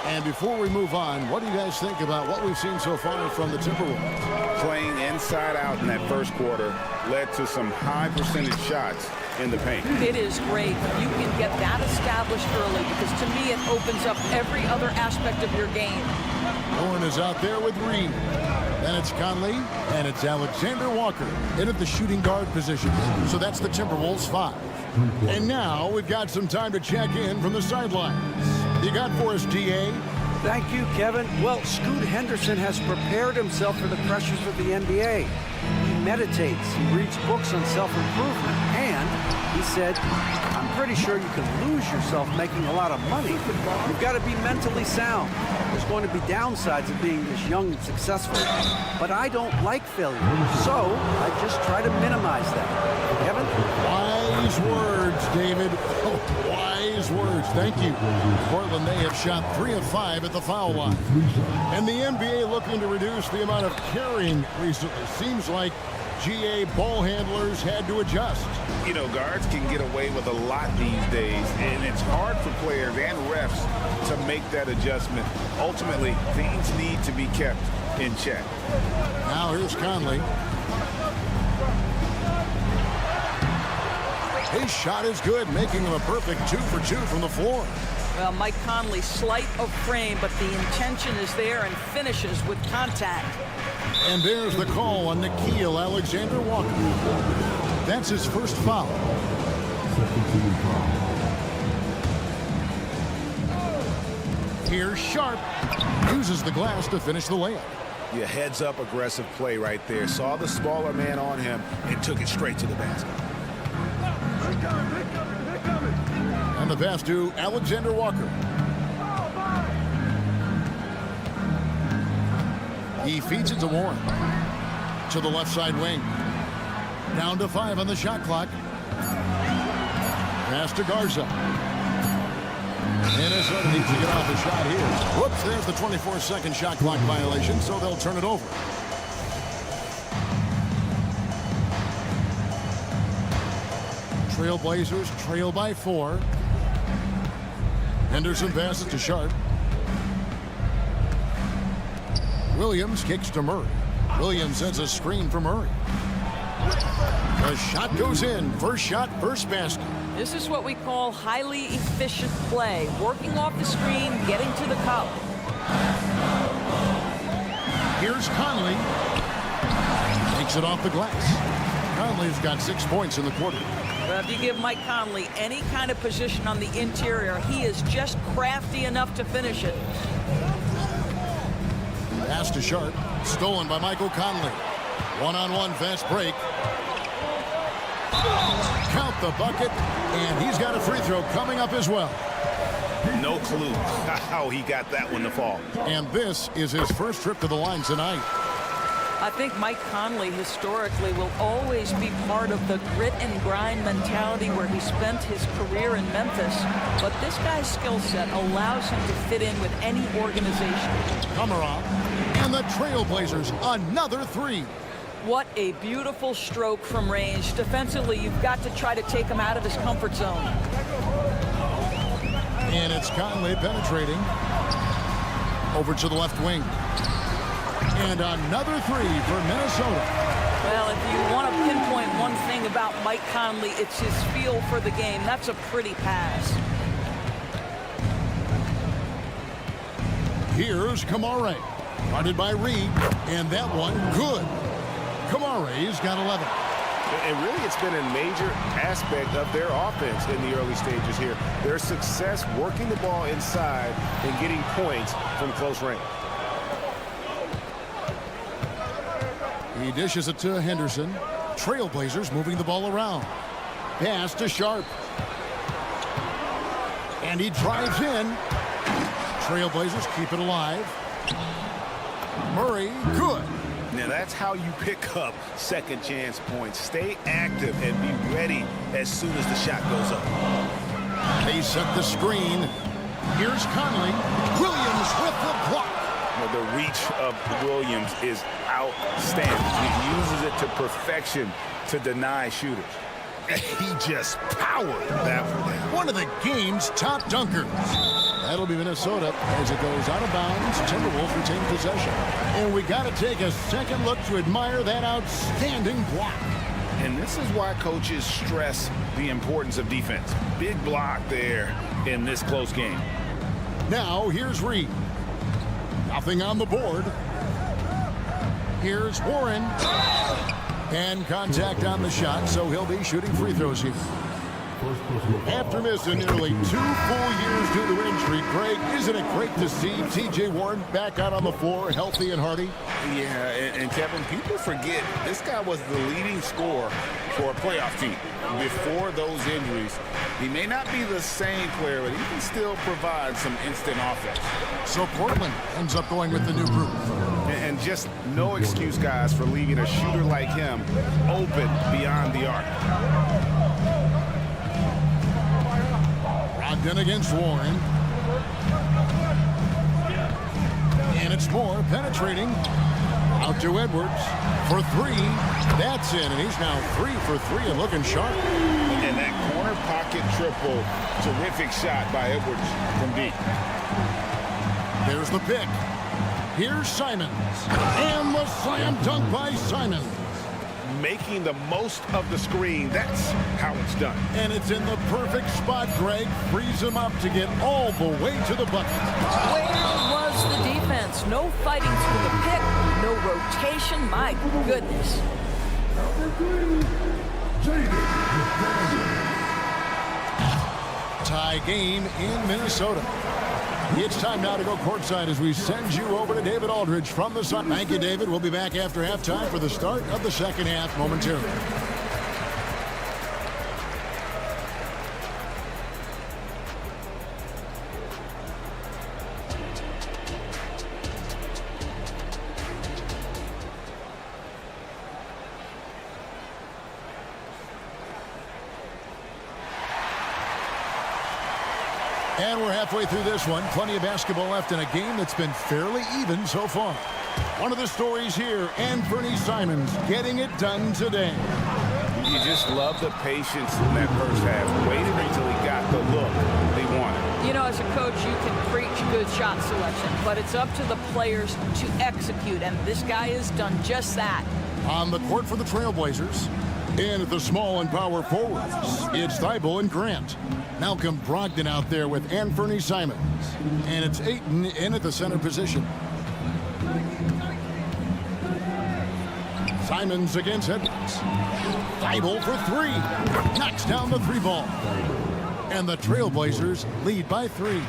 And before we move on, what do you guys think about what we've seen so far from the Timberwolves? Playing inside out in that first quarter led to some high percentage shots in the paint. It is great. You can get that established early because to me it opens up every other aspect of your game. Warren is out there with Reed. Then it's Conley, and it's Alexander Walker in at the shooting guard position. So that's the Timberwolves 5. And now we've got some time to check in from the sidelines. You got for us, DA? Thank you, Kevin. Well, Scoot Henderson has prepared himself for the pressures of the NBA. He meditates, he reads books on self-improvement, and he said, I'm pretty sure you can lose yourself making a lot of money. You've got to be mentally sound. There's going to be downsides of being this young and successful, but I don't like failure, so I just try to minimize that. Kevin? Wise words, David. Oh, wise words. Thank you. Portland, they have shot 3 of 5 at the foul line. And the NBA looking to reduce the amount of carrying recently. Seems like GA ball handlers had to adjust. You know, guards can get away with a lot these days, and it's hard for players and refs to make that adjustment. Ultimately, things need to be kept in check. Now here's Conley. His shot is good, making him a perfect 2 for 2 from the floor. Well, Mike Conley, slight of frame, but the intention is there and finishes with contact. And there's the call on Nickeil Alexander-Walker. That's his first foul. Here's Sharp. Uses the glass to finish the layup. Yeah, heads-up aggressive play right there. Saw the smaller man on him and took it straight to the basket. And the pass to Alexander Walker. He feeds it to Warren. To the left side wing. Down to 5 on the shot clock. Pass to Garza. Minnesota needs to get off the shot here. Whoops, there's the 24-second shot clock violation, so they'll turn it over. Trailblazers trail by 4. Henderson passes to Sharp. Williams kicks to Murray. Williams sends a screen for Murray. The shot goes in. First shot, first basket. This is what we call highly efficient play. Working off the screen, getting to the cup. Here's Conley. Takes it off the glass. Conley's got 6 points in the quarter. Well, if you give Mike Conley any kind of position on the interior, he is just crafty enough to finish it. Pass to Sharp. Stolen by Michael Conley. One-on-one fast break. Count the bucket, and he's got a free throw coming up as well. No clue how he got that one to fall. And this is his first trip to the line tonight. I think Mike Conley historically will always be part of the grit and grind mentality where he spent his career in Memphis. But this guy's skill set allows him to fit in with any organization. Kamarov and the Trailblazers, another three. What a beautiful stroke from range. Defensively, you've got to try to take him out of his comfort zone. And it's Conley penetrating over to the left wing. And another three for Minnesota. Well, if you want to pinpoint one thing about Mike Conley, it's his feel for the game. That's a pretty pass. Here's Kamare. Guarded by Reed. And that one good. Kamare's got 11. And really, it's been a major aspect of their offense in the early stages here. Their success working the ball inside and getting points from close range. He dishes it to Henderson. Trailblazers moving the ball around. Pass to Sharp. And he drives in. Trailblazers keep it alive. Murray, good. Now that's how you pick up second chance points. Stay active and be ready as soon as the shot goes up. They set the screen. Here's Conley. Williams with the block. Well, the reach of Williams is outstanding. He uses it to perfection to deny shooters. He just powered that one. One of the game's top dunkers. That'll be Minnesota as it goes out of bounds. Timberwolves retain possession. And we got to take a second look to admire that outstanding block. And this is why coaches stress the importance of defense. Big block there in this close game. Now here's Reed. Nothing on the board. Here's Warren. And contact on the shot, so he'll be shooting free throws here. After missing nearly 2 full years due to injury, Greg, isn't it great to see T.J. Warren back out on the floor, healthy and hearty? Yeah, and Kevin, people forget this guy was the leading scorer for a playoff team. Before those injuries, he may not be the same player, but he can still provide some instant offense. So Portland ends up going with the new group. And just no excuse, guys, for leaving a shooter like him open beyond the arc. Brogdon against Warren. And it's Moore penetrating. Out to Edwards for three. That's in, and he's now 3 for 3 and looking sharp. And that corner pocket triple, terrific shot by Edwards from deep. There's the pick. Here's Simons. And the slam dunk by Simons. Making the most of the screen. That's how it's done. And it's in the perfect spot, Greg. Frees him up to get all the way to the bucket. Where was the defense? No fighting through the pick, no rotation. My goodness. Tie game in Minnesota. It's time now to go courtside as we send you over to David Aldridge from the Sun. Thank you, David. We'll be back after halftime for the start of the second half momentarily. And we're halfway through this one. Plenty of basketball left in a game that's been fairly even so far. One of the stories here, Anthony Simons getting it done today. You just love the patience in that first half. Waited until he got the look they wanted. You know, as a coach, you can preach good shot selection, but it's up to the players to execute, and this guy has done just that. On the court for the Trailblazers, and at the small and power forwards, it's Thibault and Grant. Malcolm Brogdon out there with Anthony Simons. And it's Ayton in at the center position. Simons against Edwards. Thibault for three. Knocks down the three ball. And the Trailblazers lead by 3.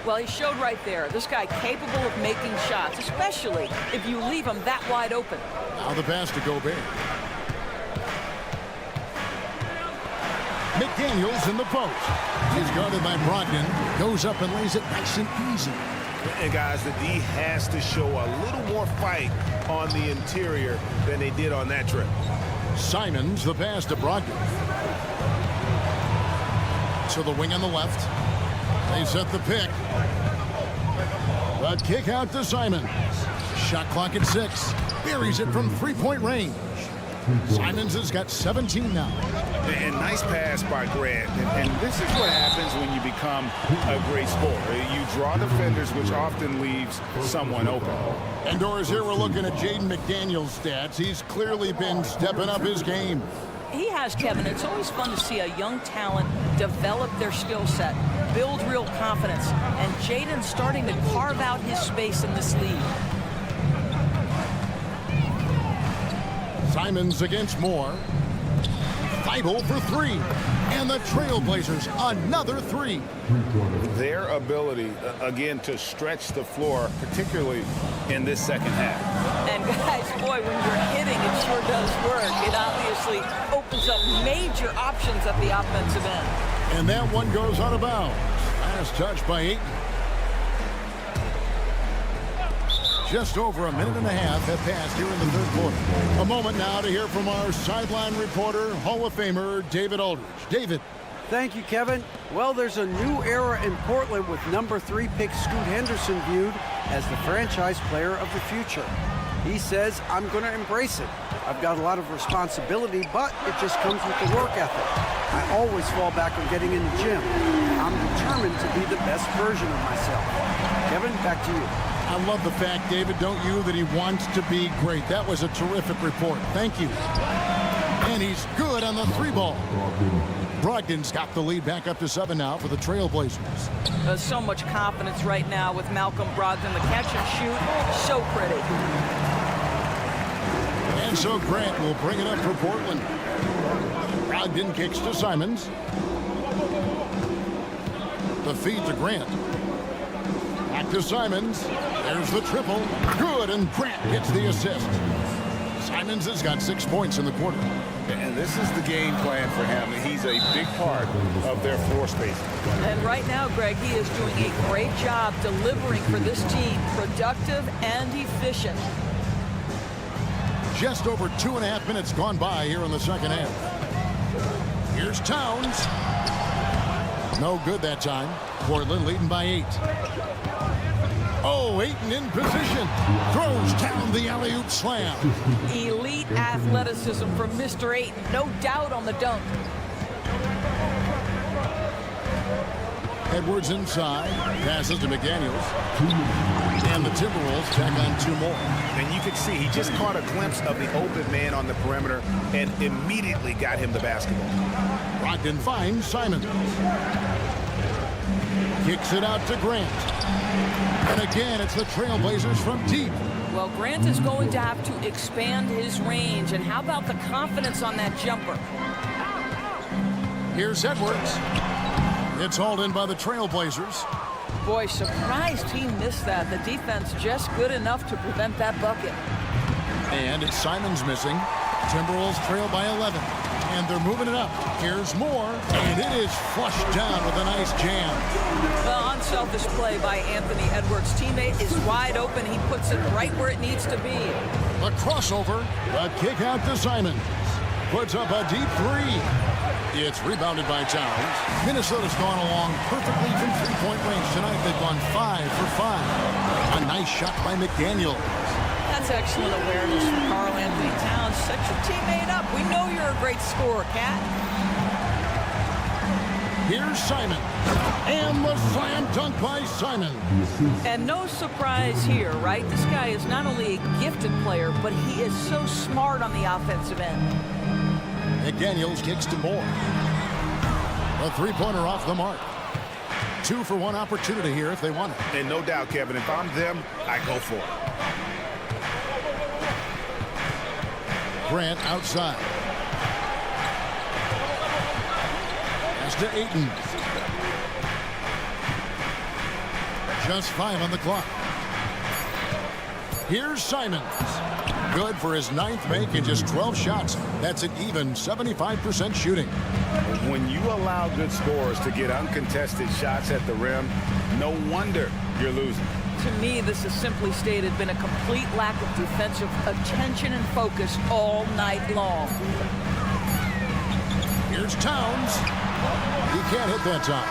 Well, he showed right there. This guy capable of making shots, especially if you leave him that wide open. Now the pass to Gobert. McDaniels in the post. He's guarded by Brogdon. Goes up and lays it nice and easy. And guys, the D has to show a little more fight on the interior than they did on that trip. Simons, the pass to Brogdon. To the wing on the left. They set the pick. The kick out to Simons. Shot clock at 6. Buries it from three-point range. Simons has got 17 now. And nice pass by Grant. And this is what happens when you become a great scorer. You draw defenders, which often leaves someone open. And Doris, here we're looking at Jaden McDaniel's stats. He's clearly been stepping up his game. He has, Kevin. It's always fun to see a young talent develop their skill set, build real confidence, and Jaden's starting to carve out his space in this league. Simons against Moore. Feibel for 3. And the Trailblazers, another 3. Their ability, again, to stretch the floor, particularly in this second half. And guys, boy, when you're hitting, it sure does work. It obviously opens up major options at the offensive end. And that one goes out of bounds. Last touch by Ayton. Just over a minute and a half have passed here in the third quarter. A moment now to hear from our sideline reporter, Hall of Famer David Aldridge. David. Thank you, Kevin. Well, there's a new era in Portland with number 3 pick Scoot Henderson viewed as the franchise player of the future. He says, I'm going to embrace it. I've got a lot of responsibility, but it just comes with the work ethic. I always fall back on getting in the gym. I'm determined to be the best version of myself. Kevin, back to you. I love the fact, David, don't you, that he wants to be great. That was a terrific report. Thank you. And he's good on the 3-ball. Brogdon's got the lead back up to 7 now for the Trailblazers. So much confidence right now with Malcolm Brogdon. The catch and shoot, so pretty. And so Grant will bring it up for Portland. Brogdon kicks to Simons. The feed to Grant. Back to Simons. There's the triple. Good, and Grant gets the assist. Simons has got 6 points in the quarter. And this is the game plan for him. He's a big part of their floor space. And right now, Greg, he is doing a great job delivering for this team, productive and efficient. Just over 2.5 minutes gone by here in the second half. Here's Towns. No good that time. Portland leading by 8. Oh, Ayton in position. Throws down the alley-oop slam. Elite athleticism from Mr. Ayton. No doubt on the dunk. Edwards inside. Passes to McDaniels. And the Timberwolves tack on 2 more. And you can see he just caught a glimpse of the open man on the perimeter and immediately got him the basketball. Brogdon finds Simons. Kicks it out to Grant. And again, it's the Trailblazers from deep. Well, Grant is going to have to expand his range. And how about the confidence on that jumper? Here's Edwards. It's hauled in by the Trailblazers. Boy, surprised he missed that. The defense just good enough to prevent that bucket. And it's Simons missing. Timberwolves trail by 11. And they're moving it up. Here's more. And it is flushed down with a nice jam. Well, unselfish play by Anthony Edwards. Teammate is wide open. He puts it right where it needs to be. The crossover. The kick out to Simons. Puts up a deep 3. It's rebounded by Towns. Minnesota's gone along perfectly from three-point range tonight. They've gone 5 for 5. A nice shot by McDaniel. That's excellent awareness from Karl Anthony Towns. Set your teammate up. We know you're a great scorer, Cat. Here's Simon. And the slam dunk by Simon. And no surprise here, right? This guy is not only a gifted player, but he is so smart on the offensive end. McDaniels kicks to Moore. A three-pointer off the mark. 2 for 1 opportunity here if they want it. And no doubt, Kevin, if I'm them, I go for it. Grant outside. Pass to Ayton. Just 5 on the clock. Here's Simons. Good for his 9th make and just 12 shots. That's an even 75% shooting. When you allow good scorers to get uncontested shots at the rim, no wonder you're losing. To me, this is simply stated been a complete lack of defensive attention and focus all night long. Here's Towns. He can't hit that time.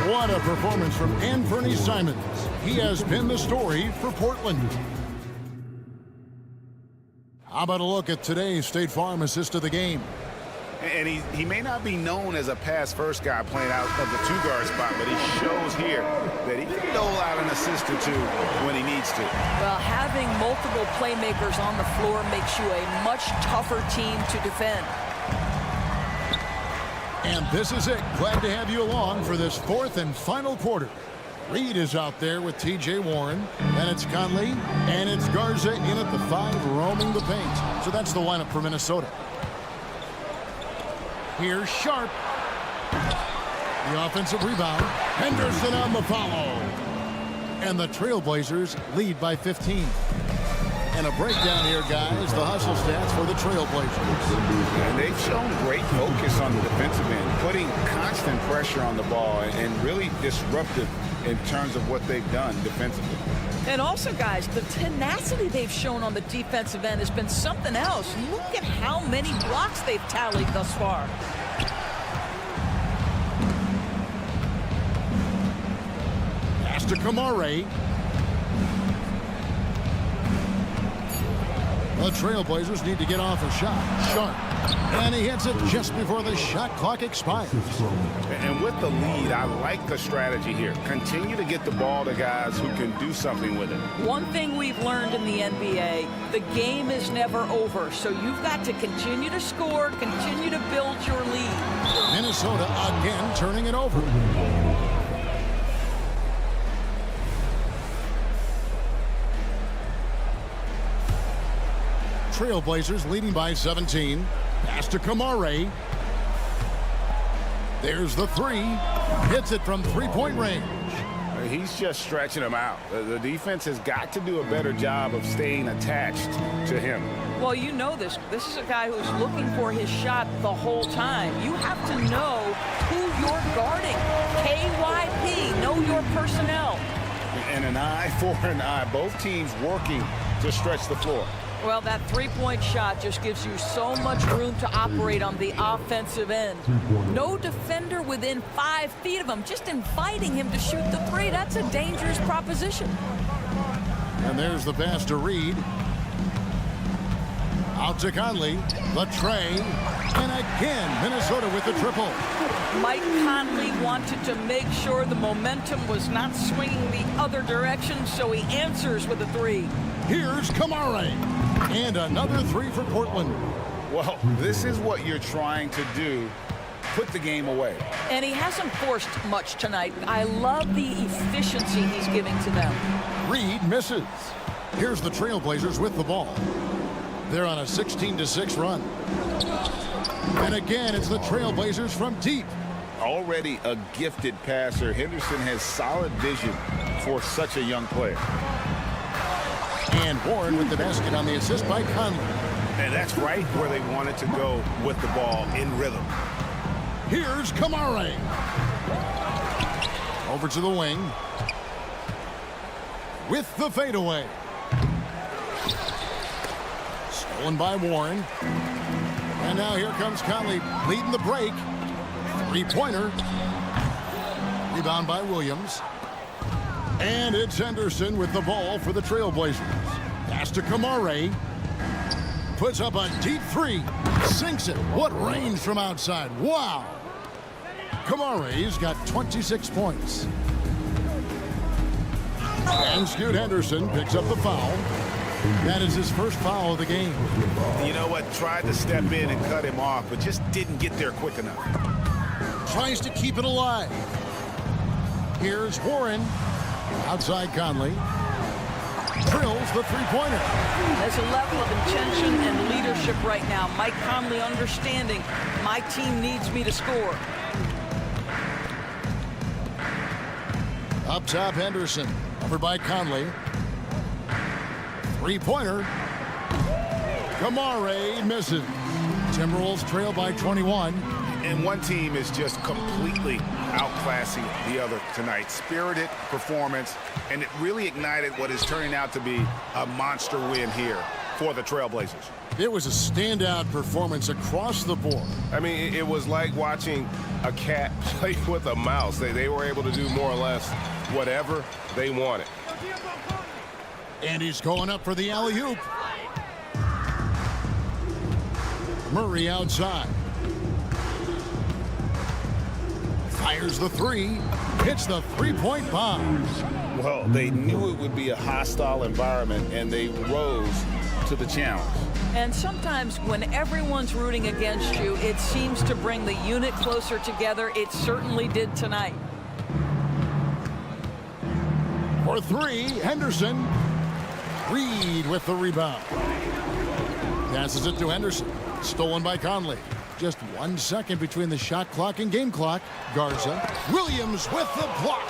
What a performance from Anthony Simons. He has been the story for Portland. How about a look at today's State Farm assist of the game? And he may not be known as a pass-first guy playing out of the two-guard spot, but he shows here that he can dole out an assist or two when he needs to. Well, having multiple playmakers on the floor makes you a much tougher team to defend. And this is it. Glad to have you along for this fourth and final quarter. Reed is out there with T.J. Warren, and it's Conley, and it's Garza in at the 5 roaming the paint. So that's the lineup for Minnesota. Here's Sharp. The offensive rebound. Henderson on the follow. And the Trailblazers lead by 15. And a breakdown here, guys. The hustle stats for the Trailblazers. And they've shown great focus on the defensive end, putting constant pressure on the ball and really disruptive in terms of what they've done defensively. And also, guys, the tenacity they've shown on the defensive end has been something else. Look at how many blocks they've tallied thus far. Pass to Kamare. The Trailblazers need to get off a shot. Sharp. And he hits it just before the shot clock expires. And with the lead, I like the strategy here. Continue to get the ball to guys who can do something with it. One thing we've learned in the NBA, the game is never over. So you've got to continue to score, continue to build your lead. Minnesota again turning it over. Trailblazers leading by 17. Pass to Kamare. There's the 3. Hits it from three-point range. He's just stretching them out. The defense has got to do a better job of staying attached to him. Well, you know this. This is a guy who's looking for his shot the whole time. You have to know who you're guarding. KYP, know your personnel. And an eye for an eye. Both teams working to stretch the floor. Well, that three-point shot just gives you so much room to operate on the offensive end. No defender within 5 feet of him, just inviting him to shoot the 3. That's a dangerous proposition. And there's the pass to Reed. Out to Conley. The tray. And again, Minnesota with the triple. Mike Conley wanted to make sure the momentum was not swinging the other direction, so he answers with a 3. Here's Kamare. And another 3 for Portland. Well, this is what you're trying to do. Put the game away. And he hasn't forced much tonight. I love the efficiency he's giving to them. Reed misses. Here's the Trailblazers with the ball. They're on a 16-6 run. And again, it's the Trailblazers from deep. Already a gifted passer, Henderson has solid vision for such a young player. And Warren with the basket on the assist by Conley. And that's right where they wanted to go with the ball in rhythm. Here's Kamare. Over to the wing. With the fadeaway. Stolen by Warren. And now here comes Conley leading the break. Three-pointer. Rebound by Williams. And it's Henderson with the ball for the Trailblazers. Pass to Kamare. Puts up a deep 3. Sinks it. What range from outside. Wow. Kamare's got 26 points. And Scoot Henderson picks up the foul. That is his first foul of the game. You know what? Tried to step in and cut him off, but just didn't get there quick enough. Tries to keep it alive. Here's Warren. Outside Conley. Drills the three-pointer. There's a level of intention and leadership right now. Mike Conley understanding my team needs me to score. Up top, Henderson. Over by Conley. Three-pointer. Kamare misses. Timberwolves trail by 21. And one team is just completely outclassing the other tonight. Spirited performance, and it really ignited what is turning out to be a monster win here for the Trailblazers. It was a standout performance across the board. I mean, it was like watching a cat play with a mouse. They were able to do more or less whatever they wanted. And he's going up for the alley-oop. Murray outside. Fires the three. Hits the three-point bomb. Well, they knew it would be a hostile environment, and they rose to the challenge. And sometimes when everyone's rooting against you, it seems to bring the unit closer together. It certainly did tonight. For three, Henderson. Reed with the rebound. Passes it to Henderson. Stolen by Conley. Just 1 second between the shot clock and game clock. Garza. Williams with the block.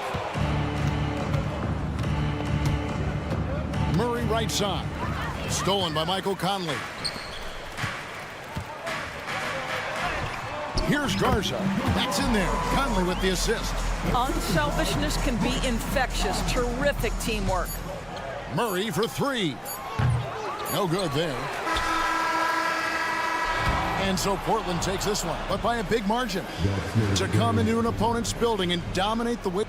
Murray right side. Stolen by Michael Conley. Here's Garza. That's in there. Conley with the assist. Unselfishness can be infectious. Terrific teamwork. Murray for three. No good there. And so Portland takes this one, but by a big margin. To come into an opponent's building and dominate the way.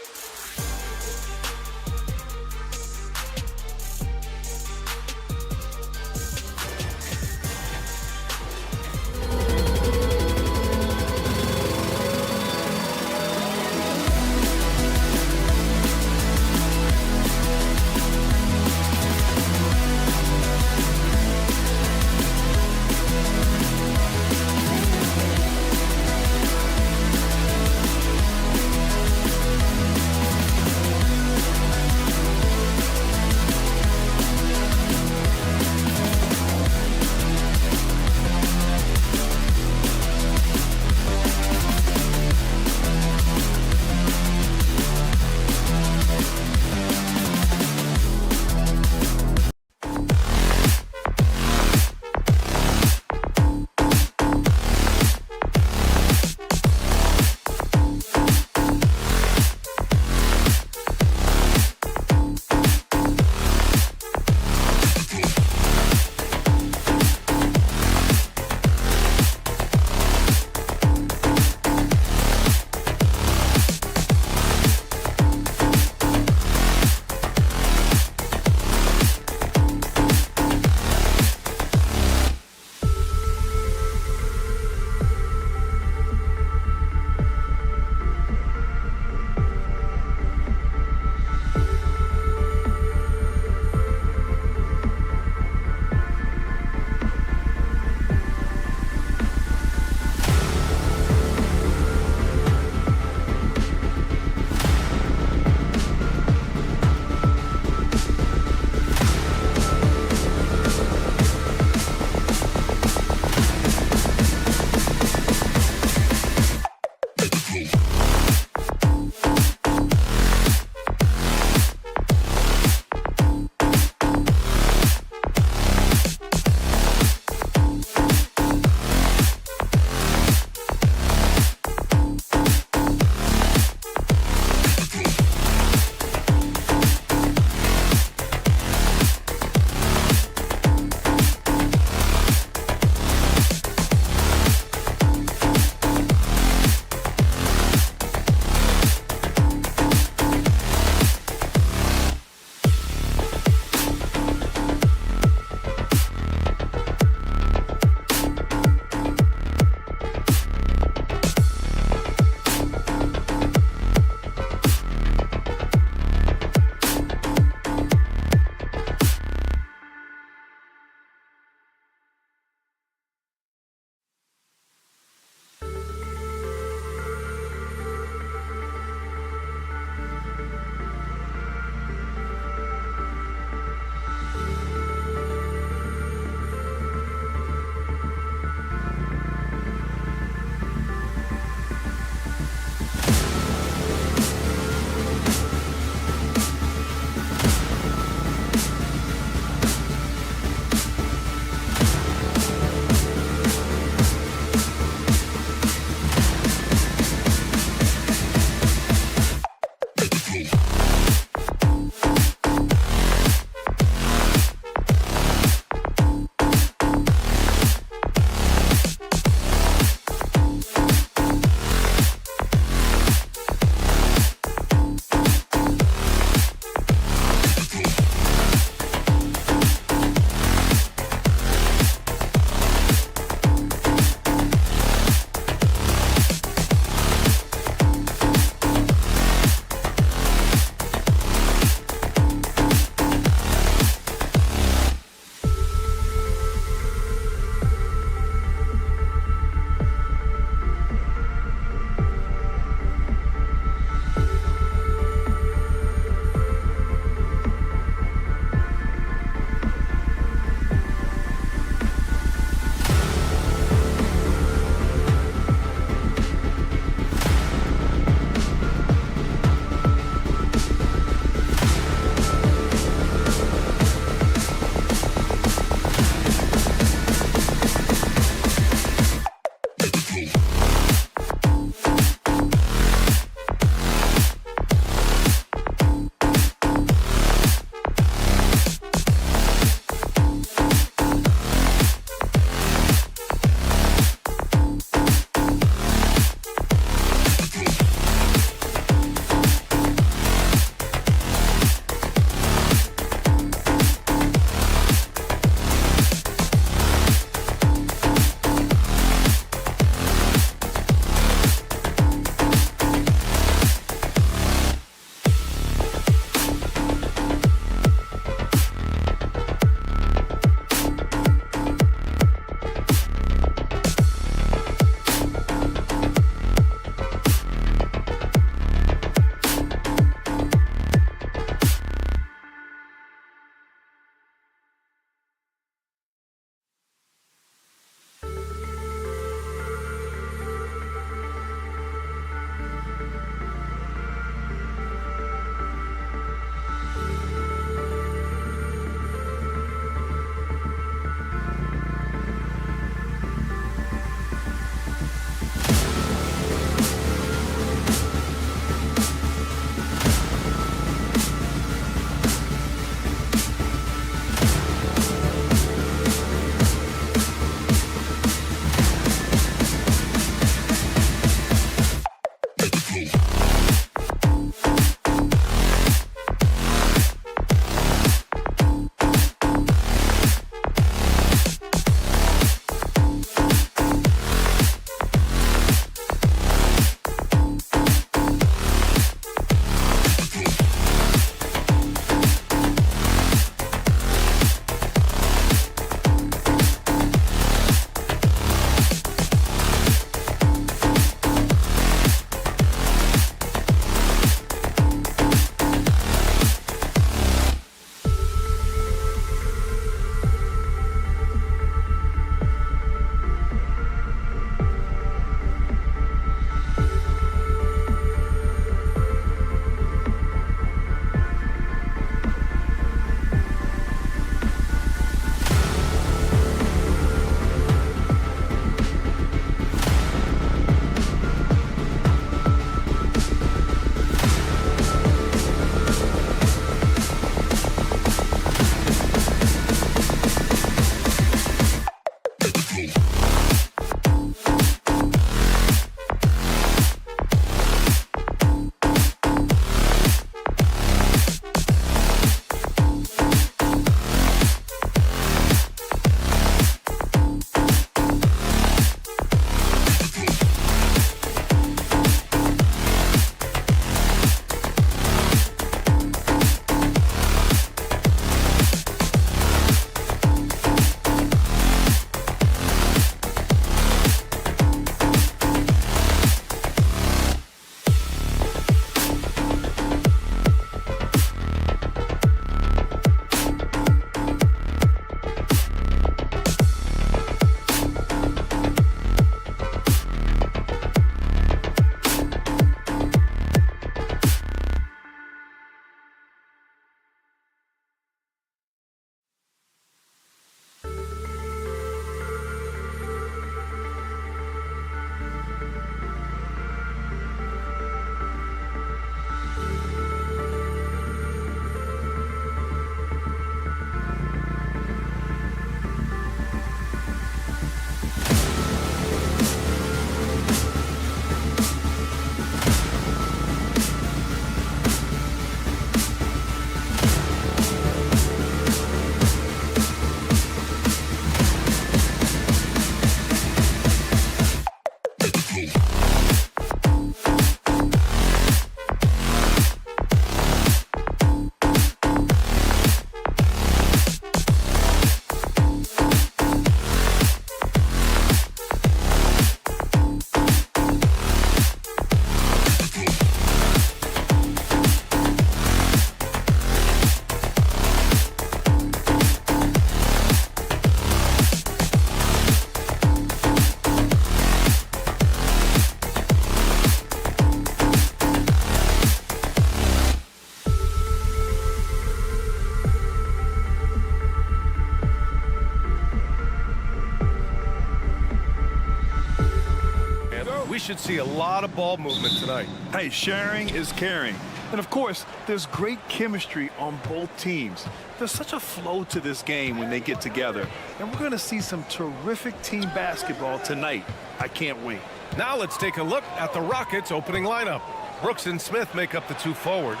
We should see a lot of ball movement tonight. Hey, sharing is caring. And of course, there's great chemistry on both teams. There's such a flow to this game when they get together. And we're going to see some terrific team basketball tonight. I can't wait. Now let's take a look at the Rockets' opening lineup. Brooks and Smith make up the two forwards.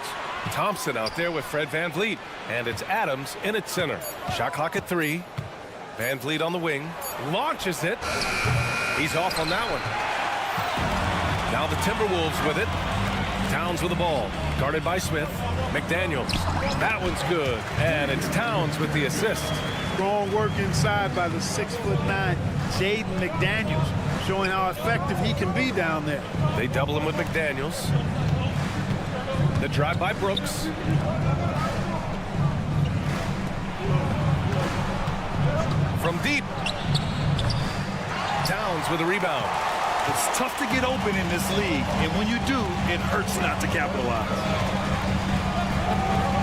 Thompson out there with Fred VanVleet. And it's Adams in at center. Shot clock at 3. VanVleet on the wing. Launches it. He's off on that one. Now the Timberwolves with it. Towns with the ball. Guarded by Smith. McDaniels. That one's good. And it's Towns with the assist. Strong work inside by the 6'9" Jaden McDaniels, showing how effective he can be down there. They double him with McDaniels. The drive by Brooks. From deep. Towns with a rebound. It's tough to get open in this league, and when you do, it hurts not to capitalize.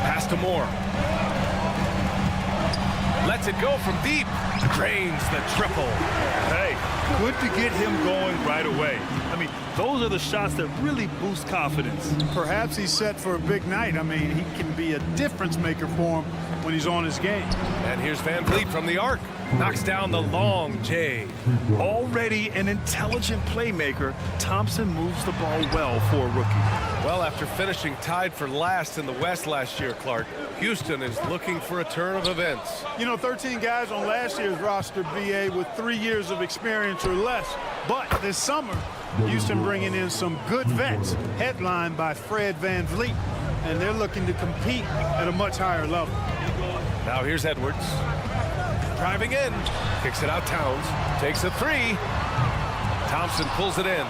Pass to Moore. Lets it go from deep. Drains the triple. Hey, good to get him going right away. I I mean, those are the shots that really boost confidence. Perhaps he's set for a big night. I mean, he can be a difference maker for him when he's on his game. And here's Van Vliet from the arc. Knocks down the long J. Already an intelligent playmaker, Thompson moves the ball well for a rookie. Well, after finishing tied for last in the West last year, Clark, Houston is looking for a turn of events. You know, 13 guys on last year's roster, BA, with 3 years of experience or less. But this summer, Houston bringing in some good vets, headlined by Fred Van Vliet, and they're looking to compete at a much higher level. Now here's Edwards. Driving in, kicks it out Towns, takes a three. Thompson pulls it in.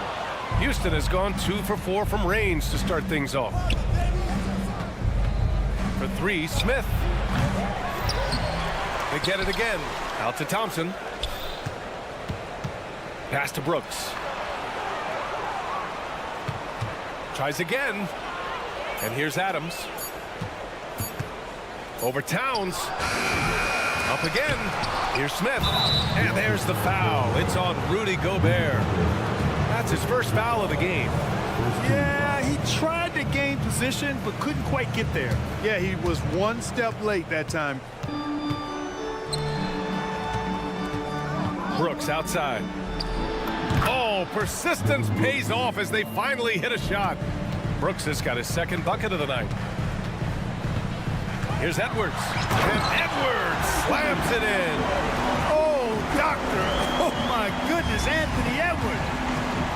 Houston has gone 2 for 4 from range to start things off. For three, Smith. They get it again. Out to Thompson. Pass to Brooks. Tries again. And here's Adams. Over Towns. Up again. Here's Smith. And there's the foul. It's on Rudy Gobert. That's his first foul of the game. Yeah, he tried to gain position, but couldn't quite get there. Yeah, he was one step late that time. Brooks outside. Oh, persistence pays off as they finally hit a shot. Brooks has got his second bucket of the night. Here's Edwards. And Edwards slams it in. Oh, doctor. Oh, my goodness, Anthony Edwards.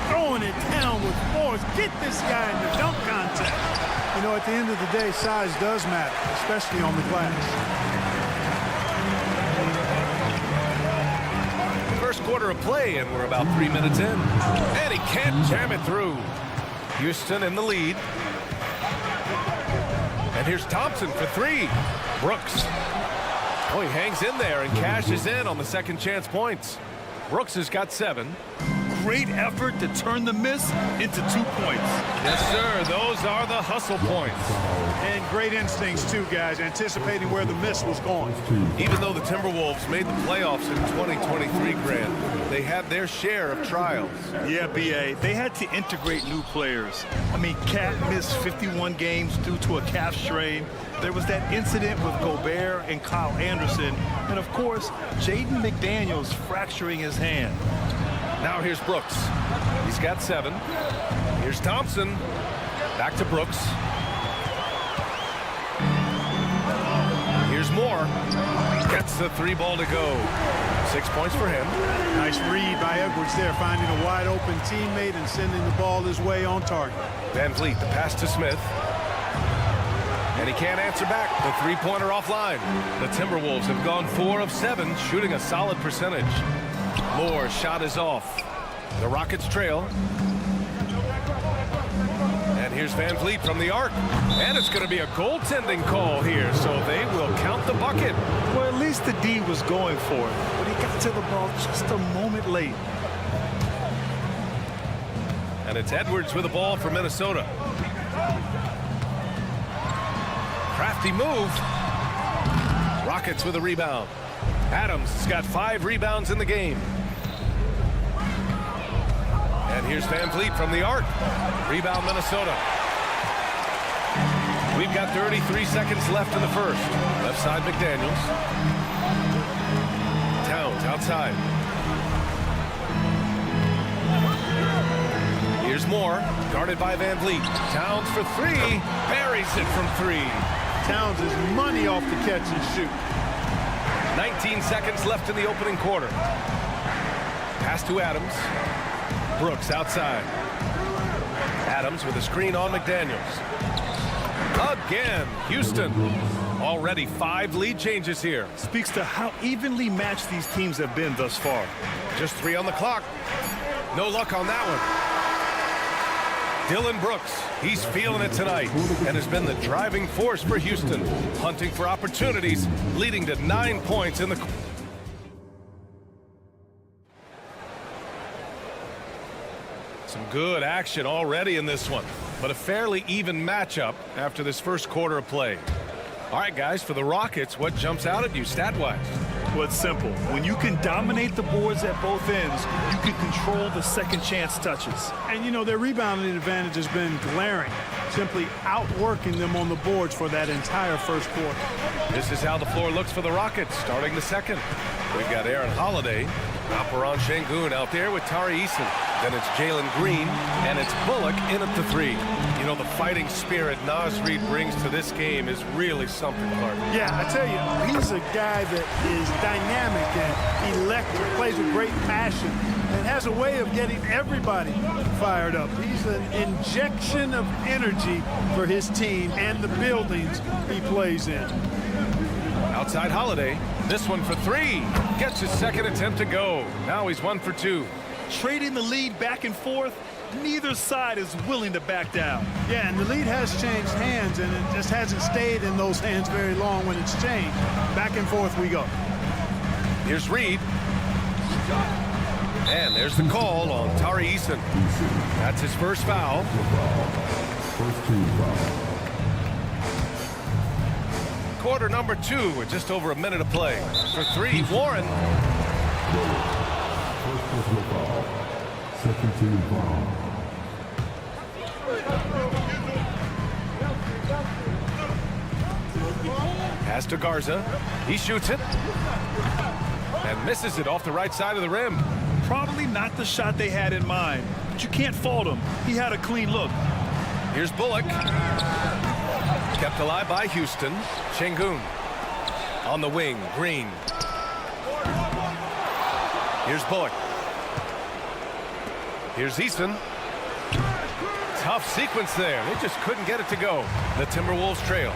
Throwing it down with force. Get this guy in the dunk contest. You know, at the end of the day, size does matter, especially on the glass. First quarter of play, and we're about 3 minutes in. And he can't jam it through. Houston in the lead. And here's Thompson for three. Brooks. Oh, he hangs in there and cashes in on the second chance points. Brooks has got 7. Great effort to turn the miss into 2 points. Yes, sir. Those are the hustle points. And great instincts, too, guys, anticipating where the miss was going. Even though the Timberwolves made the playoffs in 2023, Grant, they had their share of trials. Yeah, B.A., they had to integrate new players. I mean, Cat missed 51 games due to a calf strain. There was that incident with Gobert and Kyle Anderson. And, of course, Jaden McDaniels fracturing his hand. Now here's Brooks. He's got 7. Here's Thompson. Back to Brooks. Here's Moore. Gets the 3 ball to go. 6 points for him. Nice read by Edwards there, finding a wide open teammate and sending the ball his way on target. Van Vliet, the pass to Smith. And he can't answer back. The three-pointer offline. The Timberwolves have gone 4 of 7, shooting a solid percentage. Moore's shot is off. The Rockets trail. And here's Van Vliet from the arc. And it's going to be a goaltending call here, so they will count the bucket. Well, at least the D was going for it, but he got to the ball just a moment late. And it's Edwards with the ball for Minnesota. Crafty move. Rockets with a rebound. Adams has got 5 rebounds in the game. And here's Van Vliet from the arc. Rebound Minnesota. We've got 33 seconds left in the first. Left side McDaniels. Towns outside. Here's Moore, guarded by Van Vliet. Towns for 3, buries it from 3. Towns is money off the catch and shoot. 19 seconds left in the opening quarter. Pass to Adams. Brooks outside. Adams with a screen on McDaniels. Again, Houston. Already 5 lead changes here. Speaks to how evenly matched these teams have been thus far. Just 3 on the clock. No luck on that one. Dillon Brooks, he's feeling it tonight and has been the driving force for Houston, hunting for opportunities, leading to 9 points in the... Some good action already in this one, but a fairly even matchup after this first quarter of play. All right, guys, for the Rockets, what jumps out at you stat-wise? Well, it's simple. When you can dominate the boards at both ends, you can control the second chance touches. And, you know, their rebounding advantage has been glaring, simply outworking them on the boards for that entire first quarter. This is how the floor looks for the Rockets starting the second. We've got Aaron Holiday, Alperen Sengun out there with Tari Eason. Then it's Jalen Green, and it's Bullock in at the 3. You know, the fighting spirit Naz Reid brings to this game is really something, Clark. Yeah, I tell you, he's a guy that is dynamic and electric, plays with great passion, and has a way of getting everybody fired up. He's an injection of energy for his team and the buildings he plays in. Outside Holiday, this one for 3. Gets his second attempt to go. Now he's 1 for 2. Trading the lead back and forth, neither side is willing to back down. Yeah, and the lead has changed hands, and it just hasn't stayed in those hands very long when it's changed. Back and forth we go. Here's Reid. And there's the call on Tari Eason. That's his first foul. First team foul. Quarter number 2 with just over a minute to play. For 3, Warren. First personal foul. Second team foul. Pass to Garza. He shoots it. And misses it off the right side of the rim. Probably not the shot they had in mind, but you can't fault him. He had a clean look. Here's Bullock. Kept alive by Houston. Sengun. On the wing, Green. Here's Bullock. Here's Eason. Tough sequence there. They just couldn't get it to go. The Timberwolves trail.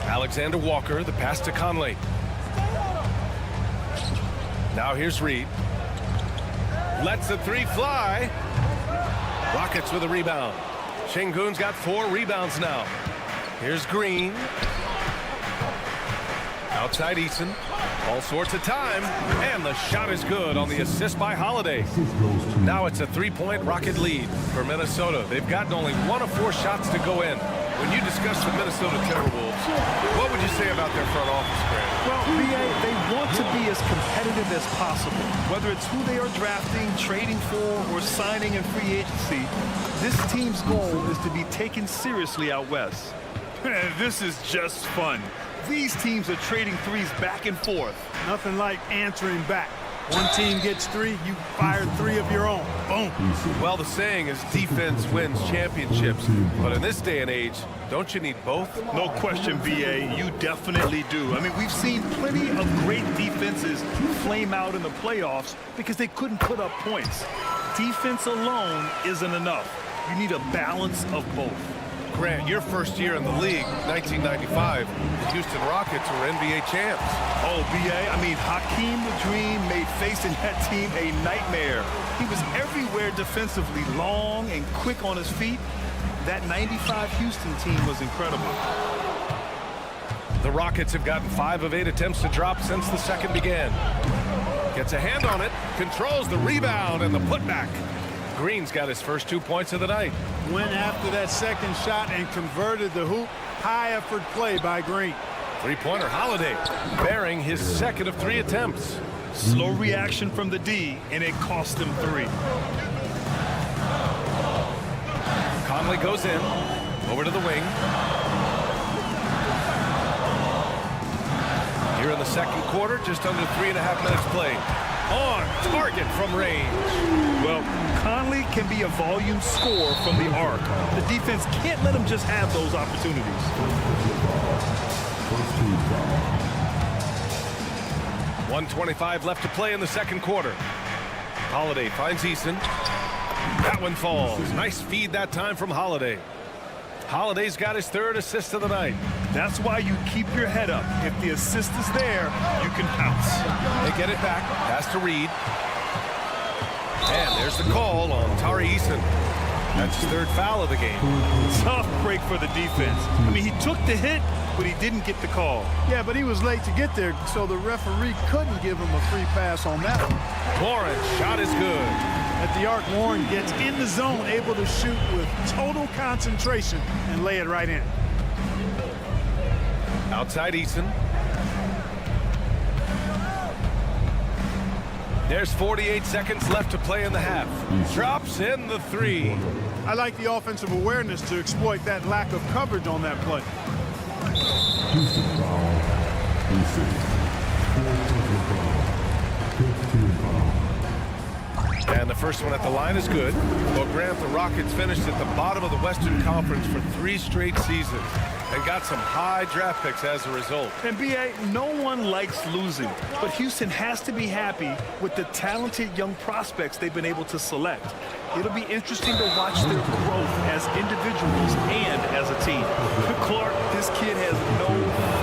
Alexander Walker, the pass to Conley. Now here's Reid. Lets the 3 fly. Rockets with a rebound. Sengun's got 4 rebounds now. Here's Green. Outside Eason. All sorts of time. And the shot is good on the assist by Holiday. Now it's a 3-point Rocket lead for Minnesota. They've gotten only 1 of 4 shots to go in. When you discuss the Minnesota Timberwolves, what would you say about their front office, Grant? Well, BA, they want to be as competitive as possible. Whether it's who they are drafting, trading for, or signing in free agency, this team's goal is to be taken seriously out west. This is just fun. These teams are trading threes back and forth. Nothing like answering back. One team gets 3, you fire 3 of your own. Boom. Well, the saying is defense wins championships. But in this day and age, don't you need both? No question, BA. You definitely do. I mean, we've seen plenty of great defenses flame out in the playoffs because they couldn't put up points. Defense alone isn't enough. You need a balance of both. Grant, your first year in the league, 1995, the Houston Rockets were NBA champs. Oh, BA, I mean, Hakeem the Dream made facing that team a nightmare. He was everywhere defensively, long and quick on his feet. That 95 Houston team was incredible. The Rockets have gotten 5 of 8 attempts to drop since the second began. Gets a hand on it, controls the rebound and the putback. Green's got his first 2 points of the night. Went after that second shot and converted the hoop. High effort play by Green. 3-pointer Holiday, bearing his second of 3 attempts. Slow reaction from the D, and it cost him 3. Conley goes in, over to the wing. Here in the second quarter, just under 3.5 minutes played. On target from range. Well, Conley can be a volume scorer from the arc. The defense can't let him just have those opportunities. 1:25 left to play in the second quarter. Holiday finds Eason. That one falls. Nice feed that time from Holiday. Holiday's got his 3rd assist of the night. That's why you keep your head up. If the assist is there, you can pounce. They get it back. Pass to Reid. And there's the call on Tari Eason. That's his 3rd foul of the game. Tough break for the defense. I mean, he took the hit, but he didn't get the call. Yeah, but he was late to get there, so the referee couldn't give him a free pass on that one. Warren's shot is good. At the arc, Warren gets in the zone, able to shoot with total concentration and lay it right in. Outside Eason. There's 48 seconds left to play in the half. Drops in the 3. I like the offensive awareness to exploit that lack of coverage on that play. Houston foul. Houston. 15 foul. And the first one at the line is good. Well, Grant, the Rockets finished at the bottom of the Western Conference for 3 straight seasons and got some high draft picks as a result. And B.A., no one likes losing, but Houston has to be happy with the talented young prospects they've been able to select. It'll be interesting to watch their growth as individuals and as a team. Clark, this kid has no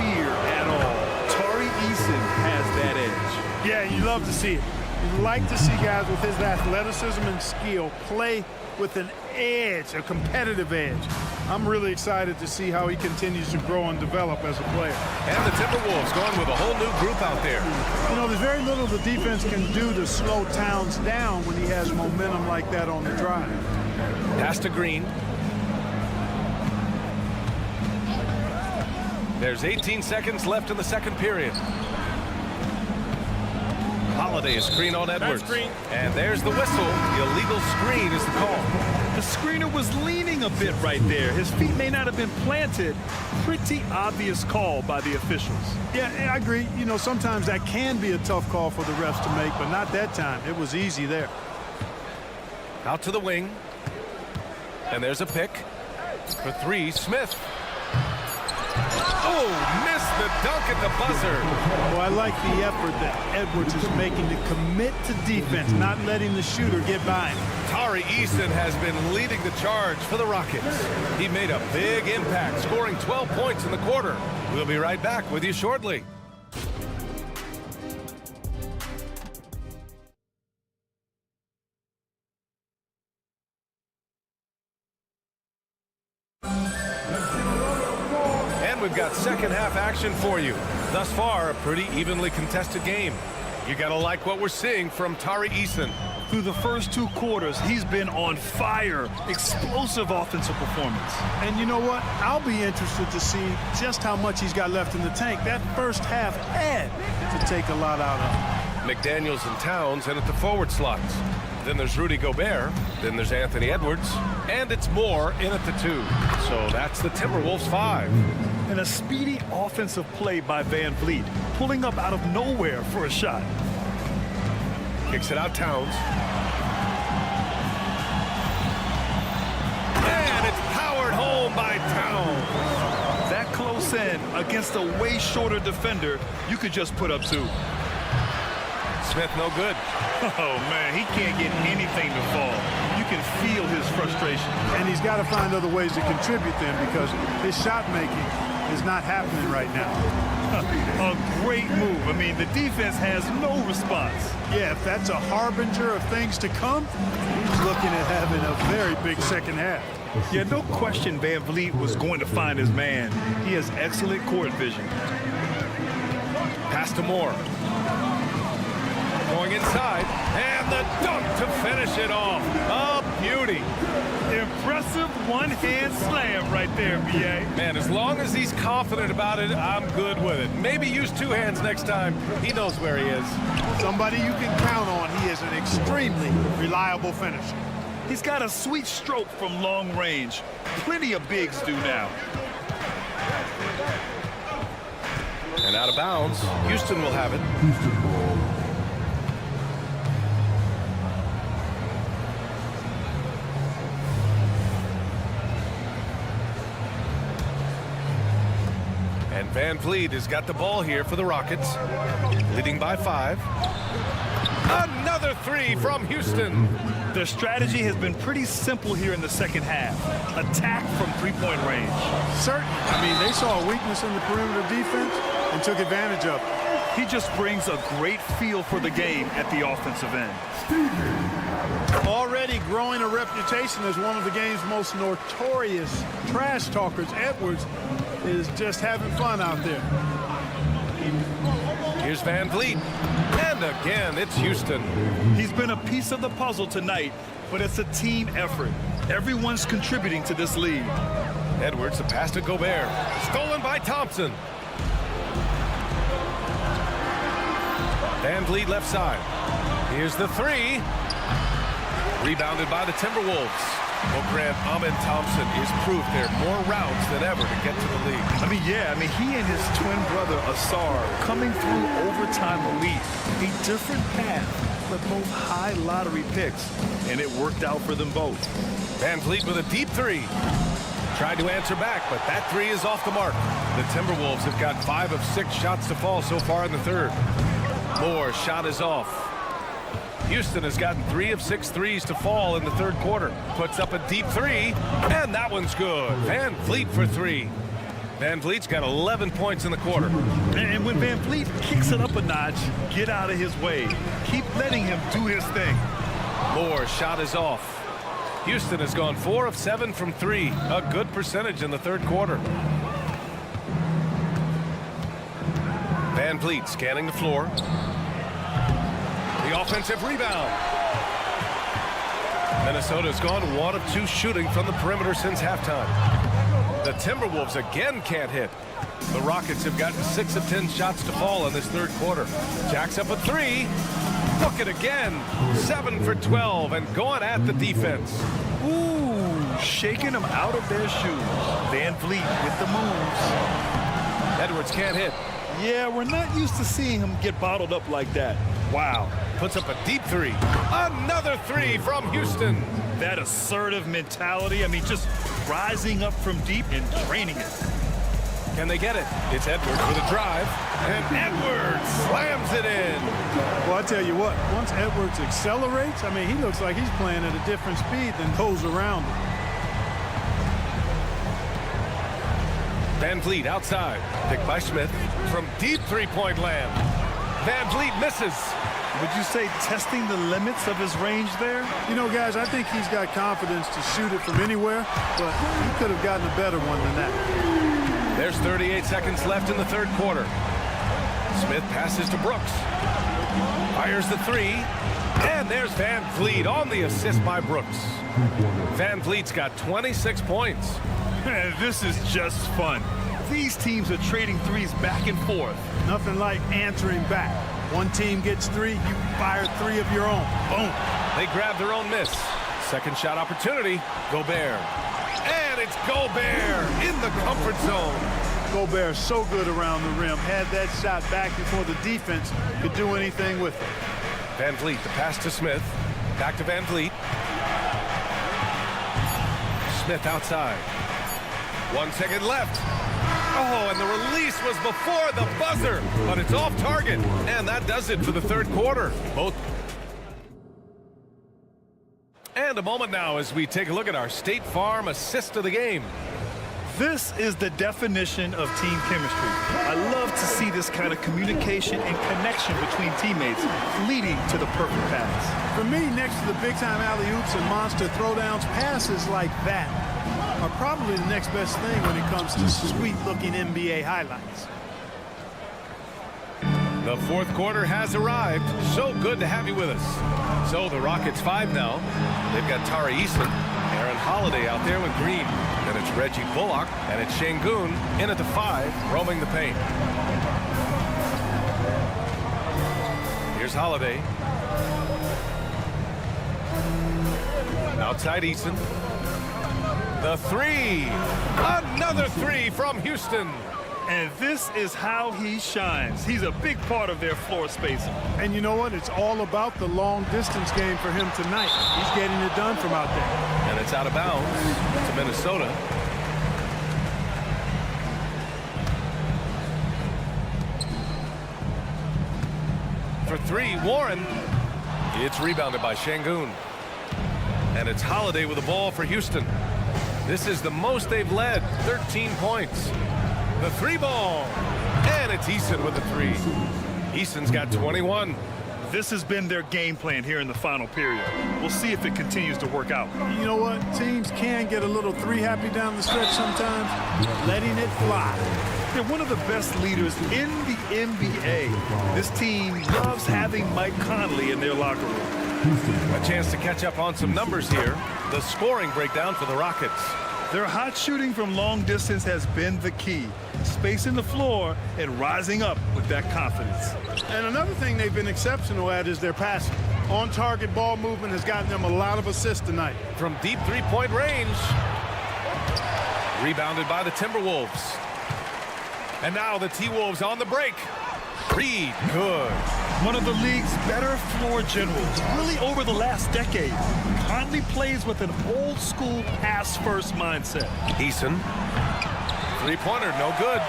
fear at all. Tari Eason has that edge. Yeah, you love to see it. You like to see guys with his athleticism and skill play with an edge, a competitive edge. I'm really excited to see how he continues to grow and develop as a player. And the Timberwolves going with a whole new group out there. You know, there's very little the defense can do to slow Towns down when he has momentum like that on the drive. Pass to Green. There's 18 seconds left in the second period. Holiday is screen on Edwards. And there's the whistle. The illegal screen is the call. The screener was leaning a bit right there. His feet may not have been planted. Pretty obvious call by the officials. Yeah, I agree. You know, sometimes that can be a tough call for the refs to make, but not that time. It was easy there. Out to the wing. And there's a pick. For 3, Smith. Oh, missed the dunk at the buzzer. Well, I like the effort that Edwards is making to commit to defense, not letting the shooter get by him. Tari Eason has been leading the charge for the Rockets. He made a big impact, scoring 12 points in the quarter. We'll be right back with you shortly. We've got second half action for you. Thus far, a pretty evenly contested game. You gotta like what we're seeing from Tari Eason. Through the first 2 quarters, he's been on fire. Explosive offensive performance. And you know what? I'll be interested to see just how much he's got left in the tank. That first half had to take a lot out of him. McDaniels and Towns in at the forward slots. Then there's Rudy Gobert. Then there's Anthony Edwards. And it's Moore in at the 2. So that's the Timberwolves 5. And a speedy offensive play by Van Vliet, pulling up out of nowhere for a shot. Kicks it out Towns. And it's powered home by Towns. That close in against a way shorter defender, you could just put up 2. Smith no good. Oh, man, he can't get anything to fall. You can feel his frustration. And he's got to find other ways to contribute then because his shot making is not happening right now. A great move. I mean, the defense has no response. Yeah, if that's a harbinger of things to come, he's looking at having a very big second half. Yeah, no question Van Vliet was going to find his man. He has excellent court vision. Pass to Moore. Going inside, and the dunk to finish it off. A beauty. Impressive one-hand slam right there, B.A. Man, as long as he's confident about it, I'm good with it. Maybe use 2 hands next time. He knows where he is. Somebody you can count on. He is an extremely reliable finisher. He's got a sweet stroke from long range. Plenty of bigs do now. And out of bounds, Houston will have it. Houston ball. And Van Vliet has got the ball here for the Rockets, leading by 5. Another 3 from Houston. Their strategy has been pretty simple here in the second half. Attack from 3-point range. Certainly. I mean, they saw a weakness in the perimeter defense and took advantage of it. He just brings a great feel for the game at the offensive end. Already growing a reputation as one of the game's most notorious trash talkers, Edwards is just having fun out there. Here's Van Vliet. And again, it's Houston. He's been a piece of the puzzle tonight, but it's a team effort. Everyone's contributing to this lead. Edwards, the pass to Gobert. Stolen by Thompson. Van Vliet left side. Here's the three. Rebounded by the Timberwolves. Well, Grant, Ahmed Thompson is proof there are more routes than ever to get to the league. He and his twin brother, Asar, coming through overtime elite. A different path, but both high lottery picks, and it worked out for them both. Van Vliet with a deep three. Tried to answer back, but that three is off the mark. The Timberwolves have got 5 of 6 shots to fall so far in the third. Moore's shot is off. Houston has gotten 3 of 6 threes to fall in the third quarter. Puts up a deep three, and that one's good. Van Vliet for 3. Van Vliet's got 11 points in the quarter. And when Van Vliet kicks it up a notch, get out of his way. Keep letting him do his thing. Moore's shot is off. Houston has gone 4 of 7 from 3. A good percentage in the third quarter. Van Vliet scanning the floor. The offensive rebound. Minnesota's gone 1 of 2 shooting from the perimeter since halftime. The Timberwolves again can't hit. The Rockets have gotten 6 of 10 shots to fall in this third quarter. Jacks up a 3. Book it again. 7 for 12 and going at the defense. Ooh, shaking them out of their shoes. Van Vliet with the moves. Edwards can't hit. Yeah, we're not used to seeing him get bottled up like that. Wow. Puts up a deep 3. Another 3 from Houston. That assertive mentality, just rising up from deep and draining it. Can they get it? It's Edwards with a drive, and Edwards slams it in. Well, I tell you what, once Edwards accelerates, he looks like he's playing at a different speed than those around him. Van Vliet outside. Picked by Smith from deep three-point land. Van Vliet misses. Would you say testing the limits of his range there? Guys, I think he's got confidence to shoot it from anywhere, but he could have gotten a better one than that. There's 38 seconds left in the third quarter. Smith passes to Brooks. Fires the 3. And there's Van Vliet on the assist by Brooks. Van Vliet's got 26 points. This is just fun. These teams are trading threes back and forth. Nothing like answering back. One team gets 3, you fire 3 of your own. Boom. They grab their own miss. Second shot opportunity. Gobert. And it's Gobert in the comfort zone. Gobert so good around the rim. Had that shot back before the defense could do anything with it. Van Vliet, the pass to Smith. Back to Van Vliet. Smith outside. 1 second left. Oh, and the release was before the buzzer, but it's off target. And that does it for the third quarter. And a moment now as we take a look at our State Farm assist of the game. This is the definition of team chemistry. I love to see this kind of communication and connection between teammates leading to the perfect pass. For me, next to the big-time alley-oops and monster throwdowns, passes like that are probably the next best thing when it comes to sweet-looking NBA highlights. The fourth quarter has arrived. So good to have you with us. So the Rockets 5 now. They've got Tari Eason, Aaron Holiday out there with Green. Then it's Reggie Bullock, and it's Şengün in at the 5, roaming the paint. Here's Holiday. Outside Eason. The 3. Another 3 from Houston. And this is how he shines. He's a big part of their floor spacing. And you know what? It's all about the long-distance game for him tonight. He's getting it done from out there. And it's out of bounds to Minnesota. For 3, Warren. It's rebounded by Şengün. And it's Holiday with the ball for Houston. This is the most they've led, 13 points. The 3 ball. And it's Eason with the 3. Eason's got 21. This has been their game plan here in the final period. We'll see if it continues to work out. You know what? Teams can get a little 3-happy down the stretch sometimes. Letting it fly. They're one of the best leaders in the NBA. This team loves having Mike Conley in their locker room. A chance to catch up on some numbers here. The scoring breakdown for the Rockets. Their hot shooting from long distance has been the key. Spacing the floor and rising up with that confidence. And another thing they've been exceptional at is their passing. On-target ball movement has gotten them a lot of assists tonight. From deep three-point range. Rebounded by the Timberwolves. And now the T-Wolves on the break. Reed, good. One of the league's better floor generals, really over the last decade. Conley plays with an old-school pass-first mindset. Eason. Three-pointer, no good.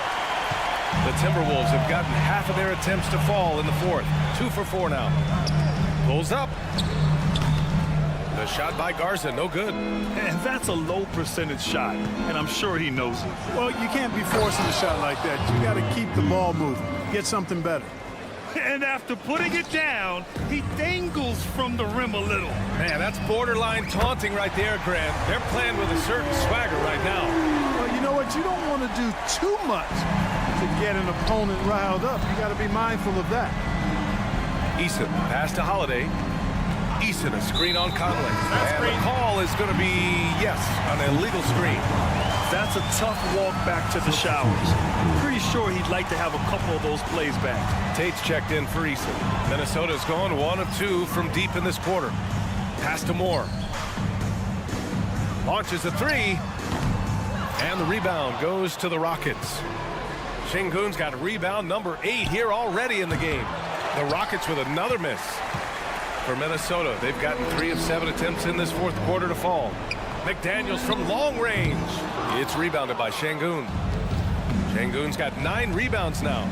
The Timberwolves have gotten half of their attempts to fall in the fourth. 2 for 4 now. Pulls up. The shot by Garza, no good. And that's a low percentage shot, and I'm sure he knows it. Well, you can't be forcing a shot like that. You got to keep the ball moving. Get something better. And after putting it down, he dangles from the rim a little. Man, that's borderline taunting right there, Grant. They're playing with a certain swagger right now. Well, you know what? You don't want to do too much to get an opponent riled up. You got to be mindful of that. Eason, pass to Holiday. Eason, a screen on Conley. And the call is going to be, yes, an illegal screen. That's a tough walk back to the showers. Pretty sure he'd like to have a couple of those plays back. Tate's checked in for Eason. Minnesota's gone 1 of 2 from deep in this quarter. Pass to Moore. Launches a 3. And the rebound goes to the Rockets. Şengün's got rebound number 8 here already in the game. The Rockets with another miss. For Minnesota, they've gotten 3 of 7 attempts in this fourth quarter to fall. McDaniels from long range. It's rebounded by Şengün. Şengün's got 9 rebounds now.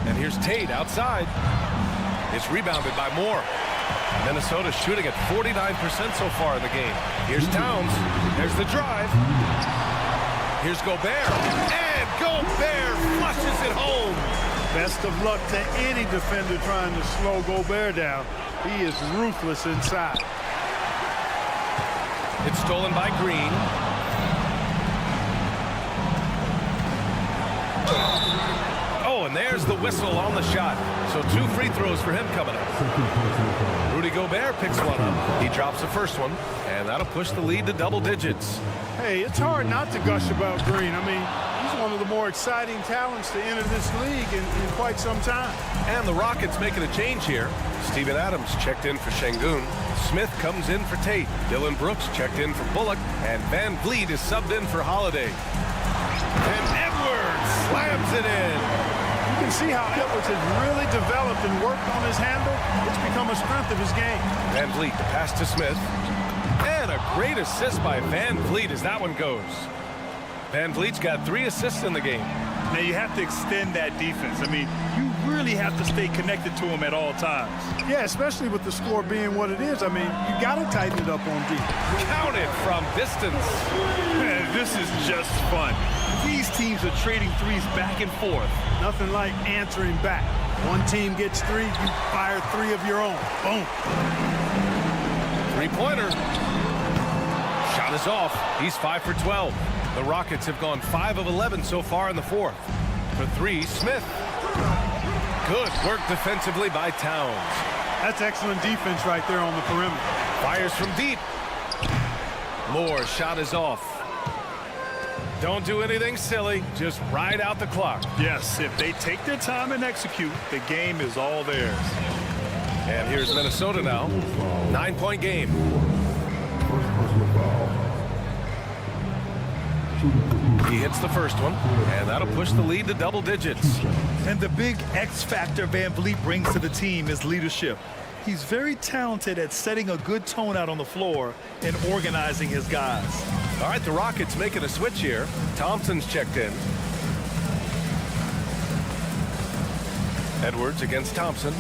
And here's Tate outside. It's rebounded by Moore. Minnesota shooting at 49% so far in the game. Here's Towns. There's the drive. Here's Gobert. And Gobert flushes it home. Best of luck to any defender trying to slow Gobert down. He is ruthless inside. It's stolen by Green. Oh, and there's the whistle on the shot. So 2 free throws for him coming up. Rudy Gobert picks one up. He drops the first one, and that'll push the lead to double digits. Hey, it's hard not to gush about Green. I mean, he's one of the more exciting talents to enter this league in quite some time. And the Rockets making a change here. Steven Adams checked in for Şengün. Smith comes in for Tate. Dylan Brooks checked in for Bullock. And Van Vliet is subbed in for Holiday. And Edwards slams it in. You can see how Edwards has really developed and worked on his handle. It's become a strength of his game. Van Vliet, the pass to Smith. And a great assist by Van Vliet as that one goes. Van Vliet's got 3 assists in the game. Now you have to extend that defense. I mean, you really have to stay connected to him at all times. Yeah, especially with the score being what it is. I mean, you got to tighten it up on defense. Count it from distance. Man, this is just fun. These teams are trading threes back and forth. Nothing like answering back. One team gets 3, you fire 3 of your own. Boom. Three-pointer. Shot is off. He's 5 for 12. The Rockets have gone 5 of 11 so far in the fourth. For 3, Smith. Good work defensively by Towns. That's excellent defense right there on the perimeter. Fires from deep. Moore's shot is off. Don't do anything silly. Just ride out the clock. Yes, if they take their time and execute, the game is all theirs. And here's Minnesota now. 9-point game. He hits the first one, and that'll push the lead to double digits. And the big X factor Van Vliet brings to the team is leadership. He's very talented at setting a good tone out on the floor and organizing his guys. All right, the Rockets making a switch here. Thompson's checked in. Edwards against Thompson.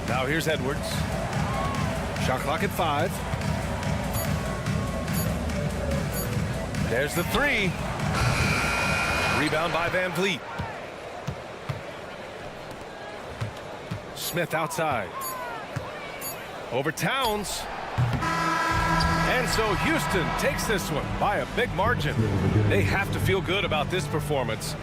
Now here's Edwards. Shot clock at 5. There's the 3. Rebound by Van Vliet. Smith outside. Over Towns. And so Houston takes this one by a big margin. They have to feel good about this performance